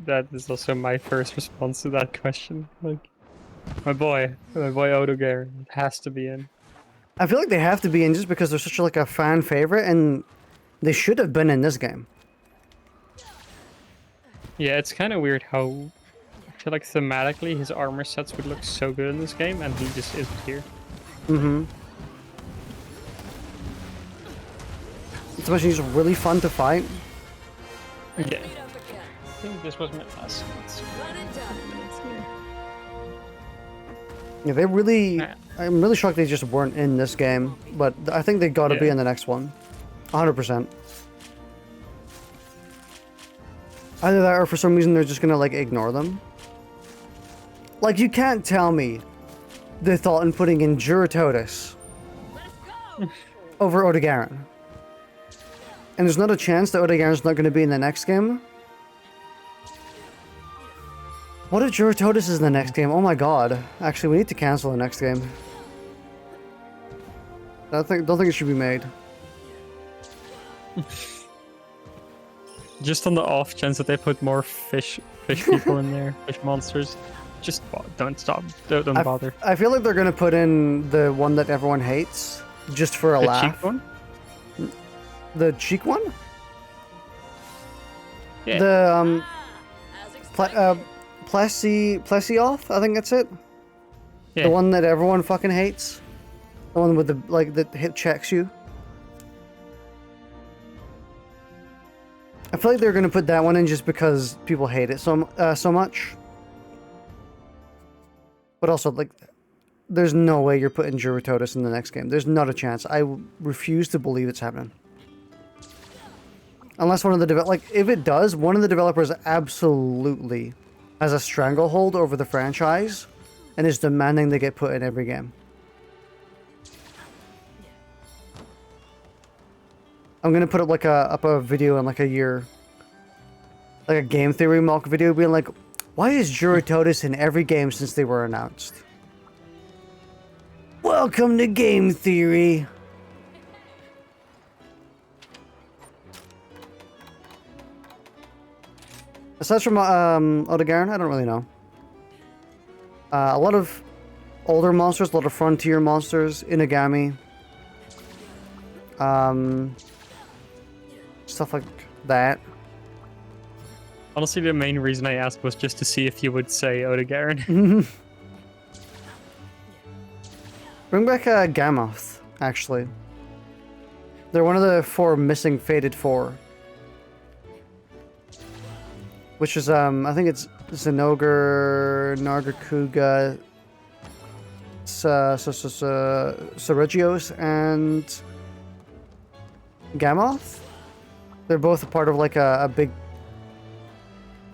that is also my first response to that question. Like, my boy Waddicker has to be in. I feel like they have to be in just because they're such like a fan favorite, and they should have been in this game. Yeah, it's kind of weird how I feel like thematically his armor sets would look so good in this game, and he just isn't here. Mm-hmm. Especially he's really fun to fight. Yeah. I think this was my last one. Yeah, they really. Nah. I'm really shocked they just weren't in this game, but I think they got to be in the next one, 100%. Either that, or for some reason they're just gonna like ignore them. Like, you can't tell me the thought in putting in Juratotus over Waddicker. And there's not a chance that Waddiger's not going to be in the next game. What if Juratotus is in the next game? Oh my god. Actually, we need to cancel the next game. I don't think it should be made. Just on the off chance that they put more fish people in there, fish monsters. Just don't stop. Don't bother. I feel like they're going to put in the one that everyone hates, just for a The laugh. cheek one? The cheek one? Yeah. The, As expected. Plesioth, I think that's it. Yeah. The one that everyone fucking hates. The one with the, like, that hit checks you. I feel like they're gonna put that one in just because people hate it so much. But also, like, there's no way you're putting Juratotus in the next game. There's not a chance. I refuse to believe it's happening. Unless one of the like, if it does, one of the developers absolutely has a stranglehold over the franchise and is demanding they get put in every game. I'm gonna put up a video in like a year, like a game theory mock video, being like, why is Juratotus in every game since they were announced? Welcome to game theory. Aside from Waddicker, I don't really know. A lot of older monsters, a lot of frontier monsters, Inagami. Stuff like that. Honestly, the main reason I asked was just to see if you would say Waddicker. Bring back Gammoth, actually. They're one of the 4 missing Fated 4. Which is, I think it's Zinogre, Nargacuga, Seregios, and Gammoth. They're both a part of like a big,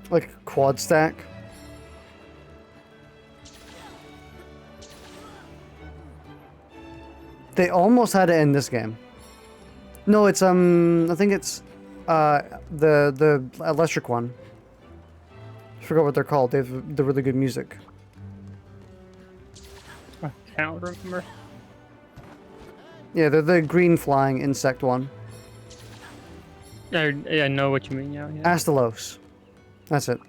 like, quad stack. They almost had it in this game. No, it's I think it's the electric one. I forgot what they're called. They have the really good music. I can't remember. Yeah, they're the green flying insect one. I know what you mean. Yeah. Astalos. That's it.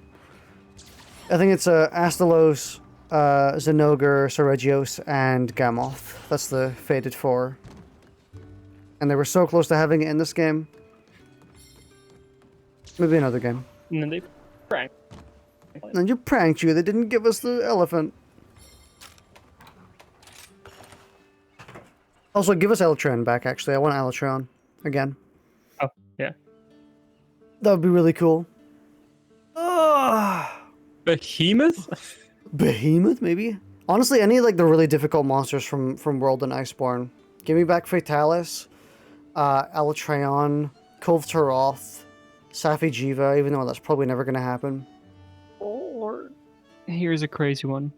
I think it's Astalos, Zinogre, Seregios, and Gammoth. That's the Fated 4. And they were so close to having it in this game. Maybe another game. And then they pranked. And you pranked you. They didn't give us the elephant. Also, give us Eltron back, actually. I want Eltron again. Oh, yeah. That would be really cool. Behemoth? Behemoth, maybe? Honestly, any like the really difficult monsters from World and Iceborne. Give me back Fatalis, Eltron, Kulve Taroth, Safi'jiiva, even though that's probably never going to happen. Or here's a crazy one.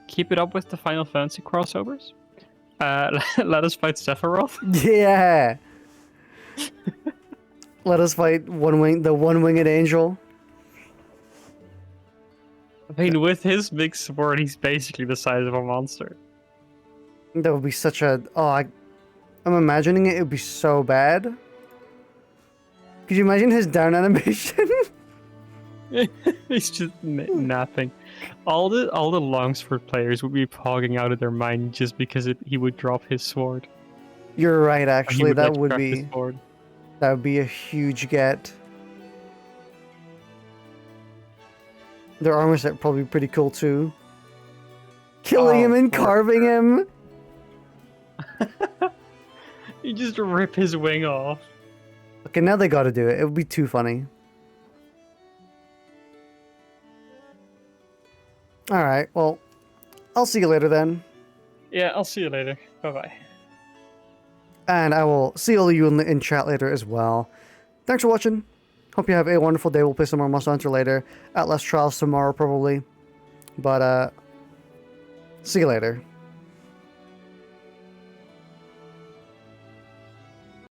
Keep it up with the Final Fantasy crossovers. Let us fight Sephiroth. Yeah! Let us fight the one-winged angel. I mean, with his big sword, he's basically the size of a monster. That would be such a... Oh, I'm imagining it would be so bad. Could you imagine his down animation? He's just napping. All the Longsword players would be pogging out of their mind just because he would drop his sword. You're right, actually. That Like, would drop his be... sword. That would be a huge get. Their armor set probably pretty cool too. Killing him and carving him. You just rip his wing off. Okay, now they gotta do it. It would be too funny. Alright, well, I'll see you later then. Yeah, I'll see you later. Bye-bye. And I will see all of you in chat later as well. Thanks for watching. Hope you have a wonderful day. We'll play some more Monster Hunter later. Atlas Trials tomorrow, probably. But, see you later.